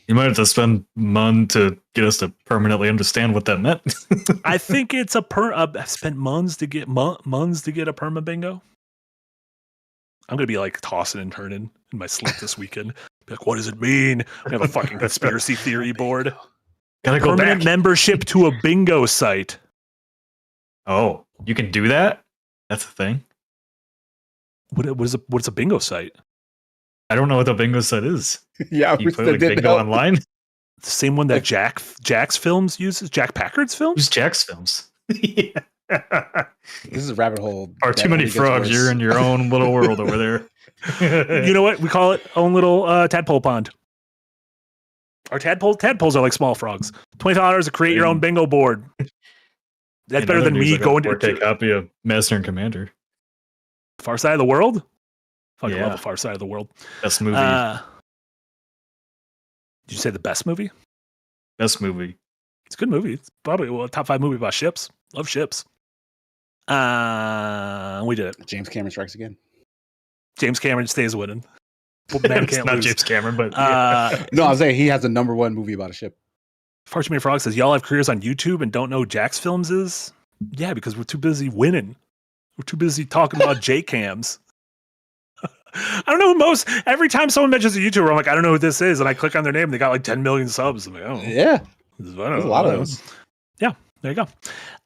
D: You might have to spend mon to get us to permanently understand what that meant.
E: I think it's I've spent months to get a perma bingo. I'm gonna be like tossing and turning in my sleep this weekend. Be like, what does it mean? We have a fucking conspiracy theory board.
D: Gotta go
E: Permanent
D: back.
E: membership to a bingo site.
D: Oh, you can do that? That's a thing.
E: What's a bingo site?
D: I don't know what the bingo site is.
F: Yeah,
D: You play like bingo online?
E: The same one that Jack's Films uses? Jack Packard's Films?
D: Who's Jack's Films? Yeah.
F: This is a rabbit hole.
D: Or
F: that
D: too many
F: only gets
D: frogs.
F: worse.
D: You're in your own little world over there.
E: You know what? We call it own little tadpole pond. Our tadpoles are like small frogs. $20 to create your own bingo board. That's better than me going to
D: take a copy of Master and Commander.
E: Far Side of the World. Fucking
D: Yeah.
E: love the Far Side of the World.
D: Best movie.
E: Did you say the best movie?
D: Best movie.
E: It's a good movie. It's probably a top 5 movie about ships. Love ships. We did it.
F: James Cameron strikes again.
E: James Cameron stays winning. Well, man
D: It's
E: can't
D: not
E: lose.
D: James Cameron, but
F: No, I'm saying he has the #1 movie about a ship.
E: Far Too Many Frogs says, y'all have careers on YouTube and don't know who Jack's Films is? Yeah, because we're too busy winning. We're too busy talking about J-Cams. I don't know who every time someone mentions a YouTuber, I'm like, I don't know who this is. And I click on their name and they got like 10 million subs. I'm like, oh,
F: Yeah,
E: there's
F: there's a lot of those.
E: Yeah, there you go.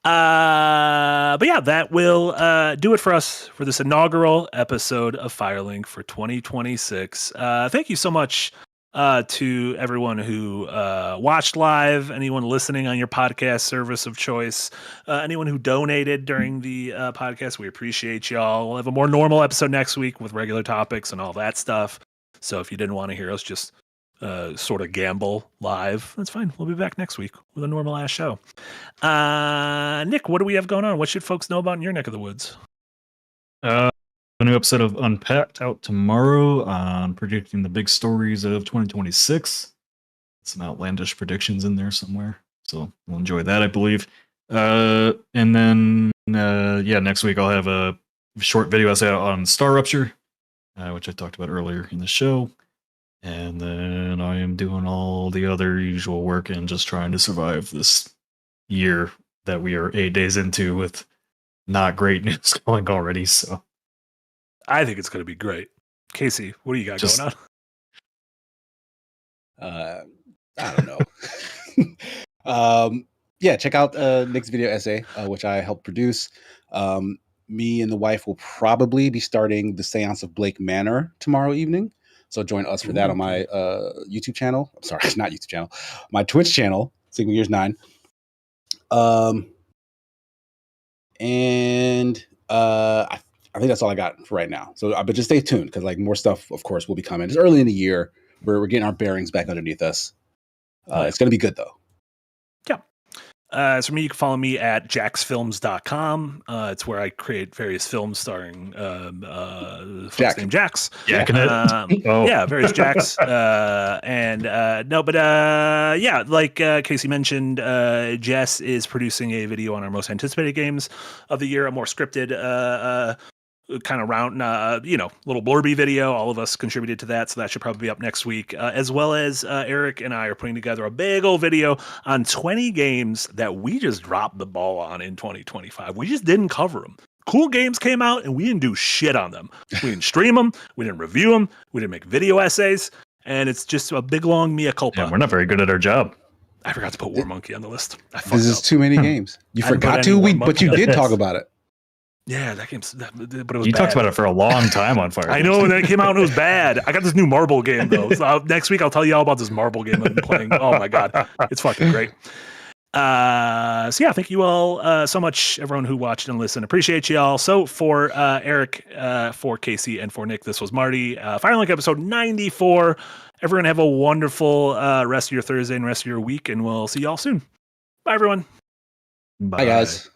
E: But yeah, that will do it for us for this inaugural episode of Firelink for 2026. Thank you so much to everyone who watched live, anyone listening on your podcast service of choice, anyone who donated during the podcast. We appreciate y'all. We'll have a more normal episode next week with regular topics and all that stuff. So if you didn't want to hear us just sort of gamble live, that's fine. We'll be back next week with a normal ass show. Nick, what do we have going on? What should folks know about in your neck of the woods?
D: A new episode of Unpacked out tomorrow on predicting the big stories of 2026. Some outlandish predictions in there somewhere. So we'll enjoy that, I believe. And then, next week I'll have a short video essay on Star Rupture, which I talked about earlier in the show. And then I am doing all the other usual work and just trying to survive this year that we are 8 days into with not great news going already. So
E: I think it's going to be great. Casey, what do you got going on?
F: I don't know. Check out Nick's video essay, which I helped produce. Me and the wife will probably be starting the Seance of Blake Manor tomorrow evening. So join us for that on my YouTube channel. I'm sorry, not YouTube channel. My Twitch channel, Sigma Years 9. I think that's all I got for right now. So, but just stay tuned because like more stuff, of course, will be coming. It's early in the year. We're getting our bearings back underneath us. It's going to be good though.
E: Yeah. As for me, you can follow me at jacksfilms.com. It's where I create various films starring folks named Jax.
D: Yeah,
E: various Jacks. Like Casey mentioned, Jess is producing a video on our most anticipated games of the year, a more scripted kind of round, little blurby video. All of us contributed to that, so that should probably be up next week. As well as Eric and I are putting together a big old video on 20 games that we just dropped the ball on in 2025. We just didn't cover them. Cool games came out, and we didn't do shit on them. We didn't stream them. We didn't review them. We didn't make video essays. And it's just a big, long mea culpa.
D: Yeah, we're not very good at our job.
E: I forgot to put War Monkey on the list.
F: This is too many games. You
E: I didn't
F: forgot
E: put
F: to,
E: any War
F: but you
E: Monkey
F: did
D: on
F: talk
D: this.
F: about it.
E: Yeah, that game's... but it was
D: You
E: bad.
D: talked about it for a long time on Fire.
E: I know, and then it came out and it was bad. I got this new marble game, though. So next week, I'll tell you all about this marble game I've been playing. Oh, my God. It's fucking great. Thank you all so much, everyone who watched and listened. Appreciate you all. So for Eric, for Casey, and for Nick, this was Marty. Firelink episode 94. Everyone have a wonderful rest of your Thursday and rest of your week, and we'll see you all soon. Bye, everyone.
F: Bye, guys.